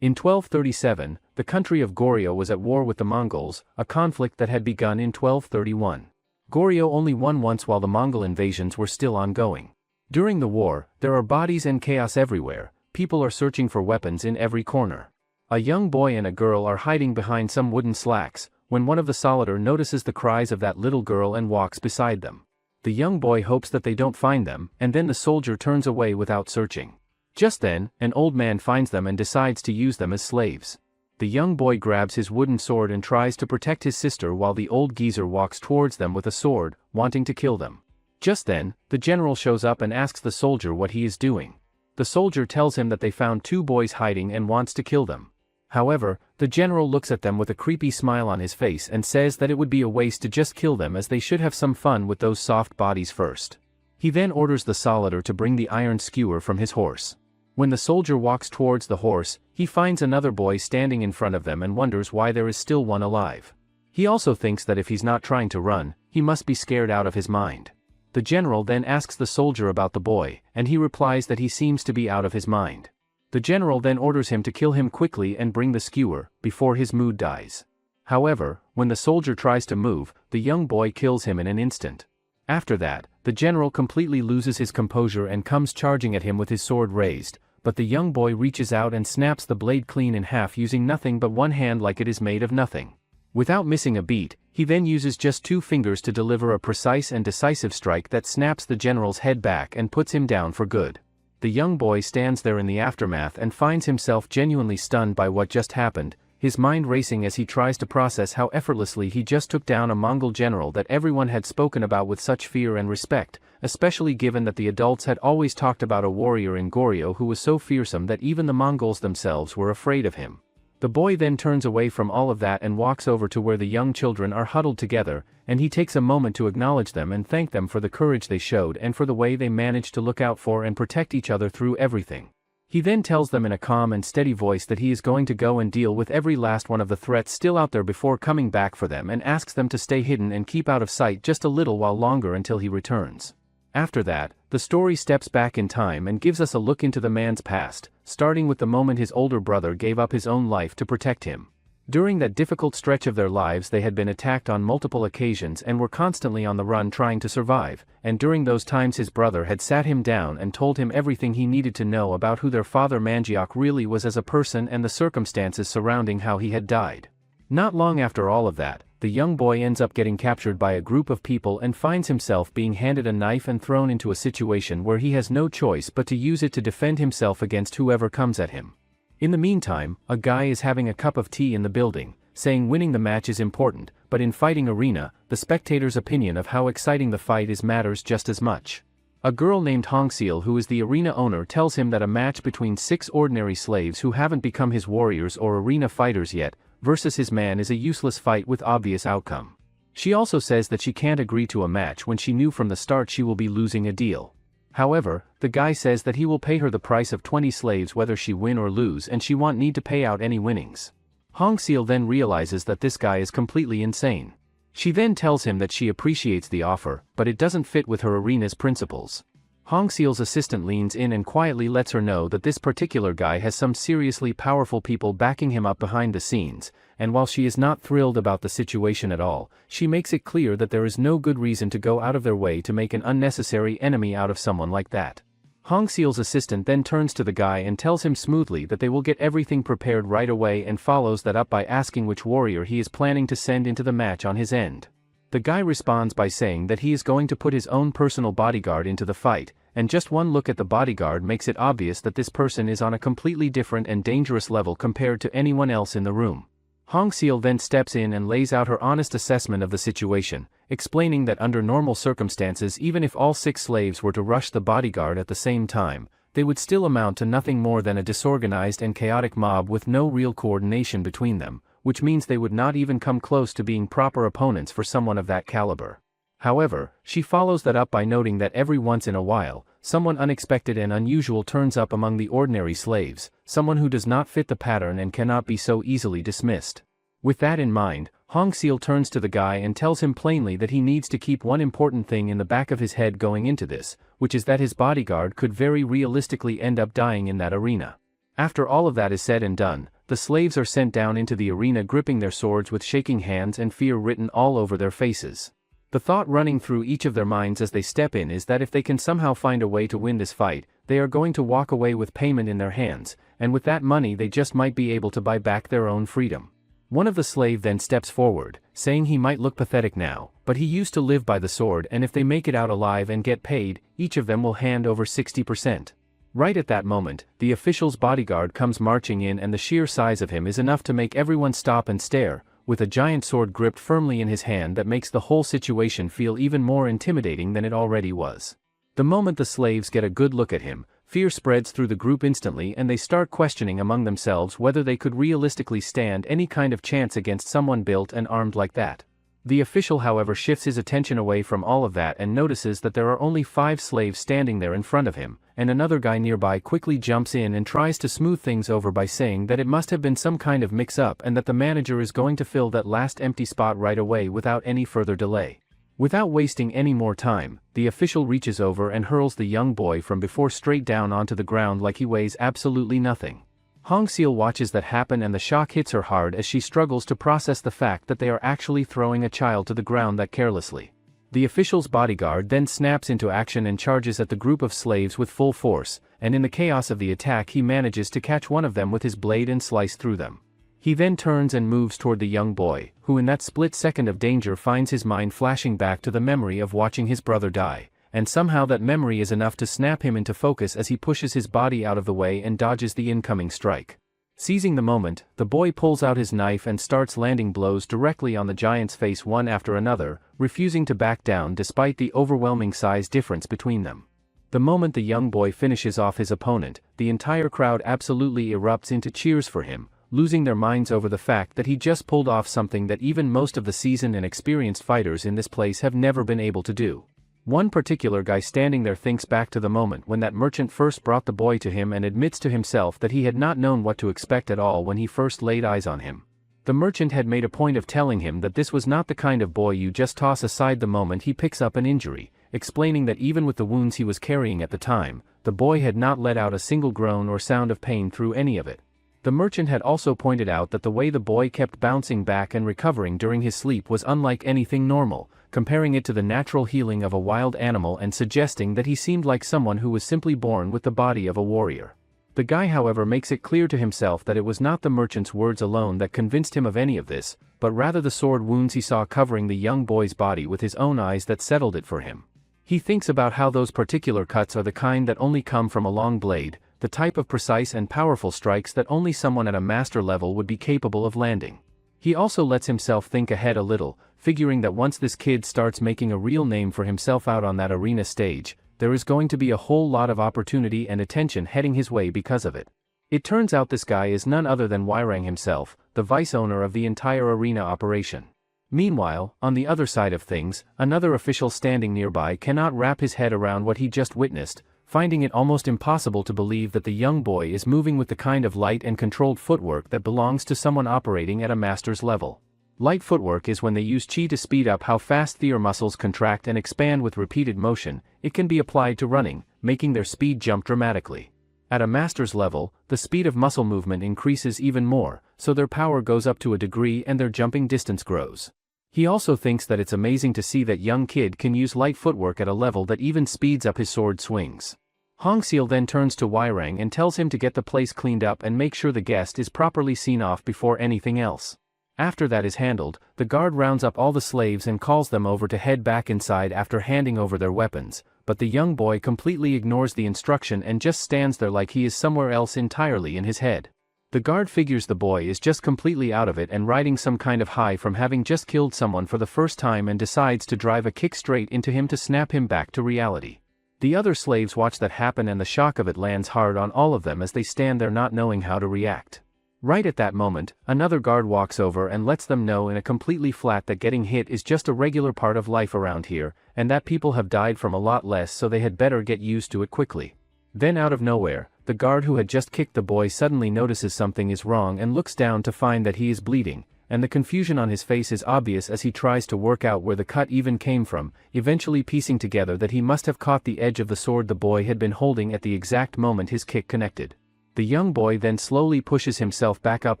In 1237, the country of Goryeo was at war with the Mongols, a conflict that had begun in 1231. Goryeo only won once while the Mongol invasions were still ongoing. During the war, there are bodies and chaos everywhere. People are searching for weapons in every corner. A young boy and a girl are hiding behind some wooden slacks, when one of the soldiers notices the cries of that little girl and walks beside them. The young boy hopes that they don't find them, and then the soldier turns away without searching. Just then, an old man finds them and decides to use them as slaves. The young boy grabs his wooden sword and tries to protect his sister while the old geezer walks towards them with a sword, wanting to kill them. Just then, the general shows up and asks the soldier what he is doing. The soldier tells him that they found two boys hiding and wants to kill them. However, the general looks at them with a creepy smile on his face and says that it would be a waste to just kill them as they should have some fun with those soft bodies first. He then orders the soldier to bring the iron skewer from his horse. When the soldier walks towards the horse, he finds another boy standing in front of them and wonders why there is still one alive. He also thinks that if he's not trying to run, he must be scared out of his mind. The general then asks the soldier about the boy, and he replies that he seems to be out of his mind. The general then orders him to kill him quickly and bring the skewer, before his mood dies. However, when the soldier tries to move, the young boy kills him in an instant. After that, the general completely loses his composure and comes charging at him with his sword raised, but the young boy reaches out and snaps the blade clean in half using nothing but one hand like it is made of nothing. Without missing a beat, he then uses just two fingers to deliver a precise and decisive strike that snaps the general's head back and puts him down for good. The young boy stands there in the aftermath and finds himself genuinely stunned by what just happened, his mind racing as he tries to process how effortlessly he just took down a Mongol general that everyone had spoken about with such fear and respect, especially given that the adults had always talked about a warrior in Goryeo who was so fearsome that even the Mongols themselves were afraid of him. The boy then turns away from all of that and walks over to where the young children are huddled together, and he takes a moment to acknowledge them and thank them for the courage they showed and for the way they managed to look out for and protect each other through everything. He then tells them in a calm and steady voice that he is going to go and deal with every last one of the threats still out there before coming back for them and asks them to stay hidden and keep out of sight just a little while longer until he returns. After that, the story steps back in time and gives us a look into the man's past, starting with the moment his older brother gave up his own life to protect him. During that difficult stretch of their lives they had been attacked on multiple occasions and were constantly on the run trying to survive, and during those times his brother had sat him down and told him everything he needed to know about who their father Manjiak really was as a person and the circumstances surrounding how he had died. Not long after all of that, the young boy ends up getting captured by a group of people and finds himself being handed a knife and thrown into a situation where he has no choice but to use it to defend himself against whoever comes at him. In the meantime, a guy is having a cup of tea in the building, saying winning the match is important, but in fighting arena, the spectator's opinion of how exciting the fight is matters just as much. A girl named Hongseal, who is the arena owner, tells him that a match between 6 ordinary slaves who haven't become his warriors or arena fighters yet, versus his man is a useless fight with obvious outcome. She also says that she can't agree to a match when she knew from the start she will be losing a deal. However, the guy says that he will pay her the price of 20 slaves whether she win or lose and she won't need to pay out any winnings. Hongseal then realizes that this guy is completely insane. She then tells him that she appreciates the offer, but it doesn't fit with her arena's principles. Hongseal's assistant leans in and quietly lets her know that this particular guy has some seriously powerful people backing him up behind the scenes, and while she is not thrilled about the situation at all, she makes it clear that there is no good reason to go out of their way to make an unnecessary enemy out of someone like that. Hongseal's assistant then turns to the guy and tells him smoothly that they will get everything prepared right away and follows that up by asking which warrior he is planning to send into the match on his end. The guy responds by saying that he is going to put his own personal bodyguard into the fight, and just one look at the bodyguard makes it obvious that this person is on a completely different and dangerous level compared to anyone else in the room. Hongseal then steps in and lays out her honest assessment of the situation, explaining that under normal circumstances even if all 6 slaves were to rush the bodyguard at the same time, they would still amount to nothing more than a disorganized and chaotic mob with no real coordination between them, which means they would not even come close to being proper opponents for someone of that caliber. However, she follows that up by noting that every once in a while, someone unexpected and unusual turns up among the ordinary slaves, someone who does not fit the pattern and cannot be so easily dismissed. With that in mind, Hongseal turns to the guy and tells him plainly that he needs to keep one important thing in the back of his head going into this, which is that his bodyguard could very realistically end up dying in that arena. After all of that is said and done, the slaves are sent down into the arena gripping their swords with shaking hands and fear written all over their faces. The thought running through each of their minds as they step in is that if they can somehow find a way to win this fight, they are going to walk away with payment in their hands, and with that money they just might be able to buy back their own freedom. One of the slaves then steps forward, saying he might look pathetic now, but he used to live by the sword, and if they make it out alive and get paid, each of them will hand over 60%. Right at that moment, the official's bodyguard comes marching in, and the sheer size of him is enough to make everyone stop and stare, with a giant sword gripped firmly in his hand that makes the whole situation feel even more intimidating than it already was. The moment the slaves get a good look at him, fear spreads through the group instantly, and they start questioning among themselves whether they could realistically stand any kind of chance against someone built and armed like that. The official, however, shifts his attention away from all of that and notices that there are only 5 slaves standing there in front of him, and another guy nearby quickly jumps in and tries to smooth things over by saying that it must have been some kind of mix-up and that the manager is going to fill that last empty spot right away without any further delay. Without wasting any more time, the official reaches over and hurls the young boy from before straight down onto the ground like he weighs absolutely nothing. Hongseal watches that happen, and the shock hits her hard as she struggles to process the fact that they are actually throwing a child to the ground that carelessly. The official's bodyguard then snaps into action and charges at the group of slaves with full force, and in the chaos of the attack he manages to catch one of them with his blade and slice through them. He then turns and moves toward the young boy, who in that split second of danger finds his mind flashing back to the memory of watching his brother die, and somehow that memory is enough to snap him into focus as he pushes his body out of the way and dodges the incoming strike. Seizing the moment, the boy pulls out his knife and starts landing blows directly on the giant's face one after another, refusing to back down despite the overwhelming size difference between them. The moment the young boy finishes off his opponent, the entire crowd absolutely erupts into cheers for him, losing their minds over the fact that he just pulled off something that even most of the seasoned and experienced fighters in this place have never been able to do. One particular guy standing there thinks back to the moment when that merchant first brought the boy to him and admits to himself that he had not known what to expect at all when he first laid eyes on him. The merchant had made a point of telling him that this was not the kind of boy you just toss aside the moment he picks up an injury, explaining that even with the wounds he was carrying at the time, the boy had not let out a single groan or sound of pain through any of it. The merchant had also pointed out that the way the boy kept bouncing back and recovering during his sleep was unlike anything normal, comparing it to the natural healing of a wild animal and suggesting that he seemed like someone who was simply born with the body of a warrior. The guy, however, makes it clear to himself that it was not the merchant's words alone that convinced him of any of this, but rather the sword wounds he saw covering the young boy's body with his own eyes that settled it for him. He thinks about how those particular cuts are the kind that only come from a long blade, the type of precise and powerful strikes that only someone at a master level would be capable of landing. He also lets himself think ahead a little, figuring that once this kid starts making a real name for himself out on that arena stage, there is going to be a whole lot of opportunity and attention heading his way because of it. It turns out this guy is none other than Wyrang himself, the vice owner of the entire arena operation. Meanwhile, on the other side of things, another official standing nearby cannot wrap his head around what he just witnessed, finding it almost impossible to believe that the young boy is moving with the kind of light and controlled footwork that belongs to someone operating at a master's level. Light footwork is when they use chi to speed up how fast their muscles contract and expand with repeated motion. It can be applied to running, making their speed jump dramatically. At a master's level, the speed of muscle movement increases even more, so their power goes up to a degree and their jumping distance grows. He also thinks that it's amazing to see that young kid can use light footwork at a level that even speeds up his sword swings. Hongseal then turns to Wyrang and tells him to get the place cleaned up and make sure the guest is properly seen off before anything else. After that is handled, the guard rounds up all the slaves and calls them over to head back inside after handing over their weapons, but the young boy completely ignores the instruction and just stands there like he is somewhere else entirely in his head. The guard figures the boy is just completely out of it and riding some kind of high from having just killed someone for the first time and decides to drive a kick straight into him to snap him back to reality. The other slaves watch that happen and the shock of it lands hard on all of them as they stand there not knowing how to react. Right at that moment, another guard walks over and lets them know in a completely flat that getting hit is just a regular part of life around here, and that people have died from a lot less, so they had better get used to it quickly. Then out of nowhere, the guard who had just kicked the boy suddenly notices something is wrong and looks down to find that he is bleeding, and the confusion on his face is obvious as he tries to work out where the cut even came from, eventually piecing together that he must have caught the edge of the sword the boy had been holding at the exact moment his kick connected. The young boy then slowly pushes himself back up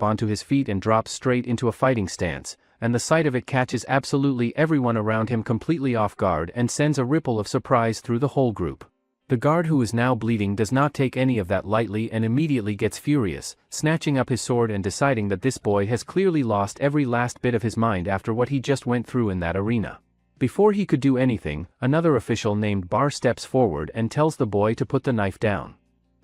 onto his feet and drops straight into a fighting stance, and the sight of it catches absolutely everyone around him completely off guard and sends a ripple of surprise through the whole group. The guard, who is now bleeding, does not take any of that lightly and immediately gets furious, snatching up his sword and deciding that this boy has clearly lost every last bit of his mind after what he just went through in that arena. Before he could do anything, another official named Bar steps forward and tells the boy to put the knife down.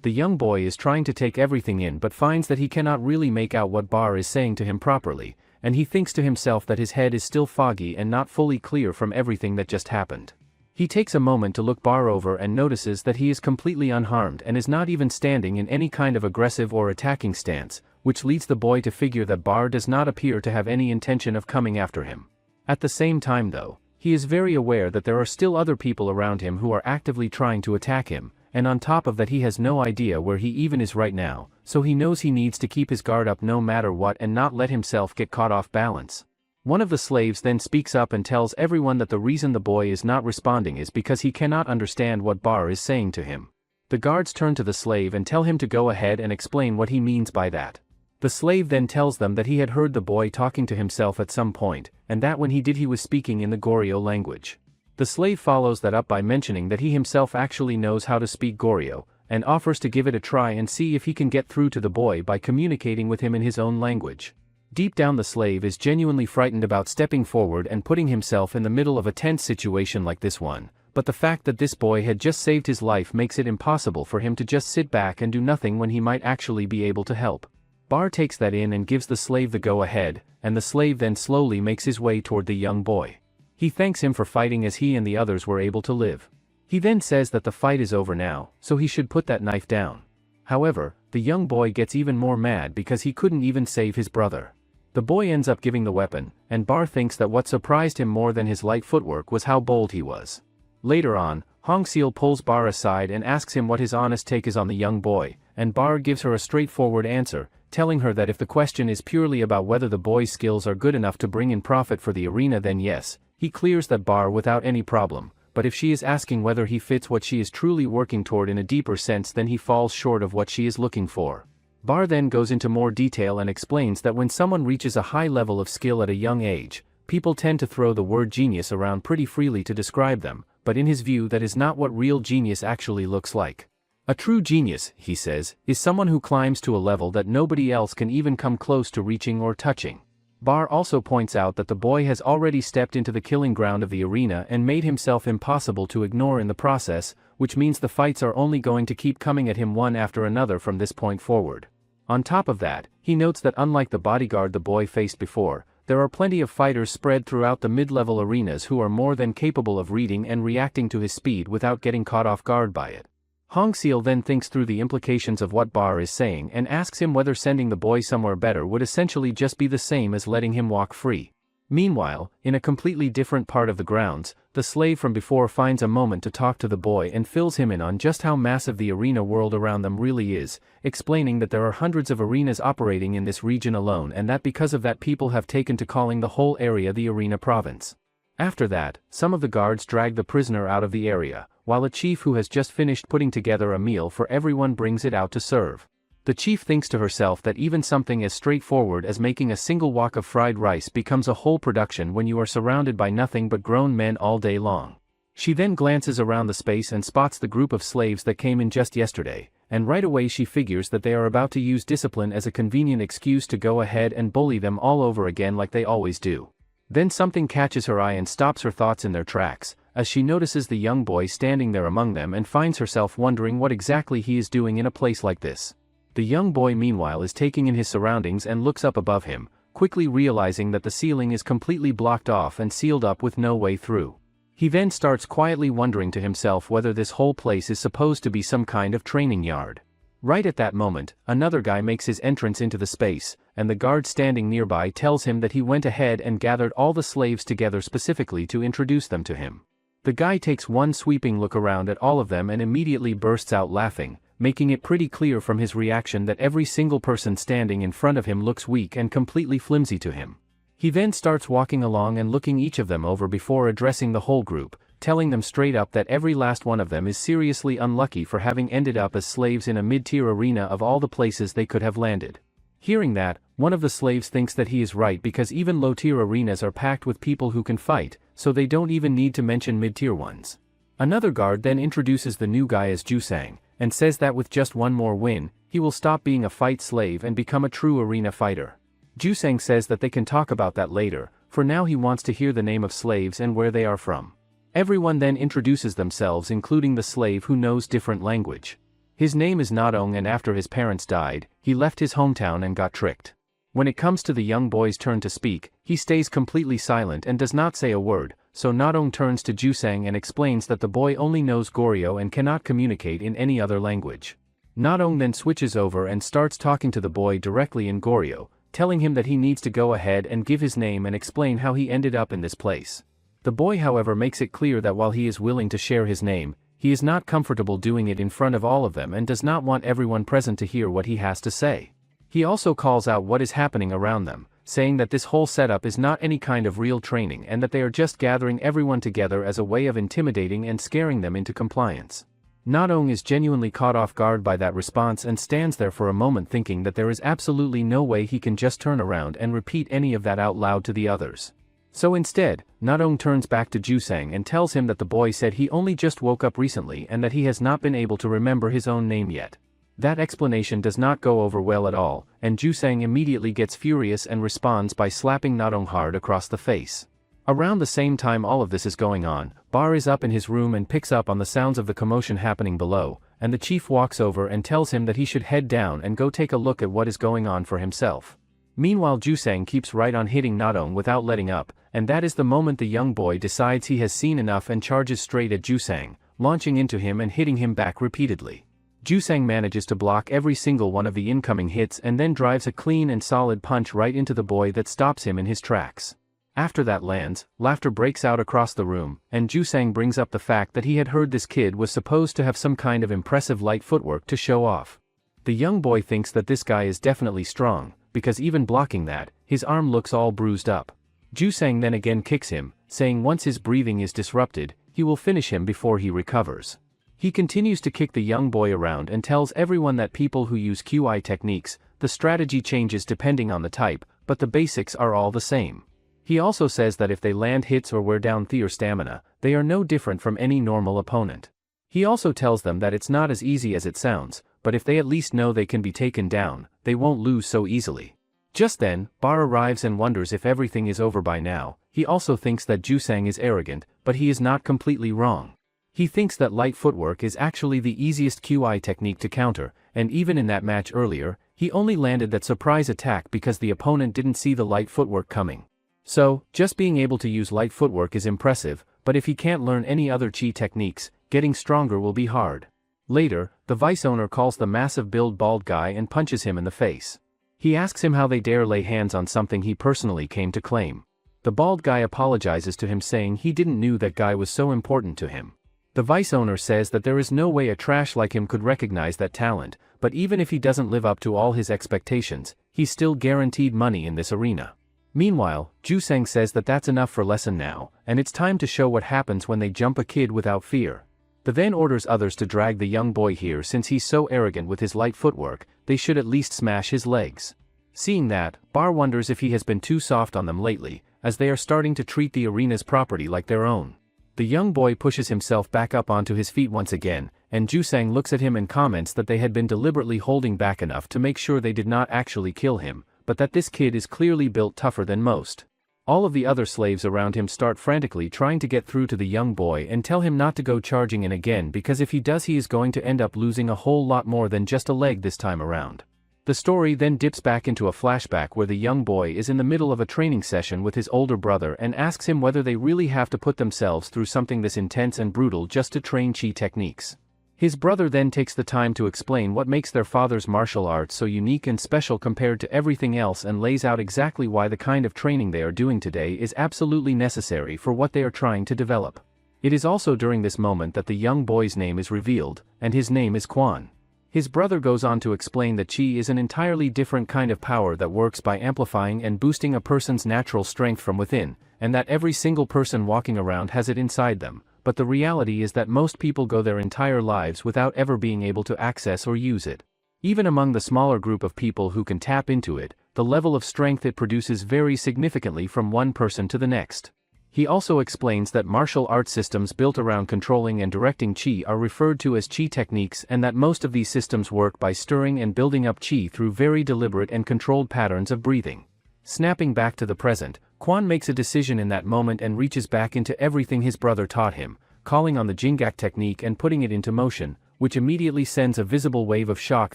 The young boy is trying to take everything in but finds that he cannot really make out what Bar is saying to him properly, and he thinks to himself that his head is still foggy and not fully clear from everything that just happened. He takes a moment to look Bar over and notices that he is completely unharmed and is not even standing in any kind of aggressive or attacking stance, which leads the boy to figure that Bar does not appear to have any intention of coming after him. At the same time though, he is very aware that there are still other people around him who are actively trying to attack him, and on top of that he has no idea where he even is right now, so he knows he needs to keep his guard up no matter what and not let himself get caught off balance. One of the slaves then speaks up and tells everyone that the reason the boy is not responding is because he cannot understand what Bar is saying to him. The guards turn to the slave and tell him to go ahead and explain what he means by that. The slave then tells them that he had heard the boy talking to himself at some point, and that when he did he was speaking in the Goryeo language. The slave follows that up by mentioning that he himself actually knows how to speak Goryeo, and offers to give it a try and see if he can get through to the boy by communicating with him in his own language. Deep down the slave is genuinely frightened about stepping forward and putting himself in the middle of a tense situation like this one, but the fact that this boy had just saved his life makes it impossible for him to just sit back and do nothing when he might actually be able to help. Bar takes that in and gives the slave the go-ahead, and the slave then slowly makes his way toward the young boy. He thanks him for fighting as he and the others were able to live. He then says that the fight is over now, so he should put that knife down. However, the young boy gets even more mad because he couldn't even save his brother. The boy ends up giving the weapon, and Bar thinks that what surprised him more than his light footwork was how bold he was. Later on, Hongseal pulls Bar aside and asks him what his honest take is on the young boy, and Bar gives her a straightforward answer, telling her that if the question is purely about whether the boy's skills are good enough to bring in profit for the arena, then yes, he clears that bar without any problem, but if she is asking whether he fits what she is truly working toward in a deeper sense, then he falls short of what she is looking for. Bar then goes into more detail and explains that when someone reaches a high level of skill at a young age, people tend to throw the word genius around pretty freely to describe them, but in his view that is not what real genius actually looks like. A true genius, he says, is someone who climbs to a level that nobody else can even come close to reaching or touching. Bar also points out that the boy has already stepped into the killing ground of the arena and made himself impossible to ignore in the process, which means the fights are only going to keep coming at him one after another from this point forward. On top of that, he notes that unlike the bodyguard the boy faced before, there are plenty of fighters spread throughout the mid-level arenas who are more than capable of reading and reacting to his speed without getting caught off guard by it. Hongseal then thinks through the implications of what Bar is saying and asks him whether sending the boy somewhere better would essentially just be the same as letting him walk free. Meanwhile, in a completely different part of the grounds, the slave from before finds a moment to talk to the boy and fills him in on just how massive the arena world around them really is, explaining that there are hundreds of arenas operating in this region alone and that because of that people have taken to calling the whole area the Arena Province. After that, some of the guards drag the prisoner out of the area, while a chief who has just finished putting together a meal for everyone brings it out to serve. The chief thinks to herself that even something as straightforward as making a single wok of fried rice becomes a whole production when you are surrounded by nothing but grown men all day long. She then glances around the space and spots the group of slaves that came in just yesterday, and right away she figures that they are about to use discipline as a convenient excuse to go ahead and bully them all over again like they always do. Then something catches her eye and stops her thoughts in their tracks, as she notices the young boy standing there among them and finds herself wondering what exactly he is doing in a place like this. The young boy meanwhile is taking in his surroundings and looks up above him, quickly realizing that the ceiling is completely blocked off and sealed up with no way through. He then starts quietly wondering to himself whether this whole place is supposed to be some kind of training yard. Right at that moment, another guy makes his entrance into the space, and the guard standing nearby tells him that he went ahead and gathered all the slaves together specifically to introduce them to him. The guy takes one sweeping look around at all of them and immediately bursts out laughing, making it pretty clear from his reaction that every single person standing in front of him looks weak and completely flimsy to him. He then starts walking along and looking each of them over before addressing the whole group, telling them straight up that every last one of them is seriously unlucky for having ended up as slaves in a mid-tier arena of all the places they could have landed. Hearing that, one of the slaves thinks that he is right because even low-tier arenas are packed with people who can fight, so they don't even need to mention mid-tier ones. Another guard then introduces the new guy as Jusang, and says that with just one more win, he will stop being a fight slave and become a true arena fighter. Jusang says that they can talk about that later, for now he wants to hear the name of slaves and where they are from. Everyone then introduces themselves, including the slave who knows different language. His name is Nadong, and after his parents died, he left his hometown and got tricked. When it comes to the young boy's turn to speak, he stays completely silent and does not say a word, so Nadong turns to Jusang and explains that the boy only knows Goryeo and cannot communicate in any other language. Nadong then switches over and starts talking to the boy directly in Goryeo, telling him that he needs to go ahead and give his name and explain how he ended up in this place. The boy, however, makes it clear that while he is willing to share his name, he is not comfortable doing it in front of all of them and does not want everyone present to hear what he has to say. He also calls out what is happening around them, saying that this whole setup is not any kind of real training and that they are just gathering everyone together as a way of intimidating and scaring them into compliance. Nadong is genuinely caught off guard by that response and stands there for a moment thinking that there is absolutely no way he can just turn around and repeat any of that out loud to the others. So instead, Nadong turns back to Jusang and tells him that the boy said he only just woke up recently and that he has not been able to remember his own name yet. That explanation does not go over well at all, and Jusang immediately gets furious and responds by slapping Nadong hard across the face. Around the same time all of this is going on, Bar is up in his room and picks up on the sounds of the commotion happening below, and the chief walks over and tells him that he should head down and go take a look at what is going on for himself. Meanwhile, Jusang keeps right on hitting Nadong without letting up, and that is the moment the young boy decides he has seen enough and charges straight at Jusang, launching into him and hitting him back repeatedly. Jusang manages to block every single one of the incoming hits and then drives a clean and solid punch right into the boy that stops him in his tracks. After that lands, laughter breaks out across the room, and Jusang brings up the fact that he had heard this kid was supposed to have some kind of impressive light footwork to show off. The young boy thinks that this guy is definitely strong, because even blocking that, his arm looks all bruised up. Jusang then again kicks him, saying once his breathing is disrupted, he will finish him before he recovers. He continues to kick the young boy around and tells everyone that people who use QI techniques, the strategy changes depending on the type, but the basics are all the same. He also says that if they land hits or wear down their stamina, they are no different from any normal opponent. He also tells them that it's not as easy as it sounds, but if they at least know they can be taken down, they won't lose so easily. Just then, Bar arrives and wonders if everything is over by now. He also thinks that Jusang is arrogant, but he is not completely wrong. He thinks that light footwork is actually the easiest QI technique to counter, and even in that match earlier, he only landed that surprise attack because the opponent didn't see the light footwork coming. So, just being able to use light footwork is impressive, but if he can't learn any other chi techniques, getting stronger will be hard. Later, the vice owner calls the massive build bald guy and punches him in the face. He asks him how they dare lay hands on something he personally came to claim. The bald guy apologizes to him saying he didn't know that guy was so important to him. The vice owner says that there is no way a trash like him could recognize that talent, but even if he doesn't live up to all his expectations, he's still guaranteed money in this arena. Meanwhile, Jusang says that that's enough for lesson now, and it's time to show what happens when they jump a kid without fear. The then orders others to drag the young boy here since he's so arrogant with his light footwork, they should at least smash his legs. Seeing that, Bar wonders if he has been too soft on them lately, as they are starting to treat the arena's property like their own. The young boy pushes himself back up onto his feet once again, and Jusang looks at him and comments that they had been deliberately holding back enough to make sure they did not actually kill him, but that this kid is clearly built tougher than most. All of the other slaves around him start frantically trying to get through to the young boy and tell him not to go charging in again because if he does he is going to end up losing a whole lot more than just a leg this time around. The story then dips back into a flashback where the young boy is in the middle of a training session with his older brother and asks him whether they really have to put themselves through something this intense and brutal just to train chi techniques. His brother then takes the time to explain what makes their father's martial arts so unique and special compared to everything else and lays out exactly why the kind of training they are doing today is absolutely necessary for what they are trying to develop. It is also during this moment that the young boy's name is revealed, and his name is Quan. His brother goes on to explain that chi is an entirely different kind of power that works by amplifying and boosting a person's natural strength from within, and that every single person walking around has it inside them, but the reality is that most people go their entire lives without ever being able to access or use it. Even among the smaller group of people who can tap into it, the level of strength it produces varies significantly from one person to the next. He also explains that martial arts systems built around controlling and directing qi are referred to as qi techniques, and that most of these systems work by stirring and building up qi through very deliberate and controlled patterns of breathing. Snapping back to the present, Quan makes a decision in that moment and reaches back into everything his brother taught him, calling on the Jingak technique and putting it into motion, which immediately sends a visible wave of shock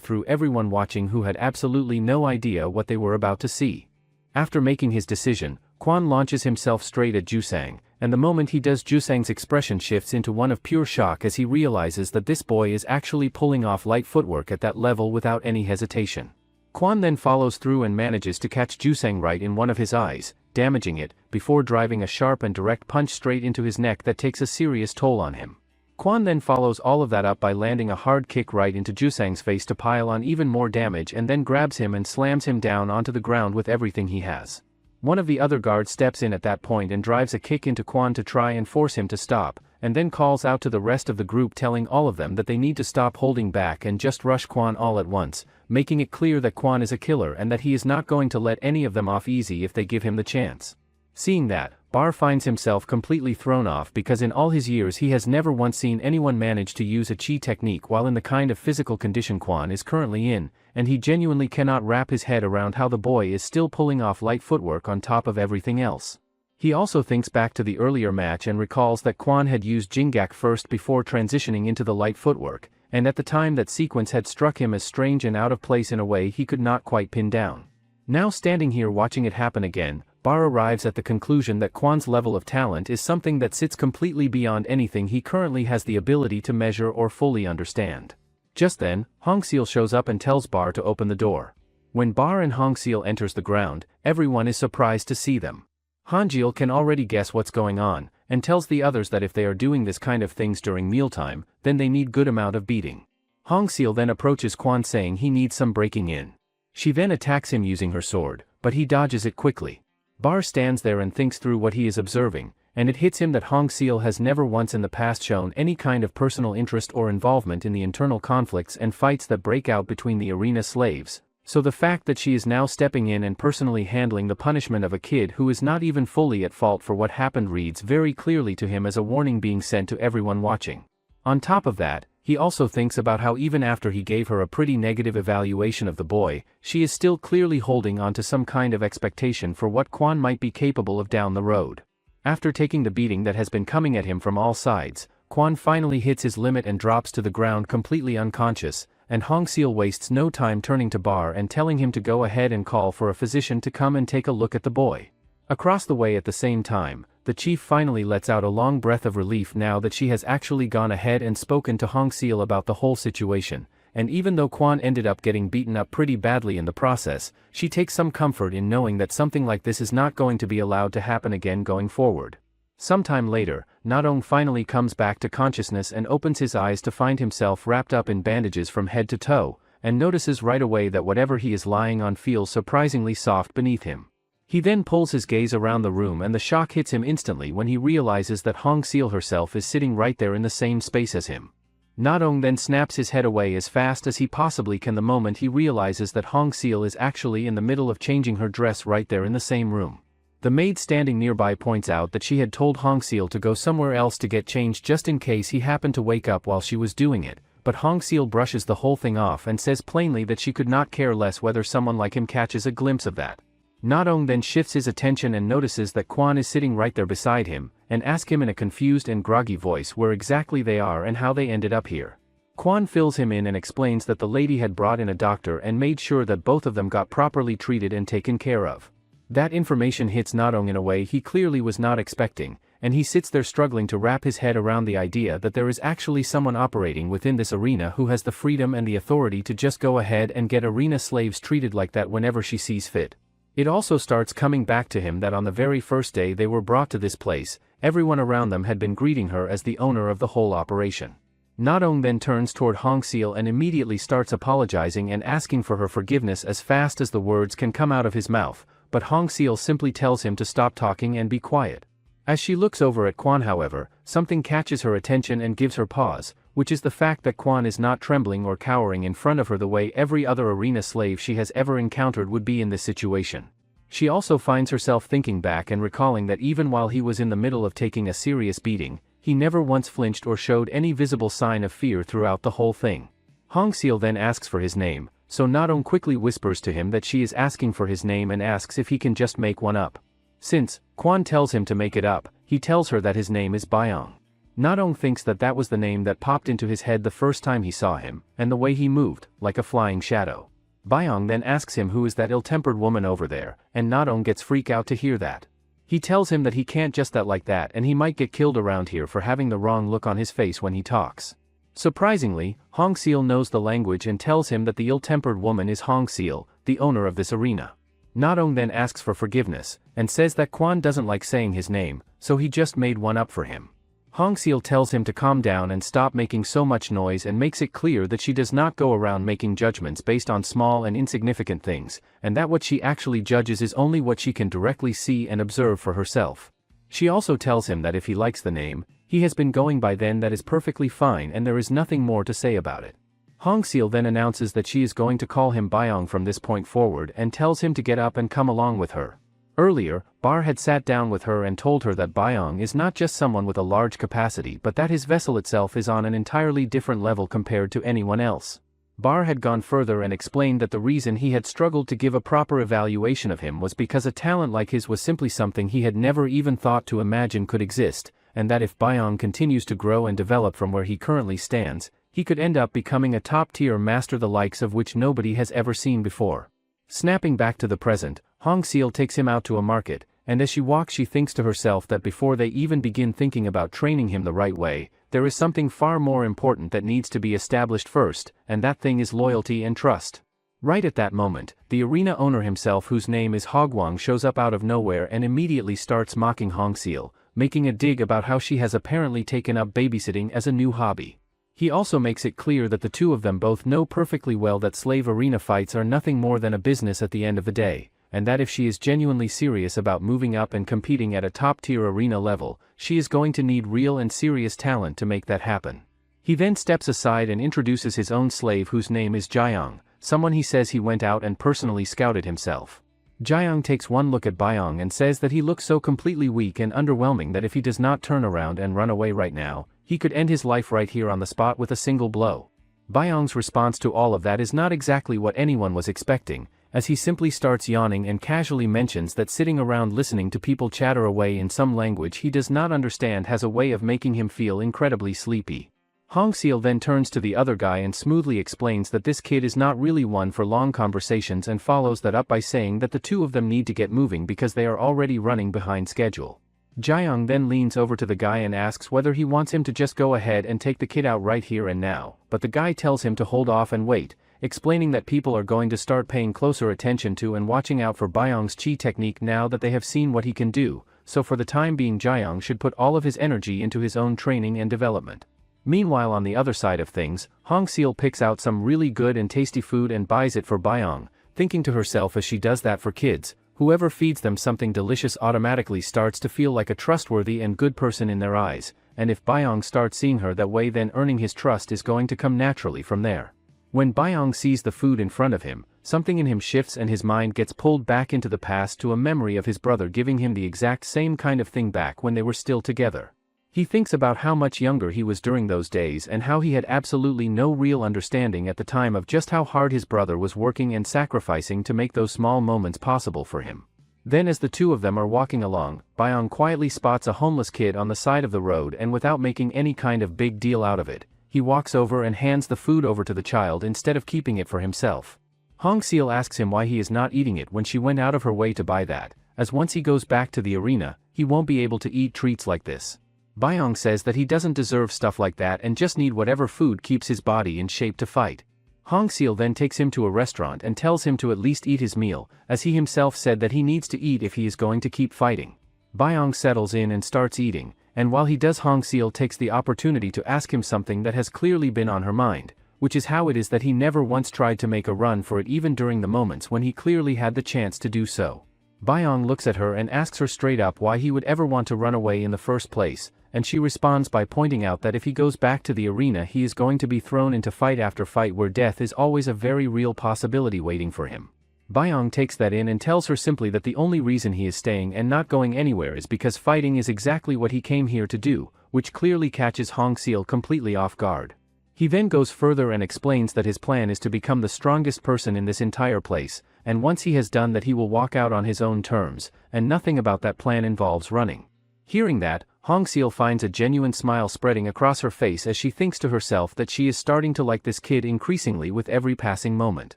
through everyone watching who had absolutely no idea what they were about to see. After making his decision, Quan launches himself straight at Jusang, and the moment he does, Jusang's expression shifts into one of pure shock as he realizes that this boy is actually pulling off light footwork at that level without any hesitation. Quan then follows through and manages to catch Jusang right in one of his eyes, damaging it, before driving a sharp and direct punch straight into his neck that takes a serious toll on him. Quan then follows all of that up by landing a hard kick right into Jusang's face to pile on even more damage, and then grabs him and slams him down onto the ground with everything he has. One of the other guards steps in at that point and drives a kick into Quan to try and force him to stop, and then calls out to the rest of the group, telling all of them that they need to stop holding back and just rush Quan all at once, making it clear that Quan is a killer and that he is not going to let any of them off easy if they give him the chance. Seeing that, Bar finds himself completely thrown off because in all his years he has never once seen anyone manage to use a qi technique while in the kind of physical condition Quan is currently in, and he genuinely cannot wrap his head around how the boy is still pulling off light footwork on top of everything else. He also thinks back to the earlier match and recalls that Quan had used Jingak first before transitioning into the light footwork, and at the time that sequence had struck him as strange and out of place in a way he could not quite pin down. Now standing here watching it happen again, Bar arrives at the conclusion that Quan's level of talent is something that sits completely beyond anything he currently has the ability to measure or fully understand. Just then, Hongseal shows up and tells Bar to open the door. When Bar and Hongseal enters the ground, everyone is surprised to see them. Hanjeal can already guess what's going on, and tells the others that if they are doing this kind of things during mealtime, then they need good amount of beating. Hongseal then approaches Quan saying he needs some breaking in. She then attacks him using her sword, but he dodges it quickly. Bar stands there and thinks through what he is observing, and it hits him that Hongseal has never once in the past shown any kind of personal interest or involvement in the internal conflicts and fights that break out between the arena slaves, so the fact that she is now stepping in and personally handling the punishment of a kid who is not even fully at fault for what happened reads very clearly to him as a warning being sent to everyone watching. On top of that, he also thinks about how even after he gave her a pretty negative evaluation of the boy, she is still clearly holding on to some kind of expectation for what Quan might be capable of down the road. After taking the beating that has been coming at him from all sides, Quan finally hits his limit and drops to the ground completely unconscious, and Hongseal wastes no time turning to Bar and telling him to go ahead and call for a physician to come and take a look at the boy. Across the way at the same time, the chief finally lets out a long breath of relief now that she has actually gone ahead and spoken to Hongseal about the whole situation, and even though Quan ended up getting beaten up pretty badly in the process, she takes some comfort in knowing that something like this is not going to be allowed to happen again going forward. Sometime later, Nadong finally comes back to consciousness and opens his eyes to find himself wrapped up in bandages from head to toe, and notices right away that whatever he is lying on feels surprisingly soft beneath him. He then pulls his gaze around the room and the shock hits him instantly when he realizes that Hongseal herself is sitting right there in the same space as him. Nadong then snaps his head away as fast as he possibly can the moment he realizes that Hongseal is actually in the middle of changing her dress right there in the same room. The maid standing nearby points out that she had told Hongseal to go somewhere else to get changed just in case he happened to wake up while she was doing it, but Hongseal brushes the whole thing off and says plainly that she could not care less whether someone like him catches a glimpse of that. Nadong then shifts his attention and notices that Quan is sitting right there beside him, and asks him in a confused and groggy voice where exactly they are and how they ended up here. Quan fills him in and explains that the lady had brought in a doctor and made sure that both of them got properly treated and taken care of. That information hits Nadong in a way he clearly was not expecting, and he sits there struggling to wrap his head around the idea that there is actually someone operating within this arena who has the freedom and the authority to just go ahead and get arena slaves treated like that whenever she sees fit. It also starts coming back to him that on the very first day they were brought to this place, everyone around them had been greeting her as the owner of the whole operation. Nadong then turns toward Hongseal and immediately starts apologizing and asking for her forgiveness as fast as the words can come out of his mouth, but Hongseal simply tells him to stop talking and be quiet. As she looks over at Quan however, something catches her attention and gives her pause, which is the fact that Kwon is not trembling or cowering in front of her the way every other arena slave she has ever encountered would be in this situation. She also finds herself thinking back and recalling that even while he was in the middle of taking a serious beating, he never once flinched or showed any visible sign of fear throughout the whole thing. Hong Seal then asks for his name, so Na-dong quickly whispers to him that she is asking for his name and asks if he can just make one up. Since Kwon tells him to make it up, he tells her that his name is Byong. Na-dong thinks that that was the name that popped into his head the first time he saw him, and the way he moved, like a flying shadow. Byong then asks him who is that ill-tempered woman over there, and Na-dong gets freaked out to hear that. He tells him that he can't just that like that and he might get killed around here for having the wrong look on his face when he talks. Surprisingly, Hong Seal knows the language and tells him that the ill-tempered woman is Hong Seal, the owner of this arena. Na-dong then asks for forgiveness, and says that Kwon doesn't like saying his name, so he just made one up for him. Hong Seal tells him to calm down and stop making so much noise and makes it clear that she does not go around making judgments based on small and insignificant things, and that what she actually judges is only what she can directly see and observe for herself. She also tells him that if he likes the name he has been going by, then that is perfectly fine and there is nothing more to say about it. Hong Seal then announces that she is going to call him Byong from this point forward and tells him to get up and come along with her. Earlier, Bar had sat down with her and told her that Byong is not just someone with a large capacity but that his vessel itself is on an entirely different level compared to anyone else. Bar had gone further and explained that the reason he had struggled to give a proper evaluation of him was because a talent like his was simply something he had never even thought to imagine could exist, and that if Byong continues to grow and develop from where he currently stands, he could end up becoming a top-tier master the likes of which nobody has ever seen before. Snapping back to the present, Hong Seal takes him out to a market, and as she walks she thinks to herself that before they even begin thinking about training him the right way, there is something far more important that needs to be established first, and that thing is loyalty and trust. Right at that moment, the arena owner himself, whose name is Hogwang, shows up out of nowhere and immediately starts mocking Hong Seal, making a dig about how she has apparently taken up babysitting as a new hobby. He also makes it clear that the two of them both know perfectly well that slave arena fights are nothing more than a business at the end of the day, and that if she is genuinely serious about moving up and competing at a top-tier arena level, she is going to need real and serious talent to make that happen. He then steps aside and introduces his own slave, whose name is Jaeyoung, someone he says he went out and personally scouted himself. Jaeyoung takes one look at Byong and says that he looks so completely weak and underwhelming that if he does not turn around and run away right now, he could end his life right here on the spot with a single blow. Byong's response to all of that is not exactly what anyone was expecting, as he simply starts yawning and casually mentions that sitting around listening to people chatter away in some language he does not understand has a way of making him feel incredibly sleepy. Hong Seal then turns to the other guy and smoothly explains that this kid is not really one for long conversations and follows that up by saying that the two of them need to get moving because they are already running behind schedule. Jaeyoung then leans over to the guy and asks whether he wants him to just go ahead and take the kid out right here and now, but the guy tells him to hold off and wait, explaining that people are going to start paying closer attention to and watching out for Byong's chi technique now that they have seen what he can do, so for the time being Jaeyoung should put all of his energy into his own training and development. Meanwhile, on the other side of things, Hong Seal picks out some really good and tasty food and buys it for Byong, thinking to herself as she does that for kids, whoever feeds them something delicious automatically starts to feel like a trustworthy and good person in their eyes, and if Byong starts seeing her that way, then earning his trust is going to come naturally from there. When Byong sees the food in front of him, something in him shifts and his mind gets pulled back into the past to a memory of his brother giving him the exact same kind of thing back when they were still together. He thinks about how much younger he was during those days and how he had absolutely no real understanding at the time of just how hard his brother was working and sacrificing to make those small moments possible for him. Then as the two of them are walking along, Byong quietly spots a homeless kid on the side of the road, and without making any kind of big deal out of it, he walks over and hands the food over to the child instead of keeping it for himself. Hong Seal asks him why he is not eating it when she went out of her way to buy that, as once he goes back to the arena, he won't be able to eat treats like this. Byong says that he doesn't deserve stuff like that and just need whatever food keeps his body in shape to fight. Hong Seal then takes him to a restaurant and tells him to at least eat his meal, as he himself said that he needs to eat if he is going to keep fighting. Byong settles in and starts eating, and while he does, Hong Seal takes the opportunity to ask him something that has clearly been on her mind, which is how it is that he never once tried to make a run for it even during the moments when he clearly had the chance to do so. Byong looks at her and asks her straight up why he would ever want to run away in the first place, and she responds by pointing out that if he goes back to the arena he is going to be thrown into fight after fight where death is always a very real possibility waiting for him. Byung takes that in and tells her simply that the only reason he is staying and not going anywhere is because fighting is exactly what he came here to do, which clearly catches Hong Seil completely off guard. He then goes further and explains that his plan is to become the strongest person in this entire place, and once he has done that he will walk out on his own terms, and nothing about that plan involves running. Hearing that, Hong Seil finds a genuine smile spreading across her face as she thinks to herself that she is starting to like this kid increasingly with every passing moment.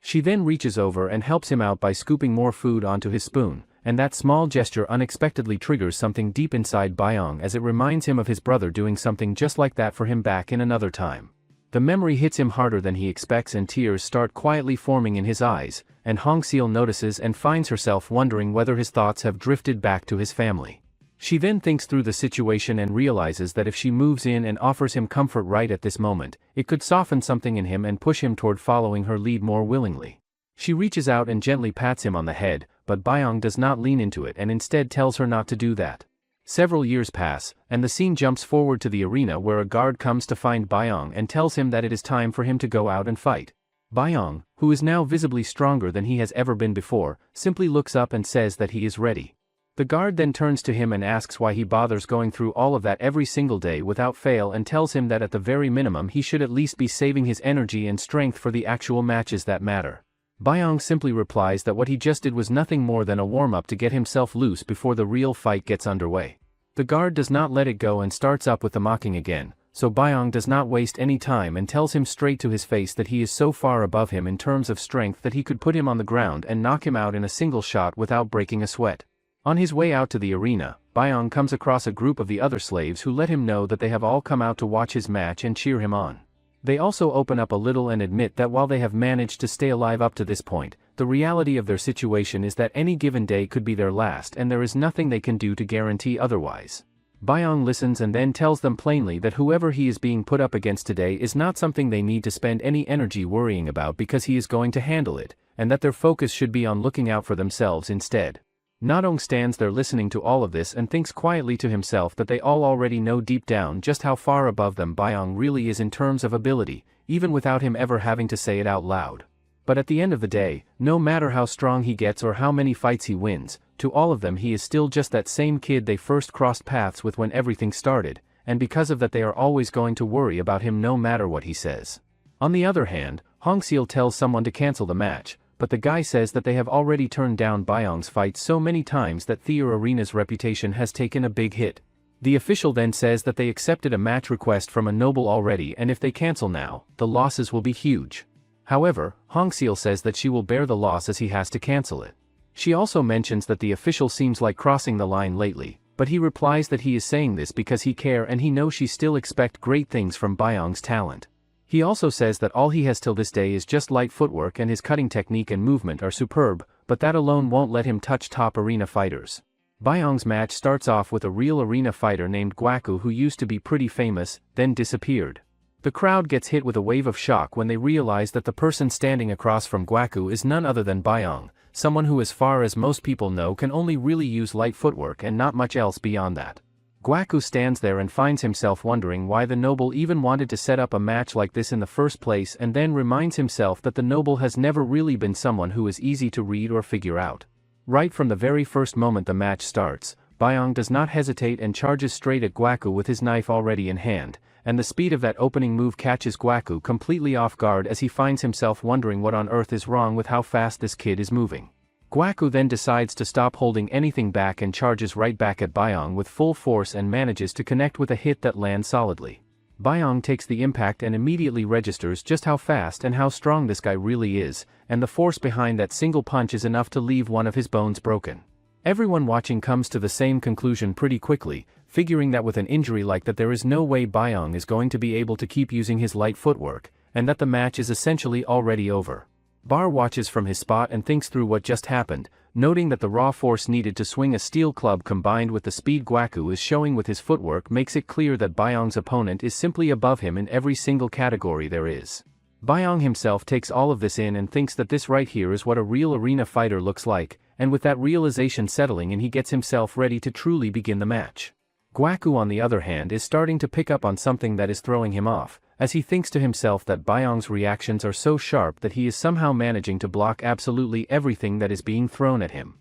She then reaches over and helps him out by scooping more food onto his spoon, and that small gesture unexpectedly triggers something deep inside Byung as it reminds him of his brother doing something just like that for him back in another time. The memory hits him harder than he expects and tears start quietly forming in his eyes, and Hong Seil notices and finds herself wondering whether his thoughts have drifted back to his family. She then thinks through the situation and realizes that if she moves in and offers him comfort right at this moment, it could soften something in him and push him toward following her lead more willingly. She reaches out and gently pats him on the head, but Byung does not lean into it and instead tells her not to do that. Several years pass, and the scene jumps forward to the arena where a guard comes to find Byung and tells him that it is time for him to go out and fight. Byung, who is now visibly stronger than he has ever been before, simply looks up and says that he is ready. The guard then turns to him and asks why he bothers going through all of that every single day without fail and tells him that at the very minimum he should at least be saving his energy and strength for the actual matches that matter. Byung simply replies that what he just did was nothing more than a warm-up to get himself loose before the real fight gets underway. The guard does not let it go and starts up with the mocking again, so Byung does not waste any time and tells him straight to his face that he is so far above him in terms of strength that he could put him on the ground and knock him out in a single shot without breaking a sweat. On his way out to the arena, Byung comes across a group of the other slaves who let him know that they have all come out to watch his match and cheer him on. They also open up a little and admit that while they have managed to stay alive up to this point, the reality of their situation is that any given day could be their last and there is nothing they can do to guarantee otherwise. Byung listens and then tells them plainly that whoever he is being put up against today is not something they need to spend any energy worrying about because he is going to handle it, and that their focus should be on looking out for themselves instead. Nadong stands there listening to all of this and thinks quietly to himself that they all already know deep down just how far above them Byung really is in terms of ability, even without him ever having to say it out loud. But at the end of the day, no matter how strong he gets or how many fights he wins, to all of them he is still just that same kid they first crossed paths with when everything started, and because of that they are always going to worry about him no matter what he says. On the other hand, Hong Seil tells someone to cancel the match, but the guy says that they have already turned down Byung's fight so many times that Theater Arena's reputation has taken a big hit. The official then says that they accepted a match request from a noble already and if they cancel now, the losses will be huge. However, Hong Seil says that she will bear the loss as he has to cancel it. She also mentions that the official seems like crossing the line lately, but he replies that he is saying this because he cares and he knows she still expects great things from Byung's talent. He also says that all he has till this day is just light footwork and his cutting technique and movement are superb, but that alone won't let him touch top arena fighters. Byung's match starts off with a real arena fighter named Gwaku who used to be pretty famous, then disappeared. The crowd gets hit with a wave of shock when they realize that the person standing across from Gwaku is none other than Byung, someone who as far as most people know can only really use light footwork and not much else beyond that. Gwaku stands there and finds himself wondering why the noble even wanted to set up a match like this in the first place and then reminds himself that the noble has never really been someone who is easy to read or figure out. Right from the very first moment the match starts, Byung does not hesitate and charges straight at Gwaku with his knife already in hand, and the speed of that opening move catches Gwaku completely off guard as he finds himself wondering what on earth is wrong with how fast this kid is moving. Gwaku then decides to stop holding anything back and charges right back at Byung with full force and manages to connect with a hit that lands solidly. Byung takes the impact and immediately registers just how fast and how strong this guy really is, and the force behind that single punch is enough to leave one of his bones broken. Everyone watching comes to the same conclusion pretty quickly, figuring that with an injury like that there is no way Byung is going to be able to keep using his light footwork, and that the match is essentially already over. Bar watches from his spot and thinks through what just happened, noting that the raw force needed to swing a steel club combined with the speed Gwaku is showing with his footwork makes it clear that Byung's opponent is simply above him in every single category there is. Byung himself takes all of this in and thinks that this right here is what a real arena fighter looks like, and with that realization settling in he gets himself ready to truly begin the match. Gwaku on the other hand is starting to pick up on something that is throwing him off, as he thinks to himself that Byong's reactions are so sharp that he is somehow managing to block absolutely everything that is being thrown at him.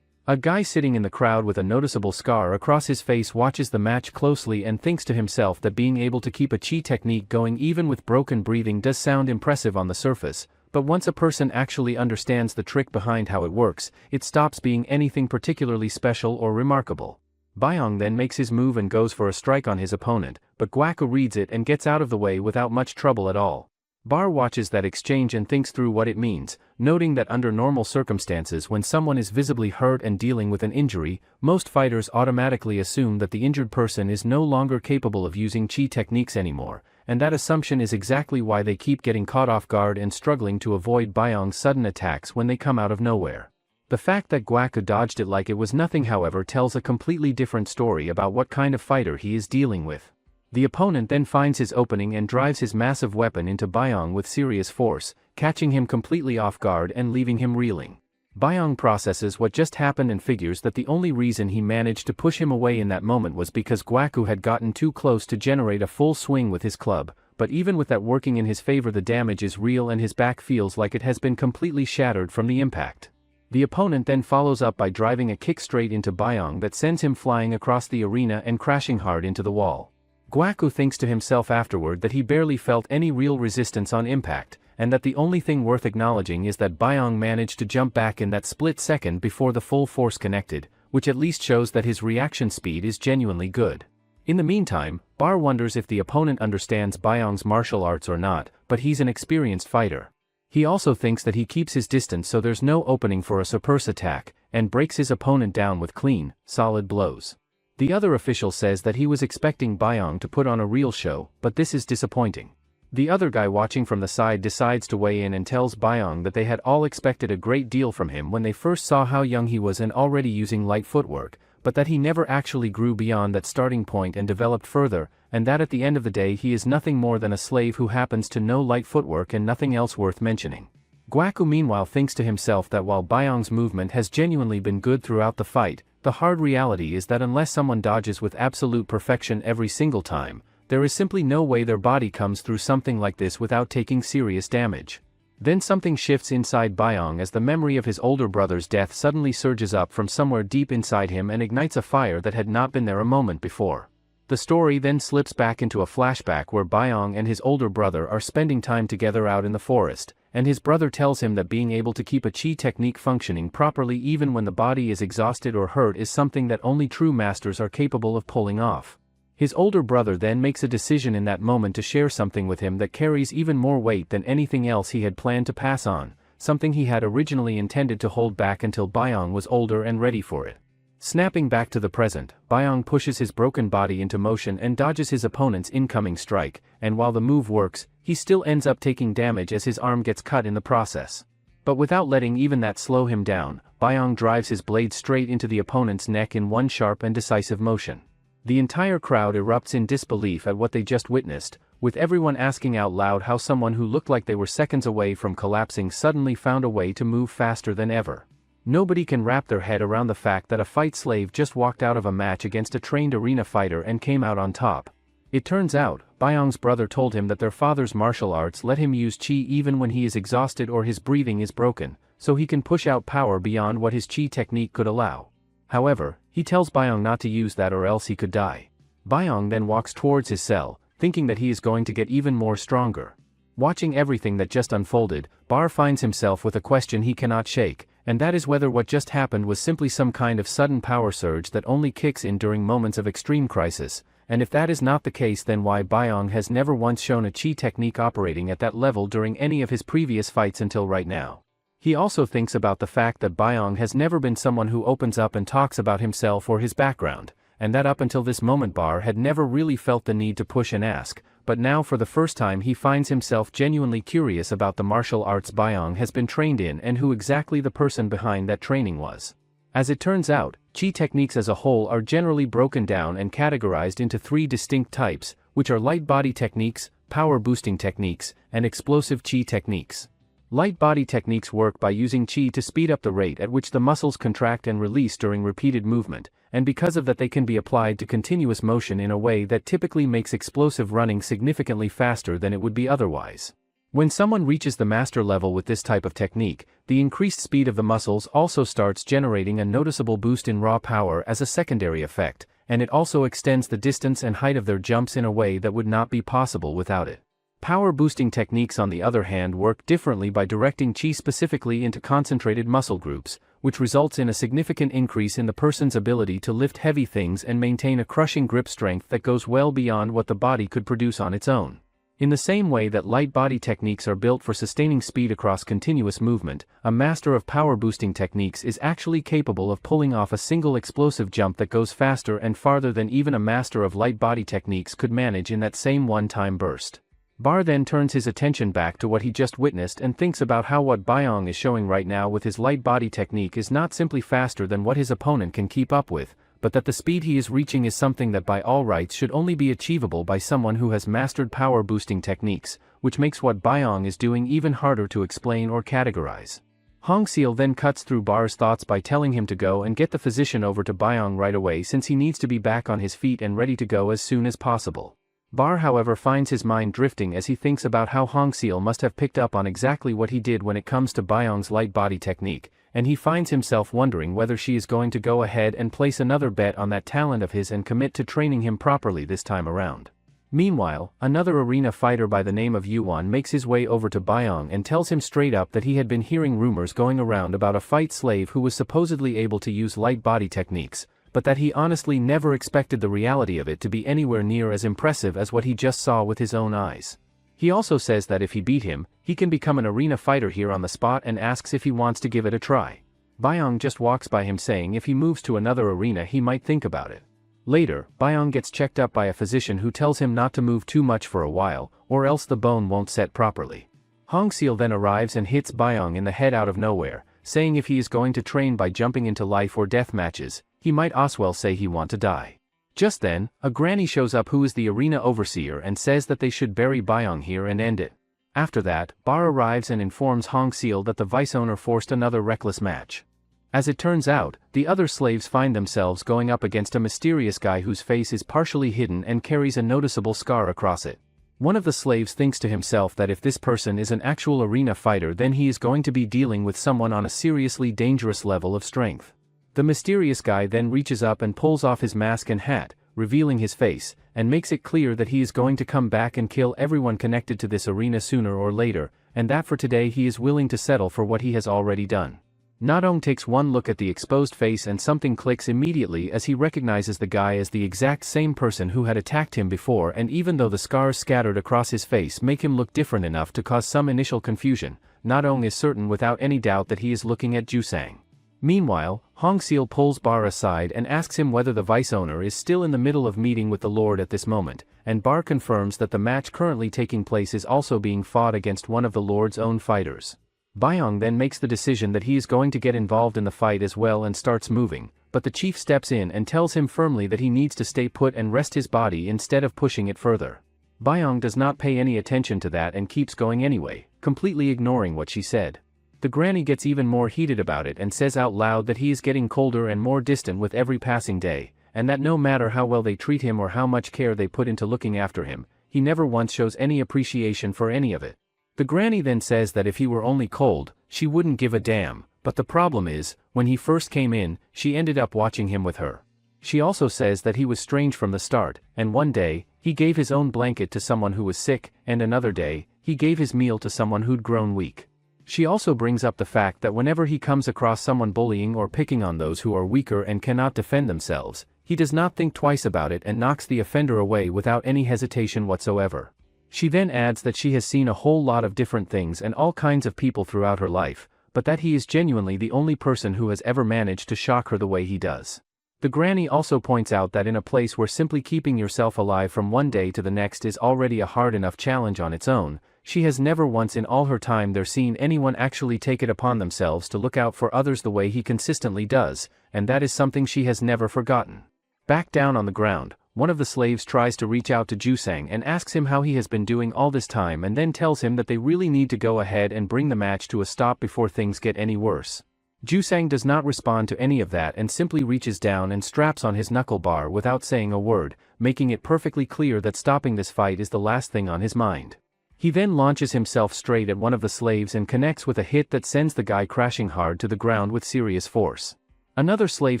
A guy sitting in the crowd with a noticeable scar across his face watches the match closely and thinks to himself that being able to keep a chi technique going even with broken breathing does sound impressive on the surface, but once a person actually understands the trick behind how it works, it stops being anything particularly special or remarkable. Byong then makes his move and goes for a strike on his opponent, but Gwaku reads it and gets out of the way without much trouble at all. Bar watches that exchange and thinks through what it means, noting that under normal circumstances when someone is visibly hurt and dealing with an injury, most fighters automatically assume that the injured person is no longer capable of using chi techniques anymore, and that assumption is exactly why they keep getting caught off guard and struggling to avoid Byong's sudden attacks when they come out of nowhere. The fact that Gwaku dodged it like it was nothing, however, tells a completely different story about what kind of fighter he is dealing with. The opponent then finds his opening and drives his massive weapon into Byong with serious force, catching him completely off guard and leaving him reeling. Byong processes what just happened and figures that the only reason he managed to push him away in that moment was because Gwaku had gotten too close to generate a full swing with his club, but even with that working in his favor, the damage is real and his back feels like it has been completely shattered from the impact. The opponent then follows up by driving a kick straight into Byong that sends him flying across the arena and crashing hard into the wall. Gwaku thinks to himself afterward that he barely felt any real resistance on impact, and that the only thing worth acknowledging is that Byong managed to jump back in that split second before the full force connected, which at least shows that his reaction speed is genuinely good. In the meantime, Bar wonders if the opponent understands Byong's martial arts or not, but he's an experienced fighter. He also thinks that he keeps his distance so there's no opening for a surprise attack, and breaks his opponent down with clean, solid blows. The other official says that he was expecting Byong to put on a real show, but this is disappointing. The other guy watching from the side decides to weigh in and tells Byong that they had all expected a great deal from him when they first saw how young he was and already using light footwork, but that he never actually grew beyond that starting point and developed further, and that at the end of the day he is nothing more than a slave who happens to know light footwork and nothing else worth mentioning. Gwaku meanwhile thinks to himself that while Byong's movement has genuinely been good throughout the fight, the hard reality is that unless someone dodges with absolute perfection every single time, there is simply no way their body comes through something like this without taking serious damage. Then something shifts inside Byong as the memory of his older brother's death suddenly surges up from somewhere deep inside him and ignites a fire that had not been there a moment before. The story then slips back into a flashback where Byong and his older brother are spending time together out in the forest, and his brother tells him that being able to keep a chi technique functioning properly even when the body is exhausted or hurt is something that only true masters are capable of pulling off. His older brother then makes a decision in that moment to share something with him that carries even more weight than anything else he had planned to pass on, something he had originally intended to hold back until Byong was older and ready for it. Snapping back to the present, Byong pushes his broken body into motion and dodges his opponent's incoming strike, and while the move works, he still ends up taking damage as his arm gets cut in the process. But without letting even that slow him down, Byong drives his blade straight into the opponent's neck in one sharp and decisive motion. The entire crowd erupts in disbelief at what they just witnessed, with everyone asking out loud how someone who looked like they were seconds away from collapsing suddenly found a way to move faster than ever. Nobody can wrap their head around the fact that a fight slave just walked out of a match against a trained arena fighter and came out on top. It turns out, Byong's brother told him that their father's martial arts let him use chi even when he is exhausted or his breathing is broken, so he can push out power beyond what his chi technique could allow. However, he tells Byong not to use that or else he could die. Byong then walks towards his cell, thinking that he is going to get even more stronger. Watching everything that just unfolded, Bar finds himself with a question he cannot shake, and that is whether what just happened was simply some kind of sudden power surge that only kicks in during moments of extreme crisis, and if that is not the case, then why Byong has never once shown a chi technique operating at that level during any of his previous fights until right now. He also thinks about the fact that Byong has never been someone who opens up and talks about himself or his background, and that up until this moment Bar had never really felt the need to push and ask, but now for the first time he finds himself genuinely curious about the martial arts Byong has been trained in and who exactly the person behind that training was. As it turns out, chi techniques as a whole are generally broken down and categorized into three distinct types, which are light body techniques, power boosting techniques, and explosive chi techniques. Light body techniques work by using chi to speed up the rate at which the muscles contract and release during repeated movement, and because of that they can be applied to continuous motion in a way that typically makes explosive running significantly faster than it would be otherwise. When someone reaches the master level with this type of technique, the increased speed of the muscles also starts generating a noticeable boost in raw power as a secondary effect, and it also extends the distance and height of their jumps in a way that would not be possible without it. Power boosting techniques on the other hand work differently by directing chi specifically into concentrated muscle groups, which results in a significant increase in the person's ability to lift heavy things and maintain a crushing grip strength that goes well beyond what the body could produce on its own. In the same way that light body techniques are built for sustaining speed across continuous movement, a master of power boosting techniques is actually capable of pulling off a single explosive jump that goes faster and farther than even a master of light body techniques could manage in that same one-time burst. Bar then turns his attention back to what he just witnessed and thinks about how what Byong is showing right now with his light body technique is not simply faster than what his opponent can keep up with, but that the speed he is reaching is something that by all rights should only be achievable by someone who has mastered power boosting techniques, which makes what Byong is doing even harder to explain or categorize. Hong Seal then cuts through Bar's thoughts by telling him to go and get the physician over to Byong right away since he needs to be back on his feet and ready to go as soon as possible. Bar however finds his mind drifting as he thinks about how Hong Seal must have picked up on exactly what he did when it comes to Byong's light body technique, and he finds himself wondering whether she is going to go ahead and place another bet on that talent of his and commit to training him properly this time around. Meanwhile, another arena fighter by the name of Yuan makes his way over to Byong and tells him straight up that he had been hearing rumors going around about a fight slave who was supposedly able to use light body techniques, but that he honestly never expected the reality of it to be anywhere near as impressive as what he just saw with his own eyes. He also says that if he beat him, he can become an arena fighter here on the spot and asks if he wants to give it a try. Byong just walks by him saying if he moves to another arena he might think about it. Later, Byong gets checked up by a physician who tells him not to move too much for a while, or else the bone won't set properly. Hong Seal then arrives and hits Byong in the head out of nowhere, saying if he is going to train by jumping into life or death matches, he might as well say he want to die. Just then, a granny shows up who is the arena overseer and says that they should bury Byong here and end it. After that, Bar arrives and informs Hong Seal that the vice owner forced another reckless match. As it turns out, the other slaves find themselves going up against a mysterious guy whose face is partially hidden and carries a noticeable scar across it. One of the slaves thinks to himself that if this person is an actual arena fighter then he is going to be dealing with someone on a seriously dangerous level of strength. The mysterious guy then reaches up and pulls off his mask and hat, revealing his face, and makes it clear that he is going to come back and kill everyone connected to this arena sooner or later, and that for today he is willing to settle for what he has already done. Nadong takes one look at the exposed face and something clicks immediately as he recognizes the guy as the exact same person who had attacked him before, and even though the scars scattered across his face make him look different enough to cause some initial confusion, Nadong is certain without any doubt that he is looking at Jusang. Meanwhile, Hong Seal pulls Bar aside and asks him whether the vice owner is still in the middle of meeting with the Lord at this moment, and Bar confirms that the match currently taking place is also being fought against one of the Lord's own fighters. Byong then makes the decision that he is going to get involved in the fight as well and starts moving, but the chief steps in and tells him firmly that he needs to stay put and rest his body instead of pushing it further. Byong does not pay any attention to that and keeps going anyway, completely ignoring what she said. The granny gets even more heated about it and says out loud that he is getting colder and more distant with every passing day, and that no matter how well they treat him or how much care they put into looking after him, he never once shows any appreciation for any of it. The granny then says that if he were only cold, she wouldn't give a damn, but the problem is, when he first came in, she ended up watching him with her. She also says that he was strange from the start, and one day, he gave his own blanket to someone who was sick, and another day, he gave his meal to someone who'd grown weak. She also brings up the fact that whenever he comes across someone bullying or picking on those who are weaker and cannot defend themselves, he does not think twice about it and knocks the offender away without any hesitation whatsoever. She then adds that she has seen a whole lot of different things and all kinds of people throughout her life, but that he is genuinely the only person who has ever managed to shock her the way he does. The granny also points out that in a place where simply keeping yourself alive from one day to the next is already a hard enough challenge on its own, she has never once in all her time there seen anyone actually take it upon themselves to look out for others the way he consistently does, and that is something she has never forgotten. Back down on the ground, one of the slaves tries to reach out to Jusang and asks him how he has been doing all this time and then tells him that they really need to go ahead and bring the match to a stop before things get any worse. Jusang does not respond to any of that and simply reaches down and straps on his knuckle bar without saying a word, making it perfectly clear that stopping this fight is the last thing on his mind. He then launches himself straight at one of the slaves and connects with a hit that sends the guy crashing hard to the ground with serious force. Another slave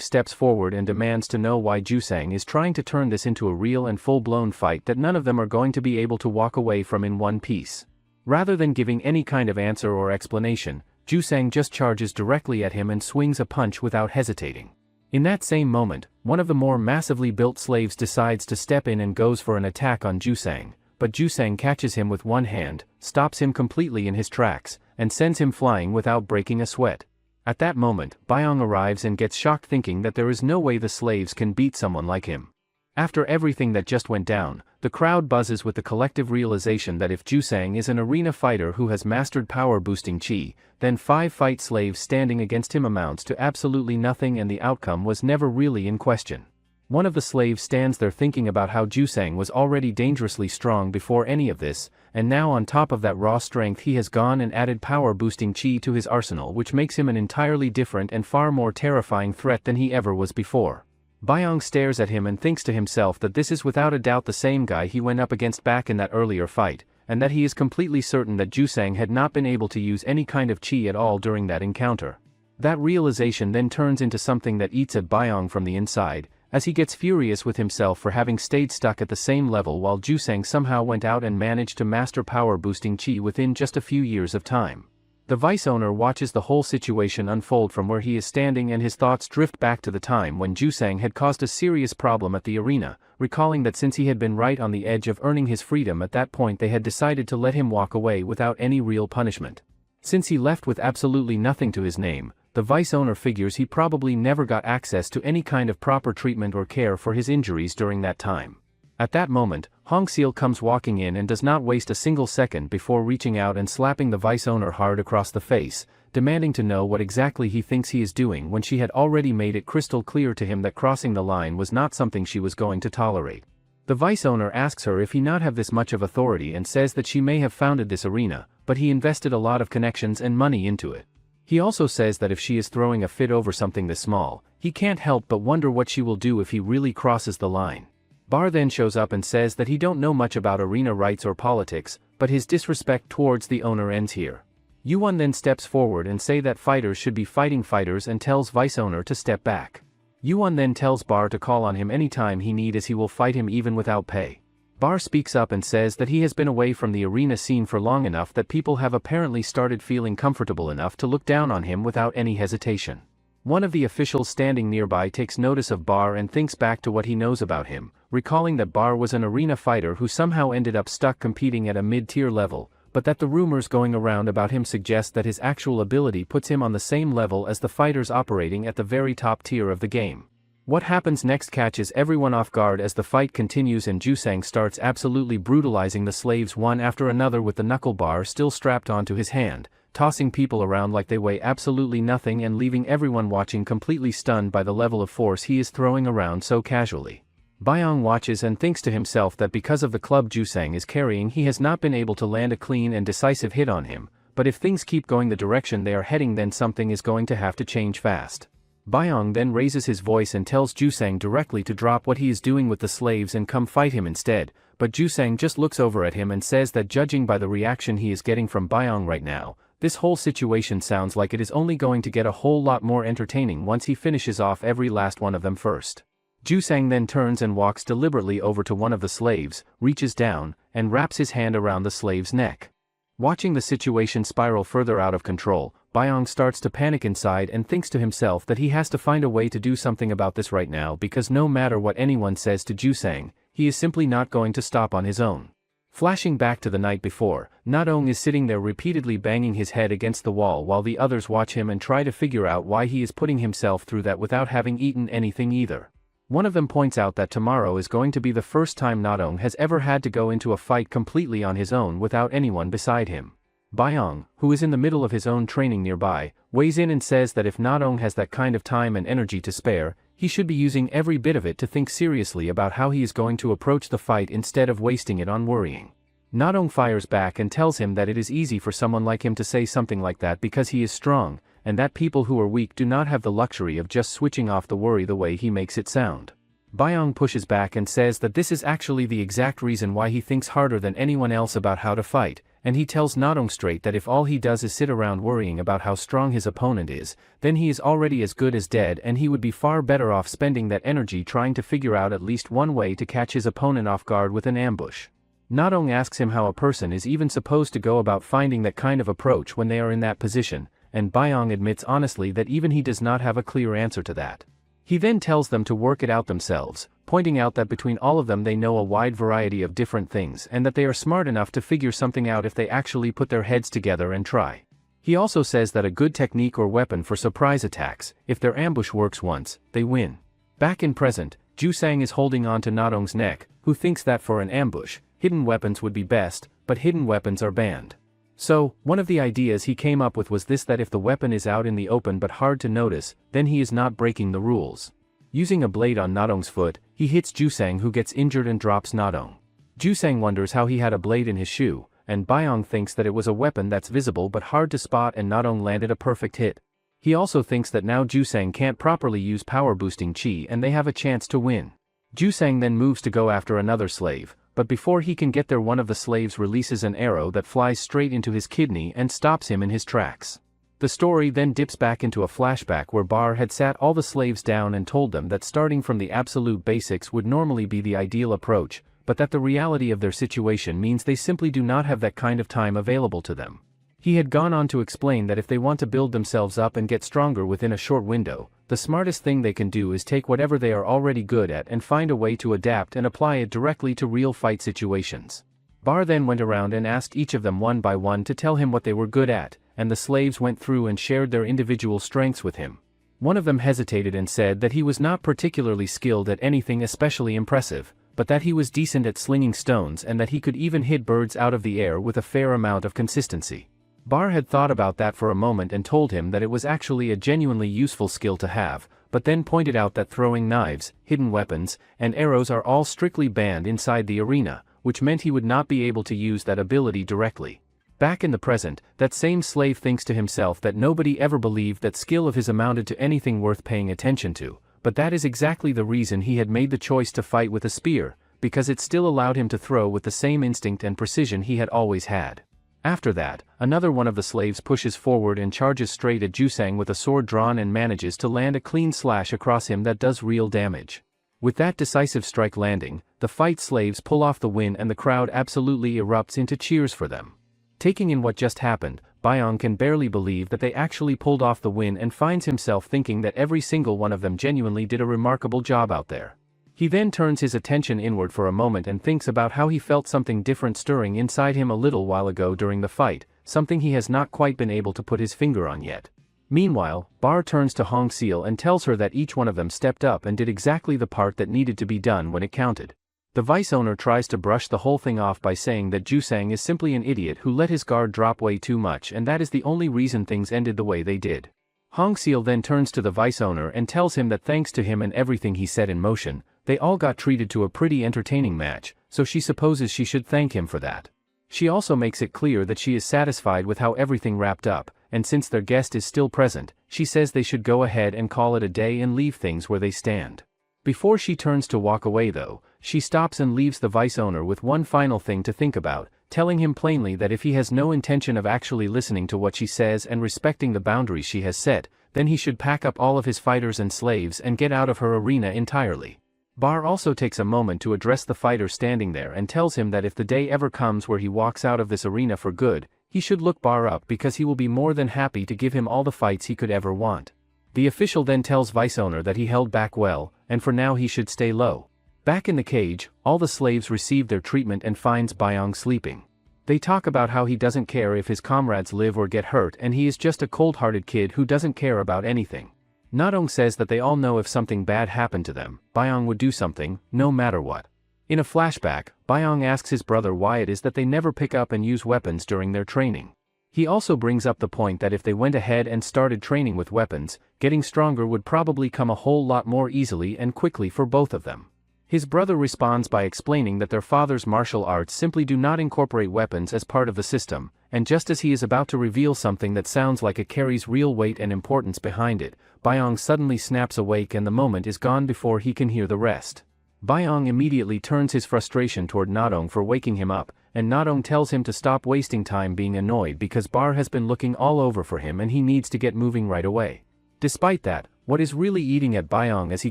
steps forward and demands to know why Jusang is trying to turn this into a real and full-blown fight that none of them are going to be able to walk away from in one piece. Rather than giving any kind of answer or explanation, Jusang just charges directly at him and swings a punch without hesitating. In that same moment, one of the more massively built slaves decides to step in and goes for an attack on Jusang, but Jusang catches him with one hand, stops him completely in his tracks, and sends him flying without breaking a sweat. At that moment, Byung arrives and gets shocked thinking that there is no way the slaves can beat someone like him. After everything that just went down, the crowd buzzes with the collective realization that if Jusang is an arena fighter who has mastered power-boosting chi, then 5 fight slaves standing against him amounts to absolutely nothing and the outcome was never really in question. One of the slaves stands there thinking about how Jusang was already dangerously strong before any of this, and now on top of that raw strength he has gone and added power-boosting chi to his arsenal, which makes him an entirely different and far more terrifying threat than he ever was before. Byung stares at him and thinks to himself that this is without a doubt the same guy he went up against back in that earlier fight, and that he is completely certain that Jusang had not been able to use any kind of chi at all during that encounter. That realization then turns into something that eats at Byung from the inside, as he gets furious with himself for having stayed stuck at the same level while Jusang somehow went out and managed to master power-boosting chi within just a few years of time. The vice owner watches the whole situation unfold from where he is standing and his thoughts drift back to the time when Jusang had caused a serious problem at the arena, recalling that since he had been right on the edge of earning his freedom at that point they had decided to let him walk away without any real punishment. Since he left with absolutely nothing to his name, the vice owner figures he probably never got access to any kind of proper treatment or care for his injuries during that time. At that moment, Hong Seal comes walking in and does not waste a single second before reaching out and slapping the vice owner hard across the face, demanding to know what exactly he thinks he is doing when she had already made it crystal clear to him that crossing the line was not something she was going to tolerate. The vice owner asks her if he not have this much of authority and says that she may have founded this arena, but he invested a lot of connections and money into it. He also says that if she is throwing a fit over something this small, he can't help but wonder what she will do if he really crosses the line. Bar then shows up and says that he don't know much about arena rights or politics, but his disrespect towards the owner ends here. Yuan then steps forward and say that fighters should be fighting fighters and tells vice owner to step back. Yuan then tells Bar to call on him anytime he need as he will fight him even without pay. Bar speaks up and says that he has been away from the arena scene for long enough that people have apparently started feeling comfortable enough to look down on him without any hesitation. One of the officials standing nearby takes notice of Bar and thinks back to what he knows about him, recalling that Bar was an arena fighter who somehow ended up stuck competing at a mid-tier level, but that the rumors going around about him suggest that his actual ability puts him on the same level as the fighters operating at the very top tier of the game. What happens next catches everyone off guard as the fight continues and Jusang starts absolutely brutalizing the slaves one after another with the knuckle bar still strapped onto his hand, tossing people around like they weigh absolutely nothing and leaving everyone watching completely stunned by the level of force he is throwing around so casually. Byung watches and thinks to himself that because of the club Jusang is carrying he has not been able to land a clean and decisive hit on him, but if things keep going the direction they are heading then something is going to have to change fast. Byung then raises his voice and tells Jusang directly to drop what he is doing with the slaves and come fight him instead, but Jusang just looks over at him and says that judging by the reaction he is getting from Byung right now, this whole situation sounds like it is only going to get a whole lot more entertaining once he finishes off every last one of them first. Jusang then turns and walks deliberately over to one of the slaves, reaches down, and wraps his hand around the slave's neck. Watching the situation spiral further out of control, Byung starts to panic inside and thinks to himself that he has to find a way to do something about this right now because no matter what anyone says to Jusang, he is simply not going to stop on his own. Flashing back to the night before, Nadong is sitting there repeatedly banging his head against the wall while the others watch him and try to figure out why he is putting himself through that without having eaten anything either. One of them points out that tomorrow is going to be the first time Nadong has ever had to go into a fight completely on his own without anyone beside him. Byung, who is in the middle of his own training nearby, weighs in and says that if Nadong has that kind of time and energy to spare, he should be using every bit of it to think seriously about how he is going to approach the fight instead of wasting it on worrying. Nadong fires back and tells him that it is easy for someone like him to say something like that because he is strong, and that people who are weak do not have the luxury of just switching off the worry the way he makes it sound. Byung pushes back and says that this is actually the exact reason why he thinks harder than anyone else about how to fight, and he tells Nadong straight that if all he does is sit around worrying about how strong his opponent is, then he is already as good as dead and he would be far better off spending that energy trying to figure out at least one way to catch his opponent off guard with an ambush. Nadong asks him how a person is even supposed to go about finding that kind of approach when they are in that position, and Byung admits honestly that even he does not have a clear answer to that. He then tells them to work it out themselves, pointing out that between all of them they know a wide variety of different things and that they are smart enough to figure something out if they actually put their heads together and try. He also says that a good technique or weapon for surprise attacks, if their ambush works once, they win. Back in present, Jusang is holding on to Nadong's neck, who thinks that for an ambush, hidden weapons would be best, but hidden weapons are banned. So, one of the ideas he came up with was this, that if the weapon is out in the open but hard to notice, then he is not breaking the rules. Using a blade on Nadong's foot, he hits Jusang, who gets injured and drops Nadong. Jusang wonders how he had a blade in his shoe, and Byung thinks that it was a weapon that's visible but hard to spot, and Nadong landed a perfect hit. He also thinks that now Jusang can't properly use power boosting chi and they have a chance to win. Jusang then moves to go after another slave, but before he can get there one of the slaves releases an arrow that flies straight into his kidney and stops him in his tracks. The story then dips back into a flashback where Bar had sat all the slaves down and told them that starting from the absolute basics would normally be the ideal approach, but that the reality of their situation means they simply do not have that kind of time available to them. He had gone on to explain that if they want to build themselves up and get stronger within a short window, the smartest thing they can do is take whatever they are already good at and find a way to adapt and apply it directly to real fight situations. Bar then went around and asked each of them one by one to tell him what they were good at, and the slaves went through and shared their individual strengths with him. One of them hesitated and said that he was not particularly skilled at anything especially impressive, but that he was decent at slinging stones and that he could even hit birds out of the air with a fair amount of consistency. Bar had thought about that for a moment and told him that it was actually a genuinely useful skill to have, but then pointed out that throwing knives, hidden weapons, and arrows are all strictly banned inside the arena, which meant he would not be able to use that ability directly. Back in the present, that same slave thinks to himself that nobody ever believed that skill of his amounted to anything worth paying attention to, but that is exactly the reason he had made the choice to fight with a spear, because it still allowed him to throw with the same instinct and precision he had always had. After that, another one of the slaves pushes forward and charges straight at Jusang with a sword drawn and manages to land a clean slash across him that does real damage. With that decisive strike landing, the fight slaves pull off the win and the crowd absolutely erupts into cheers for them. Taking in what just happened, Byung can barely believe that they actually pulled off the win and finds himself thinking that every single one of them genuinely did a remarkable job out there. He then turns his attention inward for a moment and thinks about how he felt something different stirring inside him a little while ago during the fight, something he has not quite been able to put his finger on yet. Meanwhile, Bar turns to Hong Seal and tells her that each one of them stepped up and did exactly the part that needed to be done when it counted. The vice owner tries to brush the whole thing off by saying that Jusang is simply an idiot who let his guard drop way too much and that is the only reason things ended the way they did. Hong Seal then turns to the vice owner and tells him that thanks to him and everything he set in motion, they all got treated to a pretty entertaining match, so she supposes she should thank him for that. She also makes it clear that she is satisfied with how everything wrapped up, and since their guest is still present, she says they should go ahead and call it a day and leave things where they stand. Before she turns to walk away though, she stops and leaves the vice owner with one final thing to think about, telling him plainly that if he has no intention of actually listening to what she says and respecting the boundaries she has set, then he should pack up all of his fighters and slaves and get out of her arena entirely. Bar also takes a moment to address the fighter standing there and tells him that if the day ever comes where he walks out of this arena for good, he should look Bar up because he will be more than happy to give him all the fights he could ever want. The official then tells vice owner that he held back well, and for now he should stay low. Back in the cage, all the slaves receive their treatment and finds Byung sleeping. They talk about how he doesn't care if his comrades live or get hurt and he is just a cold-hearted kid who doesn't care about anything. Nadong says that they all know if something bad happened to them, Byung would do something, no matter what. In a flashback, Byung asks his brother why it is that they never pick up and use weapons during their training. He also brings up the point that if they went ahead and started training with weapons, getting stronger would probably come a whole lot more easily and quickly for both of them. His brother responds by explaining that their father's martial arts simply do not incorporate weapons as part of the system, and just as he is about to reveal something that sounds like it carries real weight and importance behind it, Byung suddenly snaps awake and the moment is gone before he can hear the rest. Byung immediately turns his frustration toward Nadong for waking him up, and Nadong tells him to stop wasting time being annoyed because Bar has been looking all over for him and he needs to get moving right away. Despite that, what is really eating at Byung as he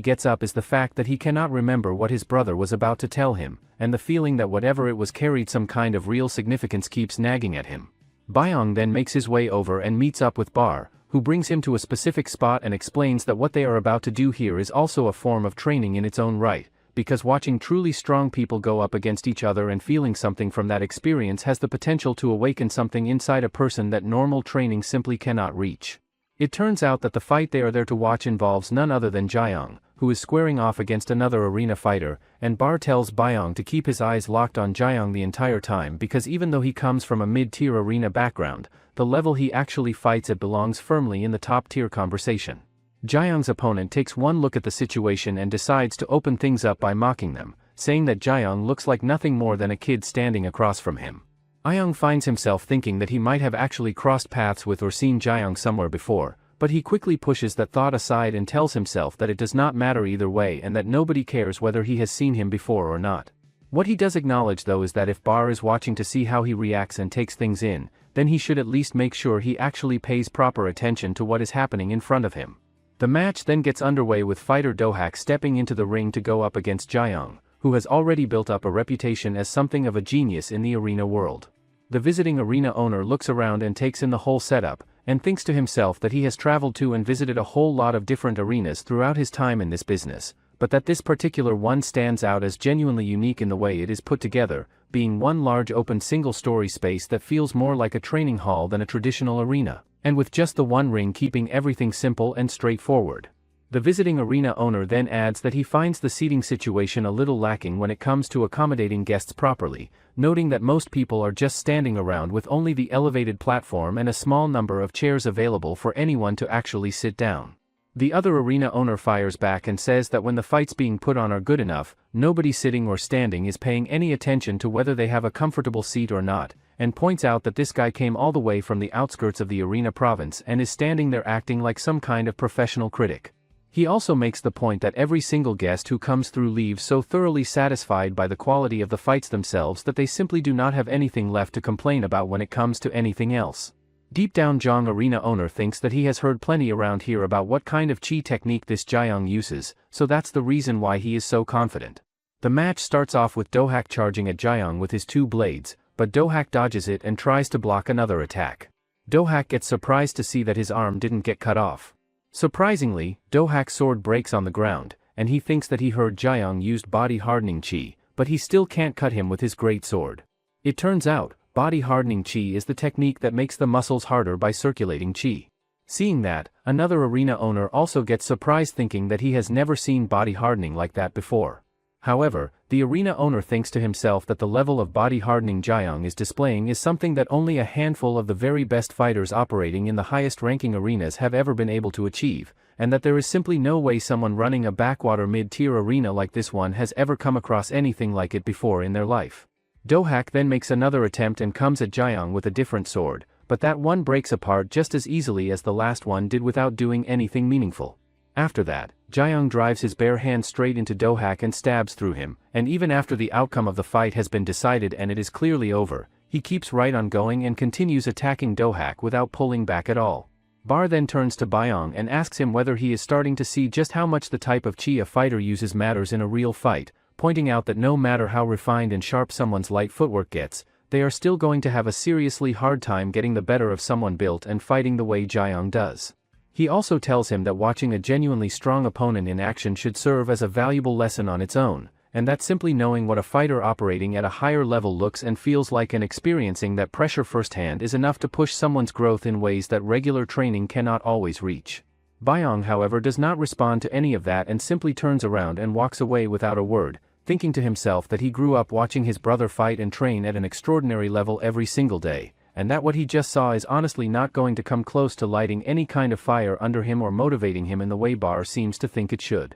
gets up is the fact that he cannot remember what his brother was about to tell him, and the feeling that whatever it was carried some kind of real significance keeps nagging at him. Byung then makes his way over and meets up with Bar, who brings him to a specific spot and explains that what they are about to do here is also a form of training in its own right, because watching truly strong people go up against each other and feeling something from that experience has the potential to awaken something inside a person that normal training simply cannot reach. It turns out that the fight they are there to watch involves none other than Jaeyoung, who is squaring off against another arena fighter, and Bar tells Byung to keep his eyes locked on Jaeyoung the entire time because even though he comes from a mid-tier arena background, the level he actually fights at belongs firmly in the top-tier conversation. Jaeyoung's opponent takes one look at the situation and decides to open things up by mocking them, saying that Jaeyoung looks like nothing more than a kid standing across from him. Byung finds himself thinking that he might have actually crossed paths with or seen Jaeyoung somewhere before, but he quickly pushes that thought aside and tells himself that it does not matter either way and that nobody cares whether he has seen him before or not. What he does acknowledge though is that if Bar is watching to see how he reacts and takes things in, then he should at least make sure he actually pays proper attention to what is happening in front of him. The match then gets underway with fighter Dohak stepping into the ring to go up against Jaeyoung, who has already built up a reputation as something of a genius in the arena world. The visiting arena owner looks around and takes in the whole setup, and thinks to himself that he has traveled to and visited a whole lot of different arenas throughout his time in this business, but that this particular one stands out as genuinely unique in the way it is put together, being one large open single-story space that feels more like a training hall than a traditional arena, and with just the one ring keeping everything simple and straightforward. The visiting arena owner then adds that he finds the seating situation a little lacking when it comes to accommodating guests properly, noting that most people are just standing around with only the elevated platform and a small number of chairs available for anyone to actually sit down. The other arena owner fires back and says that when the fights being put on are good enough, nobody sitting or standing is paying any attention to whether they have a comfortable seat or not, and points out that this guy came all the way from the outskirts of the arena province and is standing there acting like some kind of professional critic. He also makes the point that every single guest who comes through leaves so thoroughly satisfied by the quality of the fights themselves that they simply do not have anything left to complain about when it comes to anything else. Deep down Jong arena owner thinks that he has heard plenty around here about what kind of chi technique this Jaeyoung uses, so that's the reason why he is so confident. The match starts off with Dohak charging at Jaeyoung with his two blades, but Dohak dodges it and tries to block another attack. Dohak gets surprised to see that his arm didn't get cut off. Surprisingly, Dohak's sword breaks on the ground, and he thinks that he heard Jaeyoung used body hardening chi, but he still can't cut him with his great sword. It turns out, body hardening chi is the technique that makes the muscles harder by circulating chi. Seeing that, another arena owner also gets surprised thinking that he has never seen body hardening like that before. However, the arena owner thinks to himself that the level of body hardening Jaeyoung is displaying is something that only a handful of the very best fighters operating in the highest ranking arenas have ever been able to achieve, and that there is simply no way someone running a backwater mid-tier arena like this one has ever come across anything like it before in their life. Dohak then makes another attempt and comes at Jaeyoung with a different sword, but that one breaks apart just as easily as the last one did without doing anything meaningful. After that, Jaeyoung drives his bare hand straight into Dohak and stabs through him, and even after the outcome of the fight has been decided and it is clearly over, he keeps right on going and continues attacking Dohak without pulling back at all. Bar then turns to Byung and asks him whether he is starting to see just how much the type of chi a fighter uses matters in a real fight, pointing out that no matter how refined and sharp someone's light footwork gets, they are still going to have a seriously hard time getting the better of someone built and fighting the way Jaeyoung does. He also tells him that watching a genuinely strong opponent in action should serve as a valuable lesson on its own, and that simply knowing what a fighter operating at a higher level looks and feels like and experiencing that pressure firsthand is enough to push someone's growth in ways that regular training cannot always reach. Byung, however, does not respond to any of that and simply turns around and walks away without a word, thinking to himself that he grew up watching his brother fight and train at an extraordinary level every single day, and that what he just saw is honestly not going to come close to lighting any kind of fire under him or motivating him in the way Bar seems to think it should.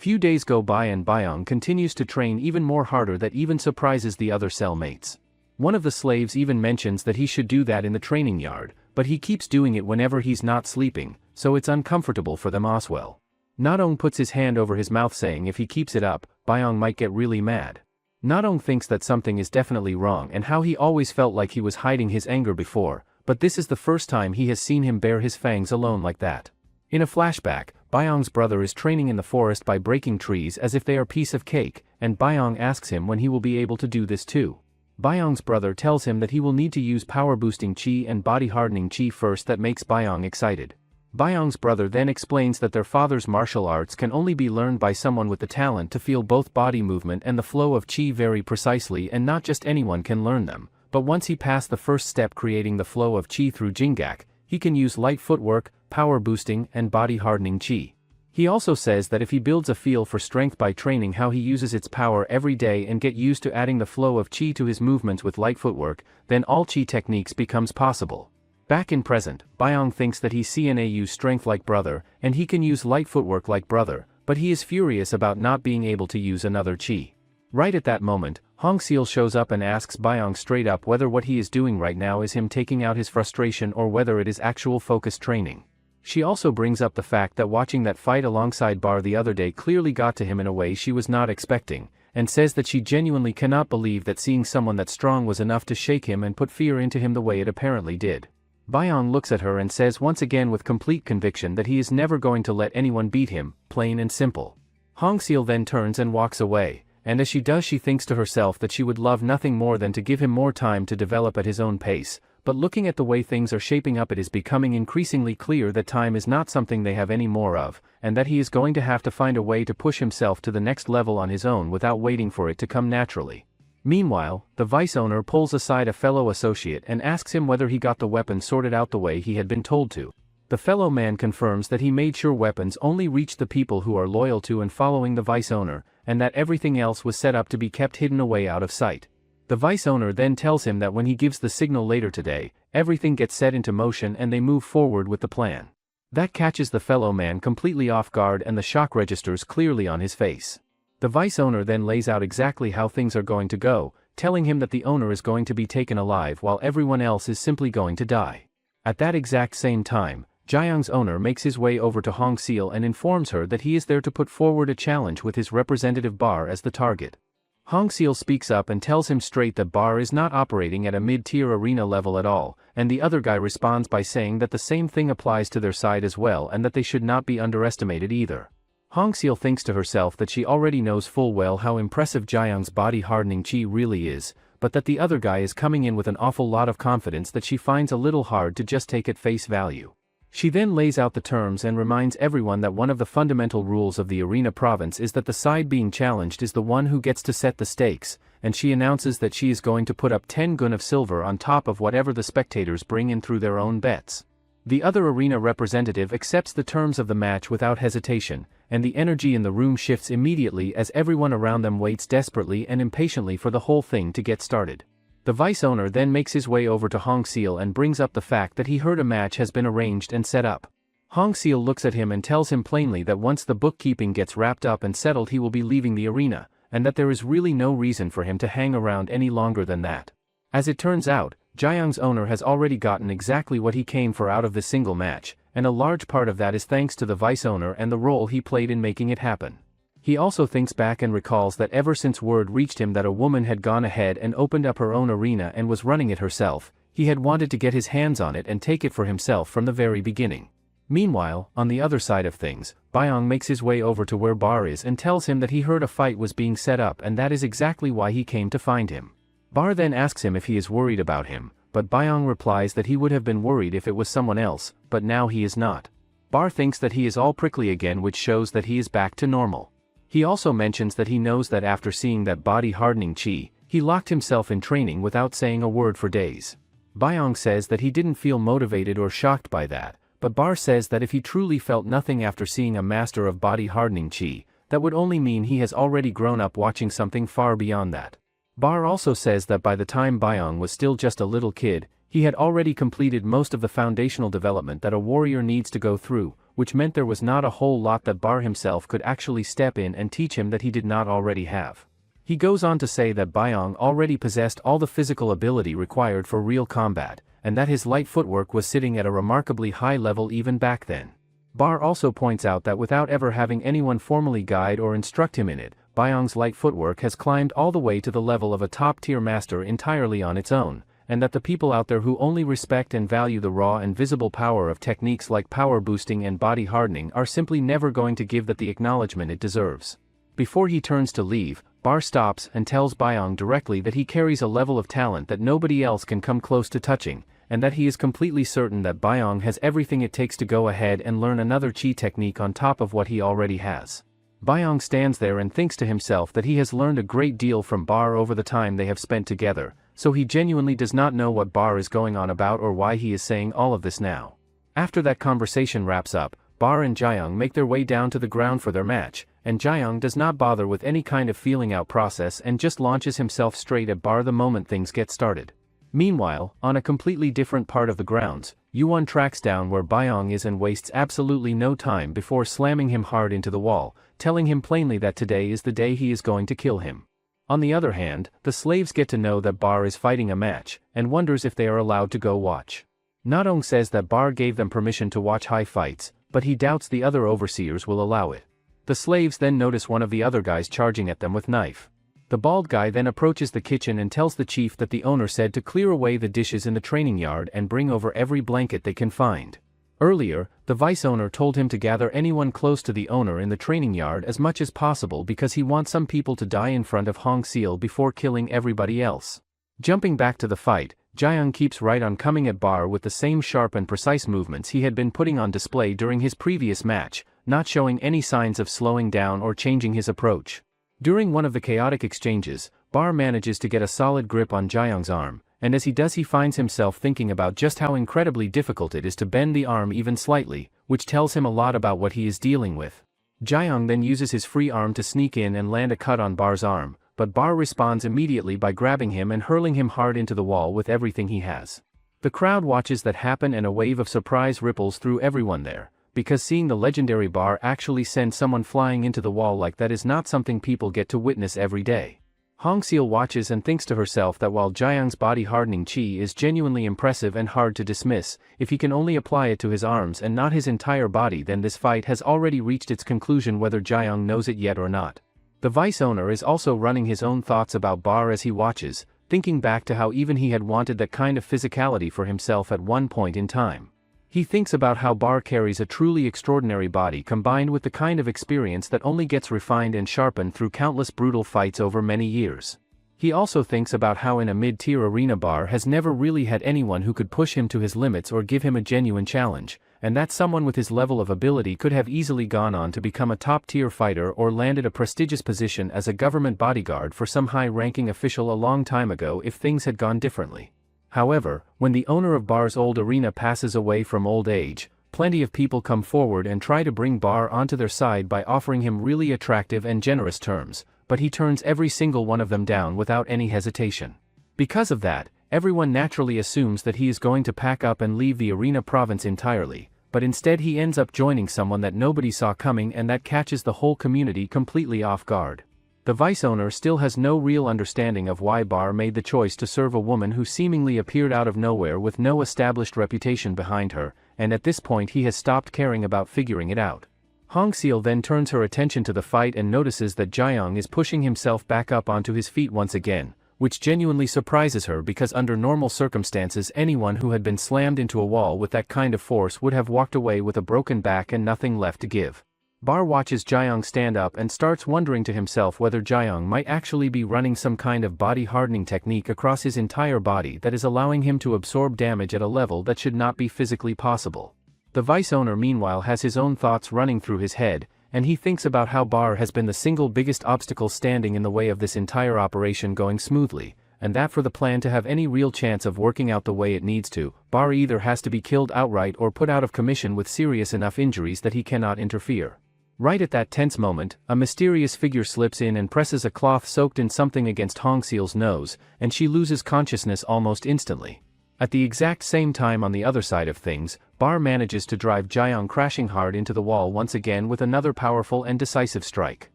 Few days go by and Byung continues to train even more harder that even surprises the other cellmates. One of the slaves even mentions that he should do that in the training yard, but he keeps doing it whenever he's not sleeping, so it's uncomfortable for them as well. Nadong puts his hand over his mouth saying if he keeps it up, Byung might get really mad. Nadong thinks that something is definitely wrong and how he always felt like he was hiding his anger before, but this is the first time he has seen him bare his fangs alone like that. In a flashback, Byung's brother is training in the forest by breaking trees as if they are piece of cake, and Byung asks him when he will be able to do this too. Byung's brother tells him that he will need to use power-boosting chi and body-hardening chi first. That makes Byung excited. Byung's brother then explains that their father's martial arts can only be learned by someone with the talent to feel both body movement and the flow of chi very precisely, and not just anyone can learn them, but once he passed the first step creating the flow of chi through Jingak, he can use light footwork, power boosting, and body hardening chi. He also says that if he builds a feel for strength by training how he uses its power every day and get used to adding the flow of chi to his movements with light footwork, then all chi techniques becomes possible. Back in present, Byung thinks that he CNA use strength like brother, and he can use light footwork like brother, but he is furious about not being able to use another chi. Right at that moment, Hong Seal shows up and asks Byung straight up whether what he is doing right now is him taking out his frustration or whether it is actual focused training. She also brings up the fact that watching that fight alongside Bar the other day clearly got to him in a way she was not expecting, and says that she genuinely cannot believe that seeing someone that strong was enough to shake him and put fear into him the way it apparently did. Byung looks at her and says once again with complete conviction that he is never going to let anyone beat him, plain and simple. Hong Seal then turns and walks away, and as she does she thinks to herself that she would love nothing more than to give him more time to develop at his own pace, but looking at the way things are shaping up it is becoming increasingly clear that time is not something they have any more of, and that he is going to have to find a way to push himself to the next level on his own without waiting for it to come naturally. Meanwhile, the vice owner pulls aside a fellow associate and asks him whether he got the weapon sorted out the way he had been told to. The fellow man confirms that he made sure weapons only reached the people who are loyal to and following the vice owner, and that everything else was set up to be kept hidden away out of sight. The vice owner then tells him that when he gives the signal later today, everything gets set into motion and they move forward with the plan. That catches the fellow man completely off guard and the shock registers clearly on his face. The vice owner then lays out exactly how things are going to go, telling him that the owner is going to be taken alive while everyone else is simply going to die. At that exact same time, Jiyoung's owner makes his way over to Hong Seal and informs her that he is there to put forward a challenge with his representative Bar as the target. Hong Seal speaks up and tells him straight that Bar is not operating at a mid-tier arena level at all, and the other guy responds by saying that the same thing applies to their side as well and that they should not be underestimated either. Hong Seal thinks to herself that she already knows full well how impressive Jiyoung's body-hardening chi really is, but that the other guy is coming in with an awful lot of confidence that she finds a little hard to just take at face value. She then lays out the terms and reminds everyone that one of the fundamental rules of the arena province is that the side being challenged is the one who gets to set the stakes, and she announces that she is going to put up 10 gun of silver on top of whatever the spectators bring in through their own bets. The other arena representative accepts the terms of the match without hesitation, and the energy in the room shifts immediately as everyone around them waits desperately and impatiently for the whole thing to get started. The vice owner then makes his way over to Hong Seal and brings up the fact that he heard a match has been arranged and set up. Hong Seal looks at him and tells him plainly that once the bookkeeping gets wrapped up and settled he will be leaving the arena, and that there is really no reason for him to hang around any longer than that. As it turns out, Jiyoung's owner has already gotten exactly what he came for out of this single match, and a large part of that is thanks to the vice owner and the role he played in making it happen. He also thinks back and recalls that ever since word reached him that a woman had gone ahead and opened up her own arena and was running it herself, he had wanted to get his hands on it and take it for himself from the very beginning. Meanwhile, on the other side of things, Byung makes his way over to where Bar is and tells him that he heard a fight was being set up and that is exactly why he came to find him. Bar then asks him if he is worried about him, but Byung replies that he would have been worried if it was someone else, but now he is not. Bar thinks that he is all prickly again, which shows that he is back to normal. He also mentions that he knows that after seeing that body-hardening chi, he locked himself in training without saying a word for days. Byung says that he didn't feel motivated or shocked by that, but Bar says that if he truly felt nothing after seeing a master of body-hardening chi, that would only mean he has already grown up watching something far beyond that. Bar also says that by the time Byung was still just a little kid, He had already completed most of the foundational development that a warrior needs to go through, which meant there was not a whole lot that Bar himself could actually step in and teach him that he did not already have. He goes on to say that Byong already possessed all the physical ability required for real combat, and that his light footwork was sitting at a remarkably high level even back then. Bar also points out that without ever having anyone formally guide or instruct him in it, Byong's light footwork has climbed all the way to the level of a top-tier master entirely on its own, and that the people out there who only respect and value the raw and visible power of techniques like power boosting and body hardening are simply never going to give that the acknowledgement it deserves. Before he turns to leave, Bar stops and tells Byong directly that he carries a level of talent that nobody else can come close to touching, and that he is completely certain that Byong has everything it takes to go ahead and learn another chi technique on top of what he already has. Byong stands there and thinks to himself that he has learned a great deal from Bar over the time they have spent together, so he genuinely does not know what Bar is going on about or why he is saying all of this now. After that conversation wraps up, Bar and Jaeyoung make their way down to the ground for their match, and Jaeyoung does not bother with any kind of feeling out process and just launches himself straight at Bar the moment things get started. Meanwhile, on a completely different part of the grounds, Yuan tracks down where Byong is and wastes absolutely no time before slamming him hard into the wall, telling him plainly that today is the day he is going to kill him. On the other hand, the slaves get to know that Bar is fighting a match, and wonders if they are allowed to go watch. Nadong says that Bar gave them permission to watch high fights, but he doubts the other overseers will allow it. The slaves then notice one of the other guys charging at them with knife. The bald guy then approaches the kitchen and tells the chief that the owner said to clear away the dishes in the training yard and bring over every blanket they can find. Earlier, the vice owner told him to gather anyone close to the owner in the training yard as much as possible because he wants some people to die in front of Hong Seal before killing everybody else. Jumping back to the fight, Jaeyoung keeps right on coming at Bar with the same sharp and precise movements he had been putting on display during his previous match, not showing any signs of slowing down or changing his approach. During one of the chaotic exchanges, Bar manages to get a solid grip on Jaeyoung's arm, and as he does he finds himself thinking about just how incredibly difficult it is to bend the arm even slightly, which tells him a lot about what he is dealing with. Jaeyoung then uses his free arm to sneak in and land a cut on Bar's arm, but Bar responds immediately by grabbing him and hurling him hard into the wall with everything he has. The crowd watches that happen and a wave of surprise ripples through everyone there, because seeing the legendary Bar actually send someone flying into the wall like that is not something people get to witness every day. Hong Seal watches and thinks to herself that while Jaeyoung's body hardening chi is genuinely impressive and hard to dismiss, if he can only apply it to his arms and not his entire body, then this fight has already reached its conclusion whether Jaeyoung knows it yet or not. The vice owner is also running his own thoughts about Bar as he watches, thinking back to how even he had wanted that kind of physicality for himself at one point in time. He thinks about how Bar carries a truly extraordinary body combined with the kind of experience that only gets refined and sharpened through countless brutal fights over many years. He also thinks about how in a mid-tier arena Bar has never really had anyone who could push him to his limits or give him a genuine challenge, and that someone with his level of ability could have easily gone on to become a top-tier fighter or landed a prestigious position as a government bodyguard for some high-ranking official a long time ago if things had gone differently. However, when the owner of Bar's old arena passes away from old age, plenty of people come forward and try to bring Bar onto their side by offering him really attractive and generous terms, but he turns every single one of them down without any hesitation. Because of that, everyone naturally assumes that he is going to pack up and leave the arena province entirely, but instead he ends up joining someone that nobody saw coming and that catches the whole community completely off guard. The vice owner still has no real understanding of why Bar made the choice to serve a woman who seemingly appeared out of nowhere with no established reputation behind her, and at this point he has stopped caring about figuring it out. Hong Seal then turns her attention to the fight and notices that Jaeyoung is pushing himself back up onto his feet once again, which genuinely surprises her because under normal circumstances anyone who had been slammed into a wall with that kind of force would have walked away with a broken back and nothing left to give. Bar watches Jaeyoung stand up and starts wondering to himself whether Jaeyoung might actually be running some kind of body hardening technique across his entire body that is allowing him to absorb damage at a level that should not be physically possible. The vice owner meanwhile has his own thoughts running through his head, and he thinks about how Bar has been the single biggest obstacle standing in the way of this entire operation going smoothly, and that for the plan to have any real chance of working out the way it needs to, Bar either has to be killed outright or put out of commission with serious enough injuries that he cannot interfere. Right at that tense moment, a mysterious figure slips in and presses a cloth soaked in something against Hong Seal's nose, and she loses consciousness almost instantly. At the exact same time on the other side of things, Bar manages to drive Jaeyoung crashing hard into the wall once again with another powerful and decisive strike.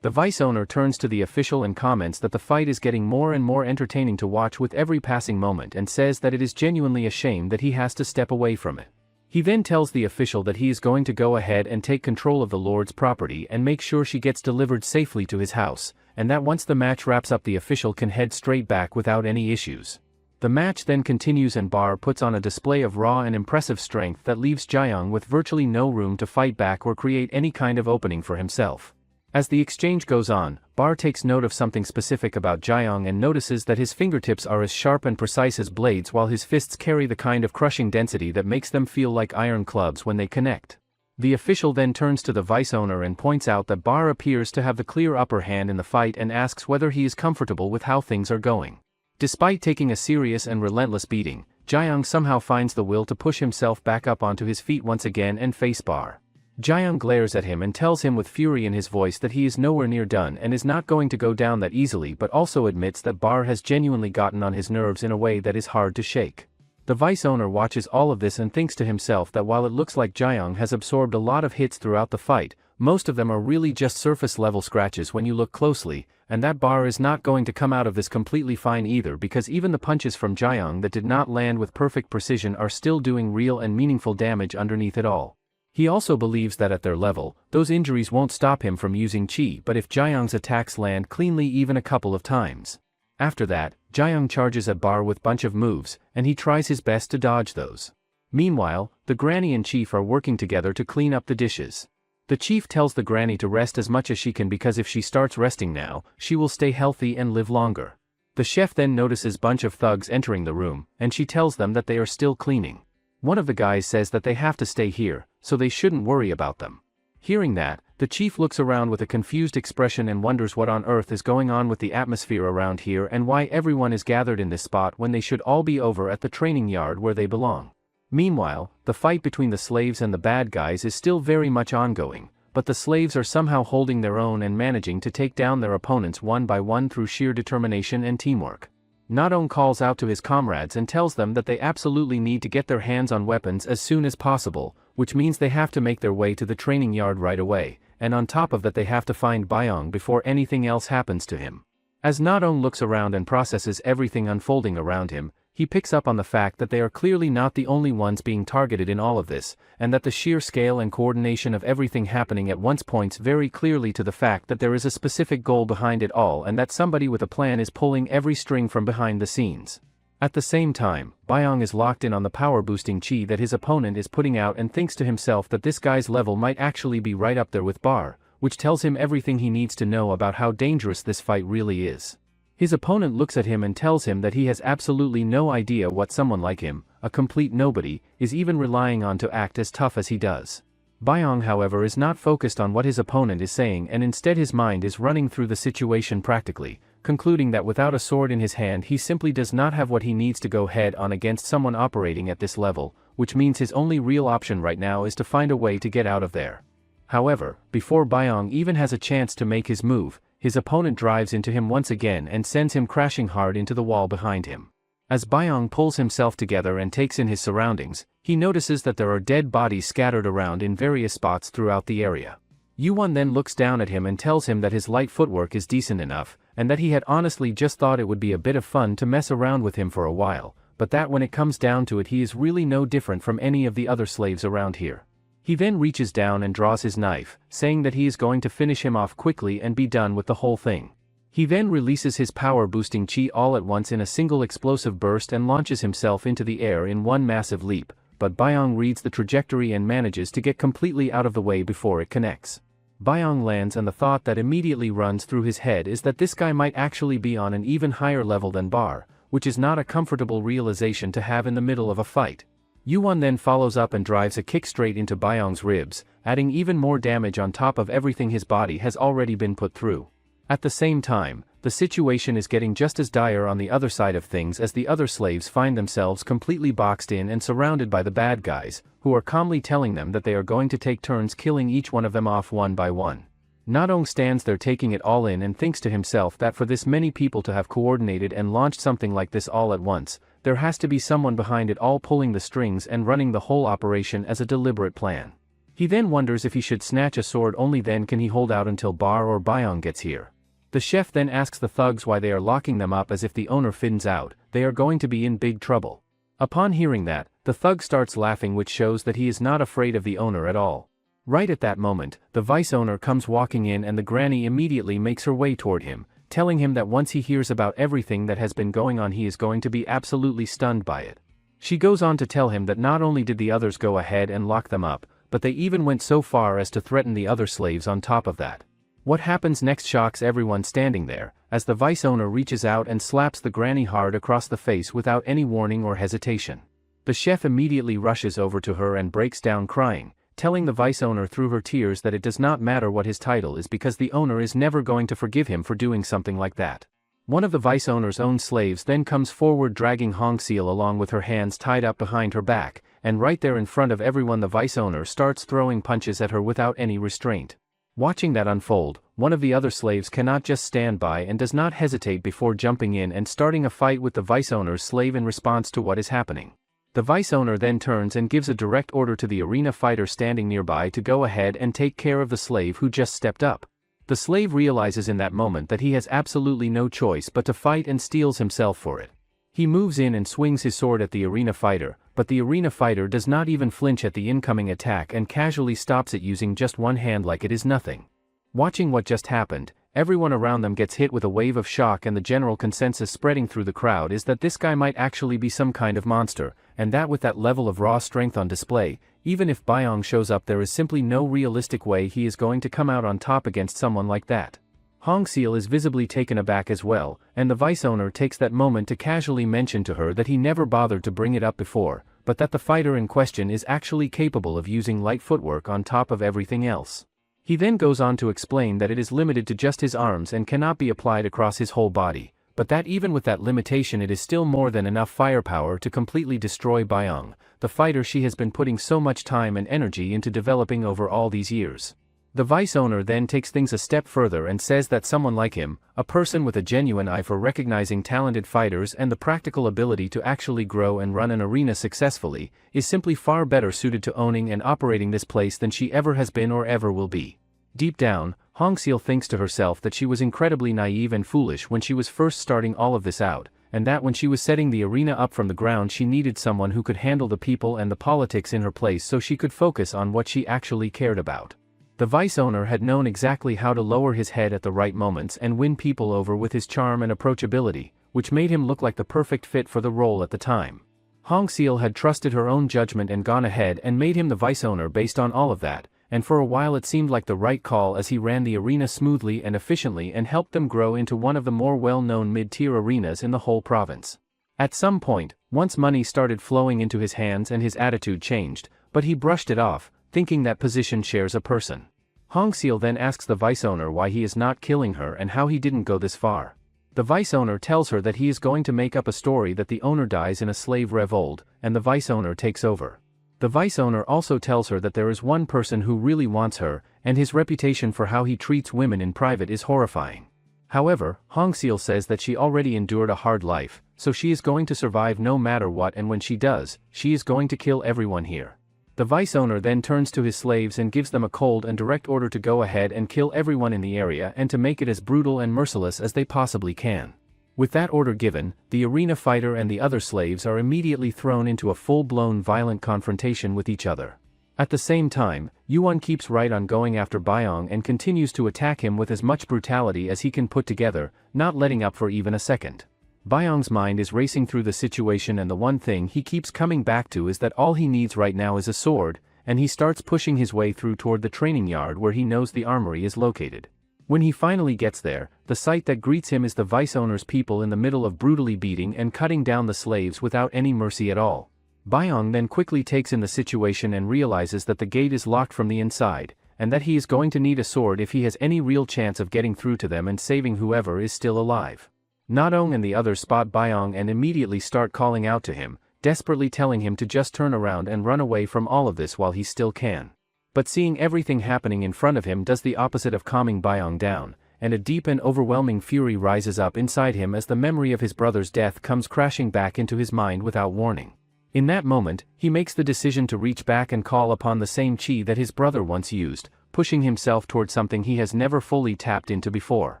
The vice owner turns to the official and comments that the fight is getting more and more entertaining to watch with every passing moment and says that it is genuinely a shame that he has to step away from it. He then tells the official that he is going to go ahead and take control of the Lord's property and make sure she gets delivered safely to his house, and that once the match wraps up the official can head straight back without any issues. The match then continues and Bar puts on a display of raw and impressive strength that leaves Jaeyoung with virtually no room to fight back or create any kind of opening for himself. As the exchange goes on, Bar takes note of something specific about Jaeyoung and notices that his fingertips are as sharp and precise as blades while his fists carry the kind of crushing density that makes them feel like iron clubs when they connect. The official then turns to the vice owner and points out that Bar appears to have the clear upper hand in the fight and asks whether he is comfortable with how things are going. Despite taking a serious and relentless beating, Jaeyoung somehow finds the will to push himself back up onto his feet once again and face Bar. Jaeyoung glares at him and tells him with fury in his voice that he is nowhere near done and is not going to go down that easily, but also admits that Bar has genuinely gotten on his nerves in a way that is hard to shake. The vice owner watches all of this and thinks to himself that while it looks like Jaeyoung has absorbed a lot of hits throughout the fight, most of them are really just surface level scratches when you look closely, and that Bar is not going to come out of this completely fine either, because even the punches from Jaeyoung that did not land with perfect precision are still doing real and meaningful damage underneath it all. He also believes that at their level, those injuries won't stop him from using chi, but if Jaeyoung's attacks land cleanly even a couple of times. After that, Jaeyoung charges at Bar with bunch of moves, and he tries his best to dodge those. Meanwhile, the granny and chief are working together to clean up the dishes. The chief tells the granny to rest as much as she can because if she starts resting now, she will stay healthy and live longer. The chef then notices bunch of thugs entering the room, and she tells them that they are still cleaning. One of the guys says that they have to stay here, so they shouldn't worry about them. Hearing that, the chief looks around with a confused expression and wonders what on earth is going on with the atmosphere around here and why everyone is gathered in this spot when they should all be over at the training yard where they belong. Meanwhile, the fight between the slaves and the bad guys is still very much ongoing, but the slaves are somehow holding their own and managing to take down their opponents one by one through sheer determination and teamwork. Nadong calls out to his comrades and tells them that they absolutely need to get their hands on weapons as soon as possible, which means they have to make their way to the training yard right away, and on top of that they have to find Byong before anything else happens to him. As Nadong looks around and processes everything unfolding around him, he picks up on the fact that they are clearly not the only ones being targeted in all of this, and that the sheer scale and coordination of everything happening at once points very clearly to the fact that there is a specific goal behind it all and that somebody with a plan is pulling every string from behind the scenes. At the same time, Byong is locked in on the power-boosting chi that his opponent is putting out and thinks to himself that this guy's level might actually be right up there with Bar, which tells him everything he needs to know about how dangerous this fight really is. His opponent looks at him and tells him that he has absolutely no idea what someone like him, a complete nobody, is even relying on to act as tough as he does. Byong, however, is not focused on what his opponent is saying and instead his mind is running through the situation practically, concluding that without a sword in his hand he simply does not have what he needs to go head on against someone operating at this level, which means his only real option right now is to find a way to get out of there. However, before Byong even has a chance to make his move, his opponent drives into him once again and sends him crashing hard into the wall behind him. As Byong pulls himself together and takes in his surroundings, he notices that there are dead bodies scattered around in various spots throughout the area. Yuwon then looks down at him and tells him that his light footwork is decent enough, and that he had honestly just thought it would be a bit of fun to mess around with him for a while, but that when it comes down to it he is really no different from any of the other slaves around here. He then reaches down and draws his knife, saying that he is going to finish him off quickly and be done with the whole thing. He then releases his power-boosting chi all at once in a single explosive burst and launches himself into the air in one massive leap, but Byong reads the trajectory and manages to get completely out of the way before it connects. Byong lands and the thought that immediately runs through his head is that this guy might actually be on an even higher level than Bar, which is not a comfortable realization to have in the middle of a fight. Yuwon then follows up and drives a kick straight into Byong's ribs, adding even more damage on top of everything his body has already been put through. At the same time, the situation is getting just as dire on the other side of things as the other slaves find themselves completely boxed in and surrounded by the bad guys, who are calmly telling them that they are going to take turns killing each one of them off one by one. Nadong stands there taking it all in and thinks to himself that for this many people to have coordinated and launched something like this all at once, there has to be someone behind it all pulling the strings and running the whole operation as a deliberate plan. He then wonders if he should snatch a sword, only then can he hold out until Bar or Byong gets here. The chef then asks the thugs why they are locking them up, as if the owner finds out, they are going to be in big trouble. Upon hearing that, the thug starts laughing, which shows that he is not afraid of the owner at all. Right at that moment, the vice owner comes walking in and the granny immediately makes her way toward him, telling him that once he hears about everything that has been going on he is going to be absolutely stunned by it. She goes on to tell him that not only did the others go ahead and lock them up, but they even went so far as to threaten the other slaves on top of that. What happens next shocks everyone standing there, as the vice owner reaches out and slaps the granny hard across the face without any warning or hesitation. The chef immediately rushes over to her and breaks down crying, telling the vice owner through her tears that it does not matter what his title is because the owner is never going to forgive him for doing something like that. One of the vice owner's own slaves then comes forward dragging Hong Seal along with her hands tied up behind her back, and right there in front of everyone the vice owner starts throwing punches at her without any restraint. Watching that unfold, one of the other slaves cannot just stand by and does not hesitate before jumping in and starting a fight with the vice owner's slave in response to what is happening. The vice owner then turns and gives a direct order to the arena fighter standing nearby to go ahead and take care of the slave who just stepped up. The slave realizes in that moment that he has absolutely no choice but to fight and steels himself for it. He moves in and swings his sword at the arena fighter, but the arena fighter does not even flinch at the incoming attack and casually stops it using just one hand like it is nothing. Watching what just happened, everyone around them gets hit with a wave of shock, and the general consensus spreading through the crowd is that this guy might actually be some kind of monster, and that with that level of raw strength on display, even if Byong shows up there is simply no realistic way he is going to come out on top against someone like that. Hong Seal is visibly taken aback as well, and the vice owner takes that moment to casually mention to her that he never bothered to bring it up before, but that the fighter in question is actually capable of using light footwork on top of everything else. He then goes on to explain that it is limited to just his arms and cannot be applied across his whole body, but that even with that limitation it is still more than enough firepower to completely destroy Byong, the fighter she has been putting so much time and energy into developing over all these years. The vice owner then takes things a step further and says that someone like him, a person with a genuine eye for recognizing talented fighters and the practical ability to actually grow and run an arena successfully, is simply far better suited to owning and operating this place than she ever has been or ever will be. Deep down, Hong Seal thinks to herself that she was incredibly naive and foolish when she was first starting all of this out, and that when she was setting the arena up from the ground she needed someone who could handle the people and the politics in her place so she could focus on what she actually cared about. The vice owner had known exactly how to lower his head at the right moments and win people over with his charm and approachability, which made him look like the perfect fit for the role at the time. Hong Seal had trusted her own judgment and gone ahead and made him the vice owner based on all of that, and for a while it seemed like the right call as he ran the arena smoothly and efficiently and helped them grow into one of the more well-known mid-tier arenas in the whole province. At some point, once money started flowing into his hands and his attitude changed, but he brushed it off, thinking that position shares a person. Hong Seal then asks the vice owner why he is not killing her and how he didn't go this far. The vice owner tells her that he is going to make up a story that the owner dies in a slave revolt, and the vice owner takes over. The vice owner also tells her that there is one person who really wants her, and his reputation for how he treats women in private is horrifying. However, Hong Seal says that she already endured a hard life, so she is going to survive no matter what, and when she does, she is going to kill everyone here. The vice owner then turns to his slaves and gives them a cold and direct order to go ahead and kill everyone in the area and to make it as brutal and merciless as they possibly can. With that order given, the arena fighter and the other slaves are immediately thrown into a full-blown violent confrontation with each other. At the same time, Yuan keeps right on going after Byong and continues to attack him with as much brutality as he can put together, not letting up for even a second. Byong's mind is racing through the situation, and the one thing he keeps coming back to is that all he needs right now is a sword, and he starts pushing his way through toward the training yard where he knows the armory is located. When he finally gets there, the sight that greets him is the vice owner's people in the middle of brutally beating and cutting down the slaves without any mercy at all. Byong then quickly takes in the situation and realizes that the gate is locked from the inside, and that he is going to need a sword if he has any real chance of getting through to them and saving whoever is still alive. Nadong and the others spot Byong and immediately start calling out to him, desperately telling him to just turn around and run away from all of this while he still can. But seeing everything happening in front of him does the opposite of calming Byong down, and a deep and overwhelming fury rises up inside him as the memory of his brother's death comes crashing back into his mind without warning. In that moment, he makes the decision to reach back and call upon the same chi that his brother once used, pushing himself toward something he has never fully tapped into before.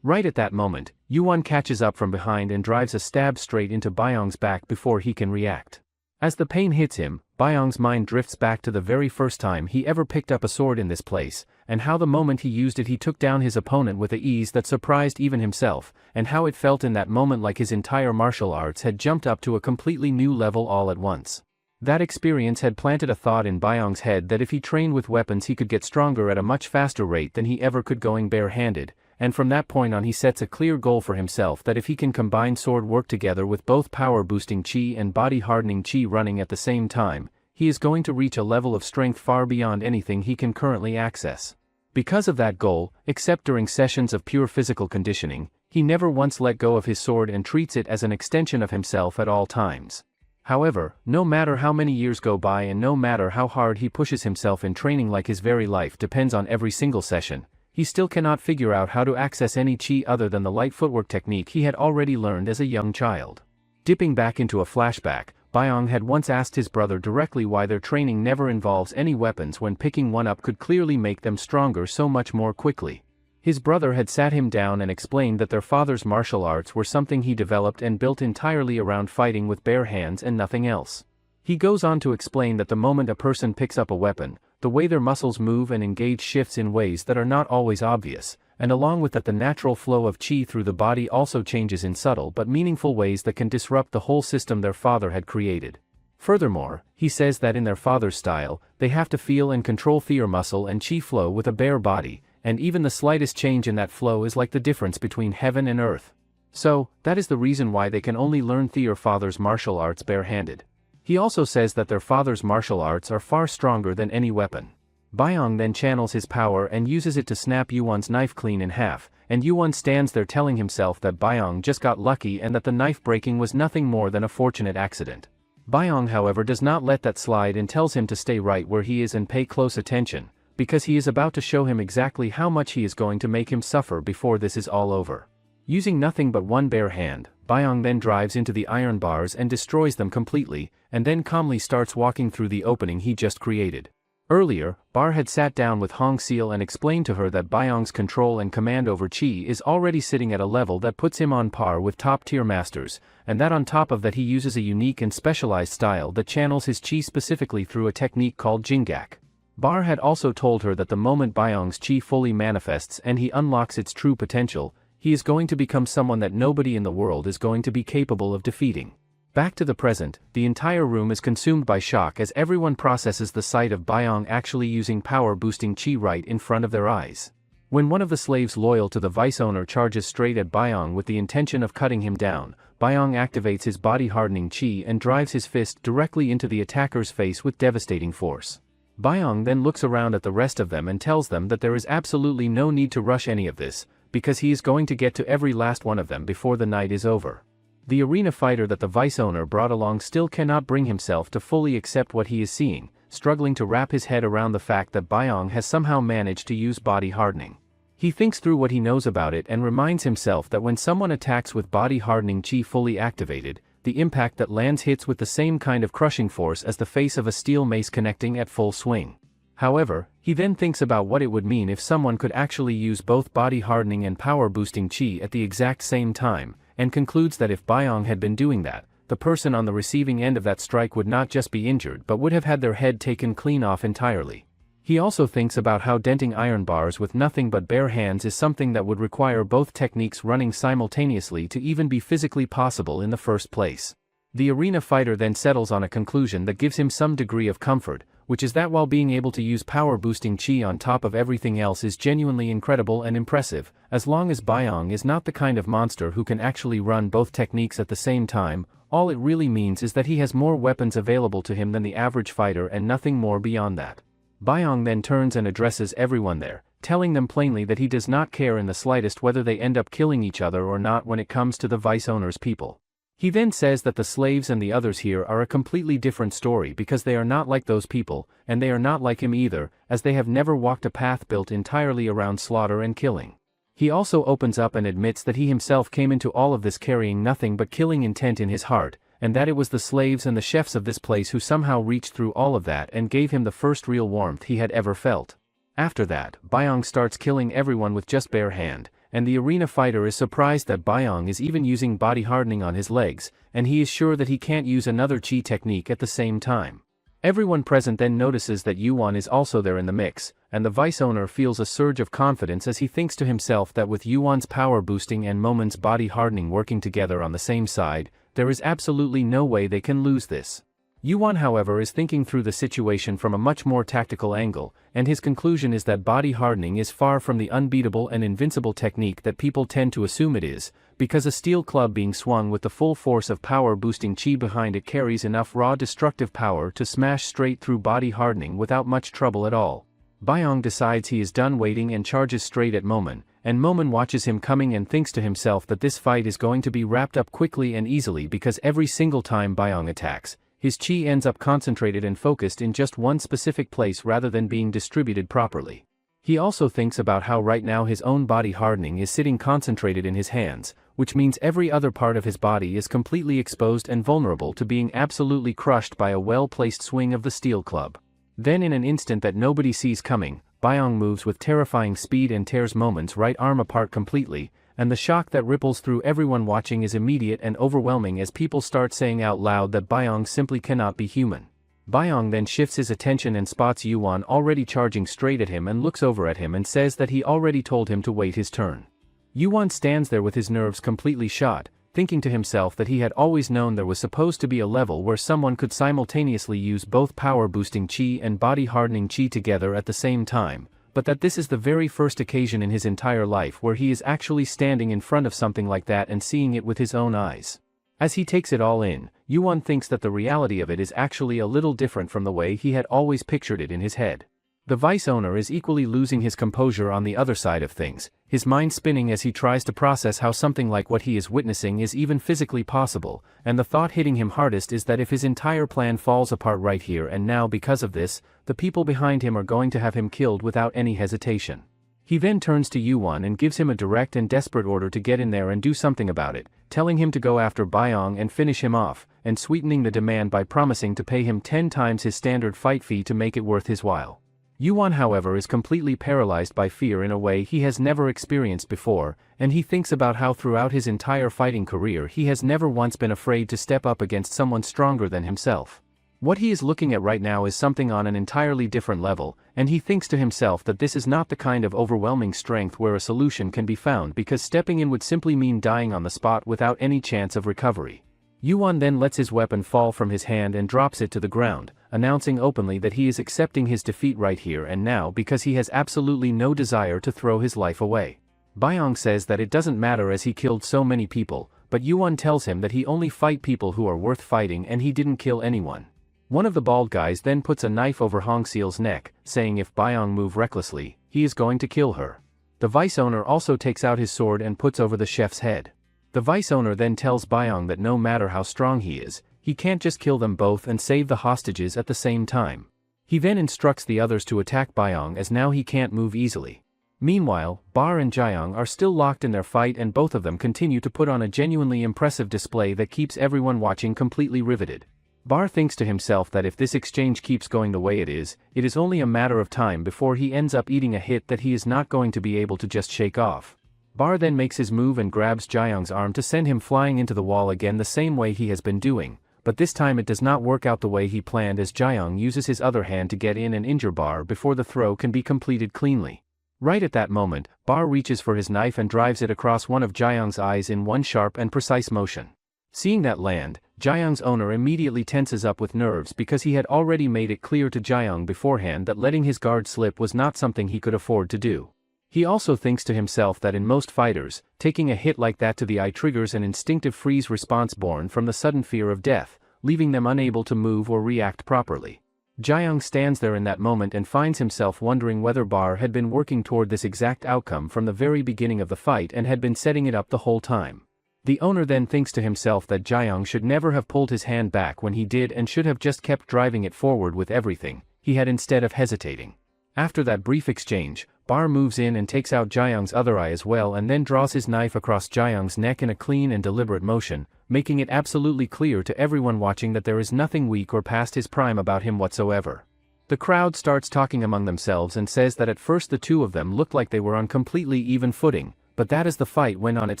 Right at that moment, Yuan catches up from behind and drives a stab straight into Byong's back before he can react. As the pain hits him, Byong's mind drifts back to the very first time he ever picked up a sword in this place, and how the moment he used it he took down his opponent with a ease that surprised even himself, and how it felt in that moment like his entire martial arts had jumped up to a completely new level all at once. That experience had planted a thought in Byong's head that if he trained with weapons he could get stronger at a much faster rate than he ever could going barehanded, and from that point on he sets a clear goal for himself that if he can combine sword work together with both power-boosting chi and body-hardening chi running at the same time, he is going to reach a level of strength far beyond anything he can currently access. Because of that goal, except during sessions of pure physical conditioning, he never once let go of his sword and treats it as an extension of himself at all times. However, no matter how many years go by and no matter how hard he pushes himself in training, like his very life depends on every single session, he still cannot figure out how to access any chi other than the light footwork technique he had already learned as a young child. Dipping back into a flashback, Byong had once asked his brother directly why their training never involves any weapons when picking one up could clearly make them stronger so much more quickly. His brother had sat him down and explained that their father's martial arts were something he developed and built entirely around fighting with bare hands and nothing else. He goes on to explain that the moment a person picks up a weapon, the way their muscles move and engage shifts in ways that are not always obvious, and along with that the natural flow of chi through the body also changes in subtle but meaningful ways that can disrupt the whole system their father had created. Furthermore, he says that in their father's style, they have to feel and control their muscle and chi flow with a bare body, and even the slightest change in that flow is like the difference between heaven and earth. So, that is the reason why they can only learn their father's martial arts barehanded. He also says that their father's martial arts are far stronger than any weapon. Byong then channels his power and uses it to snap Yuan's knife clean in half, and Yuan stands there telling himself that Byong just got lucky and that the knife breaking was nothing more than a fortunate accident. Byong, however, does not let that slide and tells him to stay right where he is and pay close attention, because he is about to show him exactly how much he is going to make him suffer before this is all over. Using nothing but one bare hand, Byong then drives into the iron bars and destroys them completely, and then calmly starts walking through the opening he just created. Earlier, Bar had sat down with Hong Seal and explained to her that Byong's control and command over chi is already sitting at a level that puts him on par with top-tier masters, and that on top of that he uses a unique and specialized style that channels his chi specifically through a technique called Jingak. Bar had also told her that the moment Byong's chi fully manifests and he unlocks its true potential, he is going to become someone that nobody in the world is going to be capable of defeating. Back to the present, the entire room is consumed by shock as everyone processes the sight of Byong actually using power-boosting chi right in front of their eyes. When one of the slaves loyal to the vice owner charges straight at Byong with the intention of cutting him down, Byong activates his body-hardening chi and drives his fist directly into the attacker's face with devastating force. Byong then looks around at the rest of them and tells them that there is absolutely no need to rush any of this, because he is going to get to every last one of them before the night is over. The arena fighter that the vice owner brought along still cannot bring himself to fully accept what he is seeing, struggling to wrap his head around the fact that Byong has somehow managed to use body hardening. He thinks through what he knows about it and reminds himself that when someone attacks with body hardening chi fully activated, the impact that lands hits with the same kind of crushing force as the face of a steel mace connecting at full swing. However, he then thinks about what it would mean if someone could actually use both body hardening and power boosting chi at the exact same time, and concludes that if Byong had been doing that, the person on the receiving end of that strike would not just be injured but would have had their head taken clean off entirely. He also thinks about how denting iron bars with nothing but bare hands is something that would require both techniques running simultaneously to even be physically possible in the first place. The arena fighter then settles on a conclusion that gives him some degree of comfort, which is that while being able to use power-boosting chi on top of everything else is genuinely incredible and impressive, as long as Byong is not the kind of monster who can actually run both techniques at the same time, all it really means is that he has more weapons available to him than the average fighter and nothing more beyond that. Byong then turns and addresses everyone there, telling them plainly that he does not care in the slightest whether they end up killing each other or not when it comes to the vice owner's people. He then says that the slaves and the others here are a completely different story because they are not like those people, and they are not like him either, as they have never walked a path built entirely around slaughter and killing. He also opens up and admits that he himself came into all of this carrying nothing but killing intent in his heart, and that it was the slaves and the chefs of this place who somehow reached through all of that and gave him the first real warmth he had ever felt. After that, Byung starts killing everyone with just bare hand, and the arena fighter is surprised that Byung is even using body hardening on his legs, and he is sure that he can't use another chi technique at the same time. Everyone present then notices that Yuan is also there in the mix, and the vice owner feels a surge of confidence as he thinks to himself that with Yuan's power boosting and Momon's body hardening working together on the same side, there is absolutely no way they can lose this. Yuan, however, is thinking through the situation from a much more tactical angle, and his conclusion is that body hardening is far from the unbeatable and invincible technique that people tend to assume it is, because a steel club being swung with the full force of power-boosting chi behind it carries enough raw destructive power to smash straight through body hardening without much trouble at all. Byung decides he is done waiting and charges straight at Momon, and Momon watches him coming and thinks to himself that this fight is going to be wrapped up quickly and easily because every single time Byung attacks, his chi ends up concentrated and focused in just one specific place rather than being distributed properly. He also thinks about how right now his own body hardening is sitting concentrated in his hands, which means every other part of his body is completely exposed and vulnerable to being absolutely crushed by a well-placed swing of the steel club. Then in an instant that nobody sees coming, Byung moves with terrifying speed and tears Momon's right arm apart completely, and the shock that ripples through everyone watching is immediate and overwhelming as people start saying out loud that Byung simply cannot be human. Byung then shifts his attention and spots Yuan already charging straight at him and looks over at him and says that he already told him to wait his turn. Yuan stands there with his nerves completely shot, thinking to himself that he had always known there was supposed to be a level where someone could simultaneously use both power-boosting chi and body-hardening chi together at the same time, but that this is the very first occasion in his entire life where he is actually standing in front of something like that and seeing it with his own eyes. As he takes it all in, Yuan thinks that the reality of it is actually a little different from the way he had always pictured it in his head. The vice owner is equally losing his composure on the other side of things, his mind spinning as he tries to process how something like what he is witnessing is even physically possible, and the thought hitting him hardest is that if his entire plan falls apart right here and now because of this, the people behind him are going to have him killed without any hesitation. He then turns to Yuan and gives him a direct and desperate order to get in there and do something about it, telling him to go after Byung and finish him off, and sweetening the demand by promising to pay him 10 times his standard fight fee to make it worth his while. Yuan, however, is completely paralyzed by fear in a way he has never experienced before, and he thinks about how throughout his entire fighting career he has never once been afraid to step up against someone stronger than himself. What he is looking at right now is something on an entirely different level, and he thinks to himself that this is not the kind of overwhelming strength where a solution can be found because stepping in would simply mean dying on the spot without any chance of recovery. Yuan then lets his weapon fall from his hand and drops it to the ground, announcing openly that he is accepting his defeat right here and now because he has absolutely no desire to throw his life away. Byung says that it doesn't matter as he killed so many people, but Yuan tells him that he only fight people who are worth fighting and he didn't kill anyone. One of the bald guys then puts a knife over Hongseal's neck, saying if Byung move recklessly, he is going to kill her. The vice owner also takes out his sword and puts over the chef's head. The vice owner then tells Byung that no matter how strong he is, he can't just kill them both and save the hostages at the same time. He then instructs the others to attack Byung as now he can't move easily. Meanwhile, Bar and Jiang are still locked in their fight and both of them continue to put on a genuinely impressive display that keeps everyone watching completely riveted. Bar thinks to himself that if this exchange keeps going the way it is only a matter of time before he ends up eating a hit that he is not going to be able to just shake off. Bar then makes his move and grabs Jiang's arm to send him flying into the wall again the same way he has been doing, but this time it does not work out the way he planned as Jiang uses his other hand to get in and injure Bar before the throw can be completed cleanly. Right at that moment, Bar reaches for his knife and drives it across one of Jiang's eyes in one sharp and precise motion. Seeing that land, Jiang's owner immediately tenses up with nerves because he had already made it clear to Jiang beforehand that letting his guard slip was not something he could afford to do. He also thinks to himself that in most fighters, taking a hit like that to the eye triggers an instinctive freeze response born from the sudden fear of death, leaving them unable to move or react properly. Jiang stands there in that moment and finds himself wondering whether Bar had been working toward this exact outcome from the very beginning of the fight and had been setting it up the whole time. The owner then thinks to himself that Jiang should never have pulled his hand back when he did and should have just kept driving it forward with everything, he had instead of hesitating. After that brief exchange, Bar moves in and takes out Jaeyoung's other eye as well and then draws his knife across Jaeyoung's neck in a clean and deliberate motion, making it absolutely clear to everyone watching that there is nothing weak or past his prime about him whatsoever. The crowd starts talking among themselves and says that at first the two of them looked like they were on completely even footing, but that as the fight went on it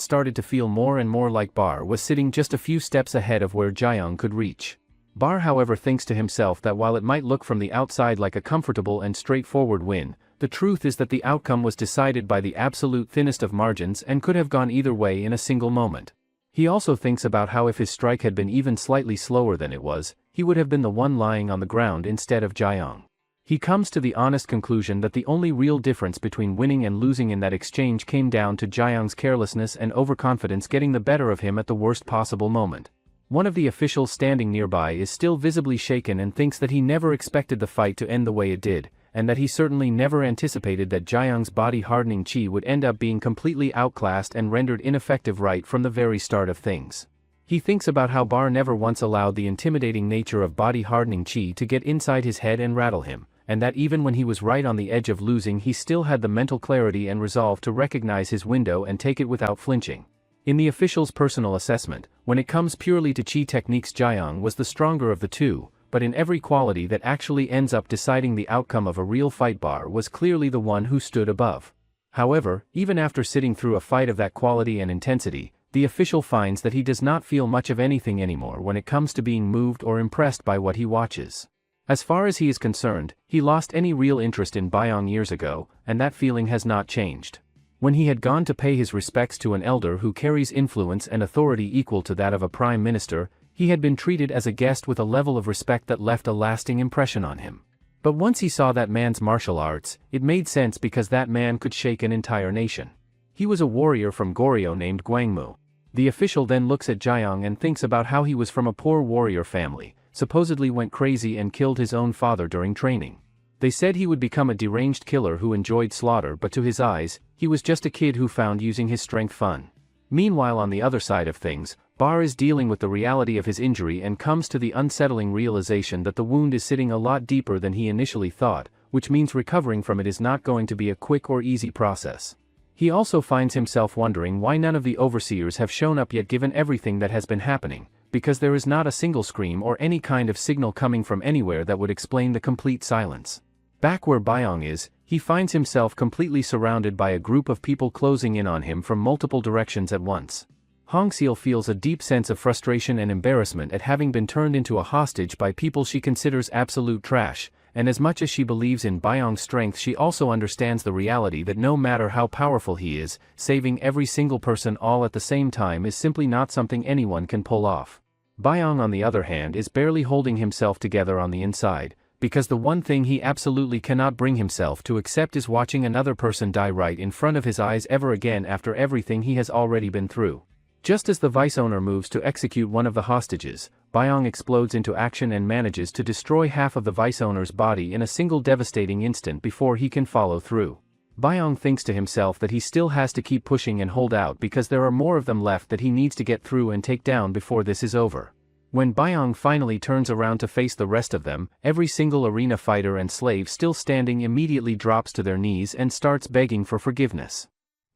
started to feel more and more like Bar was sitting just a few steps ahead of where Jaeyoung could reach. Bar however thinks to himself that while it might look from the outside like a comfortable and straightforward win, the truth is that the outcome was decided by the absolute thinnest of margins and could have gone either way in a single moment. He also thinks about how if his strike had been even slightly slower than it was, he would have been the one lying on the ground instead of Jaeyoung. He comes to the honest conclusion that the only real difference between winning and losing in that exchange came down to Jaeyoung's carelessness and overconfidence getting the better of him at the worst possible moment. One of the officials standing nearby is still visibly shaken and thinks that he never expected the fight to end the way it did, and that he certainly never anticipated that Jaeyoung's body-hardening chi would end up being completely outclassed and rendered ineffective right from the very start of things. He thinks about how Bar never once allowed the intimidating nature of body-hardening chi to get inside his head and rattle him, and that even when he was right on the edge of losing he still had the mental clarity and resolve to recognize his window and take it without flinching. In the official's personal assessment, when it comes purely to chi techniques Jaeyoung was the stronger of the two, but in every quality that actually ends up deciding the outcome of a real fight Bar was clearly the one who stood above. However, even after sitting through a fight of that quality and intensity, the official finds that he does not feel much of anything anymore when it comes to being moved or impressed by what he watches. As far as he is concerned, he lost any real interest in Jaeyoung years ago, and that feeling has not changed. When he had gone to pay his respects to an elder who carries influence and authority equal to that of a prime minister, he had been treated as a guest with a level of respect that left a lasting impression on him. But once he saw that man's martial arts, it made sense because that man could shake an entire nation. He was a warrior from Goryeo named Gwangmu. The official then looks at Jaeyoung and thinks about how he was from a poor warrior family, supposedly went crazy and killed his own father during training. They said he would become a deranged killer who enjoyed slaughter, but to his eyes, he was just a kid who found using his strength fun. Meanwhile, on the other side of things, Bar is dealing with the reality of his injury and comes to the unsettling realization that the wound is sitting a lot deeper than he initially thought, which means recovering from it is not going to be a quick or easy process. He also finds himself wondering why none of the overseers have shown up yet given everything that has been happening, because there is not a single scream or any kind of signal coming from anywhere that would explain the complete silence. Back where Jaeyoung is, he finds himself completely surrounded by a group of people closing in on him from multiple directions at once. Hongseil feels a deep sense of frustration and embarrassment at having been turned into a hostage by people she considers absolute trash, and as much as she believes in Jaeyoung's strength she also understands the reality that no matter how powerful he is, saving every single person all at the same time is simply not something anyone can pull off. Jaeyoung on the other hand is barely holding himself together on the inside, because the one thing he absolutely cannot bring himself to accept is watching another person die right in front of his eyes ever again after everything he has already been through. Just as the vice owner moves to execute one of the hostages, Jaeyoung explodes into action and manages to destroy half of the vice owner's body in a single devastating instant before he can follow through. Jaeyoung thinks to himself that he still has to keep pushing and hold out because there are more of them left that he needs to get through and take down before this is over. When Jaeyoung finally turns around to face the rest of them, every single arena fighter and slave still standing immediately drops to their knees and starts begging for forgiveness.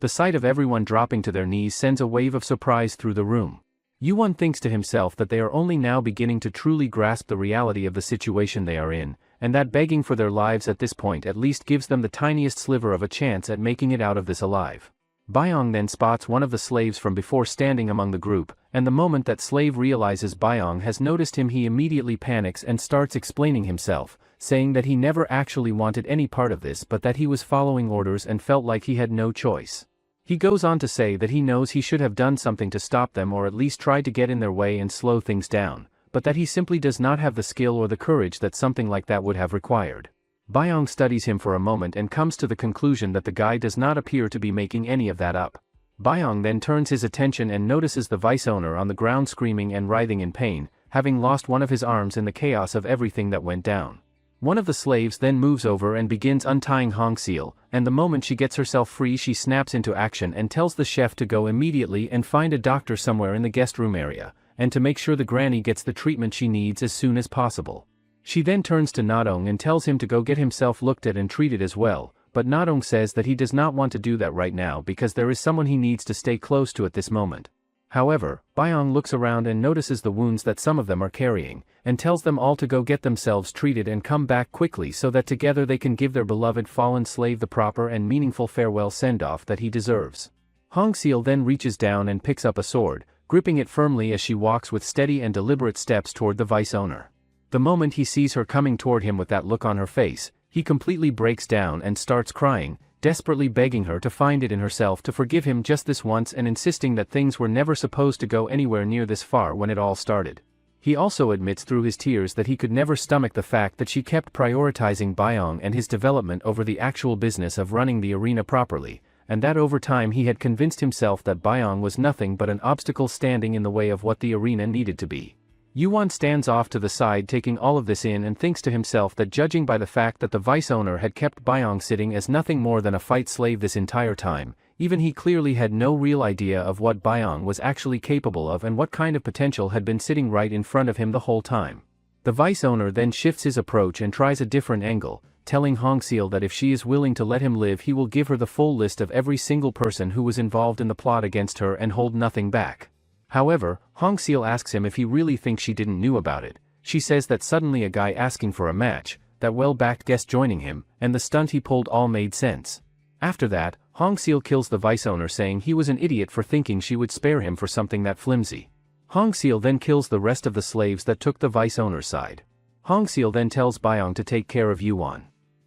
The sight of everyone dropping to their knees sends a wave of surprise through the room. Yuan thinks to himself that they are only now beginning to truly grasp the reality of the situation they are in, and that begging for their lives at this point at least gives them the tiniest sliver of a chance at making it out of this alive. Jaeyoung then spots one of the slaves from before standing among the group, and the moment that slave realizes Jaeyoung has noticed him he immediately panics and starts explaining himself, saying that he never actually wanted any part of this but that he was following orders and felt like he had no choice. He goes on to say that he knows he should have done something to stop them or at least try to get in their way and slow things down, but that he simply does not have the skill or the courage that something like that would have required. Jaeyoung studies him for a moment and comes to the conclusion that the guy does not appear to be making any of that up. Jaeyoung then turns his attention and notices the vice owner on the ground screaming and writhing in pain, having lost one of his arms in the chaos of everything that went down. One of the slaves then moves over and begins untying Hongseil, and the moment she gets herself free she snaps into action and tells the chef to go immediately and find a doctor somewhere in the guest room area, and to make sure the granny gets the treatment she needs as soon as possible. She then turns to Nadong and tells him to go get himself looked at and treated as well, but Na-dong says that he does not want to do that right now because there is someone he needs to stay close to at this moment. However, Byung looks around and notices the wounds that some of them are carrying, and tells them all to go get themselves treated and come back quickly so that together they can give their beloved fallen slave the proper and meaningful farewell send-off that he deserves. Hong Seol then reaches down and picks up a sword, gripping it firmly as she walks with steady and deliberate steps toward the vice owner. The moment he sees her coming toward him with that look on her face, he completely breaks down and starts crying, desperately begging her to find it in herself to forgive him just this once and insisting that things were never supposed to go anywhere near this far when it all started. He also admits through his tears that he could never stomach the fact that she kept prioritizing Byung and his development over the actual business of running the arena properly, and that over time he had convinced himself that Byung was nothing but an obstacle standing in the way of what the arena needed to be. Yuan stands off to the side taking all of this in and thinks to himself that judging by the fact that the vice owner had kept Byung sitting as nothing more than a fight slave this entire time, even he clearly had no real idea of what Byung was actually capable of and what kind of potential had been sitting right in front of him the whole time. The vice owner then shifts his approach and tries a different angle, telling Hong Seol that if she is willing to let him live he will give her the full list of every single person who was involved in the plot against her and hold nothing back. However, Hong Seol asks him if he really thinks she didn't knew about it. She says that suddenly a guy asking for a match, that well-backed guest joining him, and the stunt he pulled all made sense. After that, Hong Seol kills the vice owner saying he was an idiot for thinking she would spare him for something that flimsy. Hong Seol then kills the rest of the slaves that took the vice owner's side. Hong Seol then tells Byung to take care of Yuan.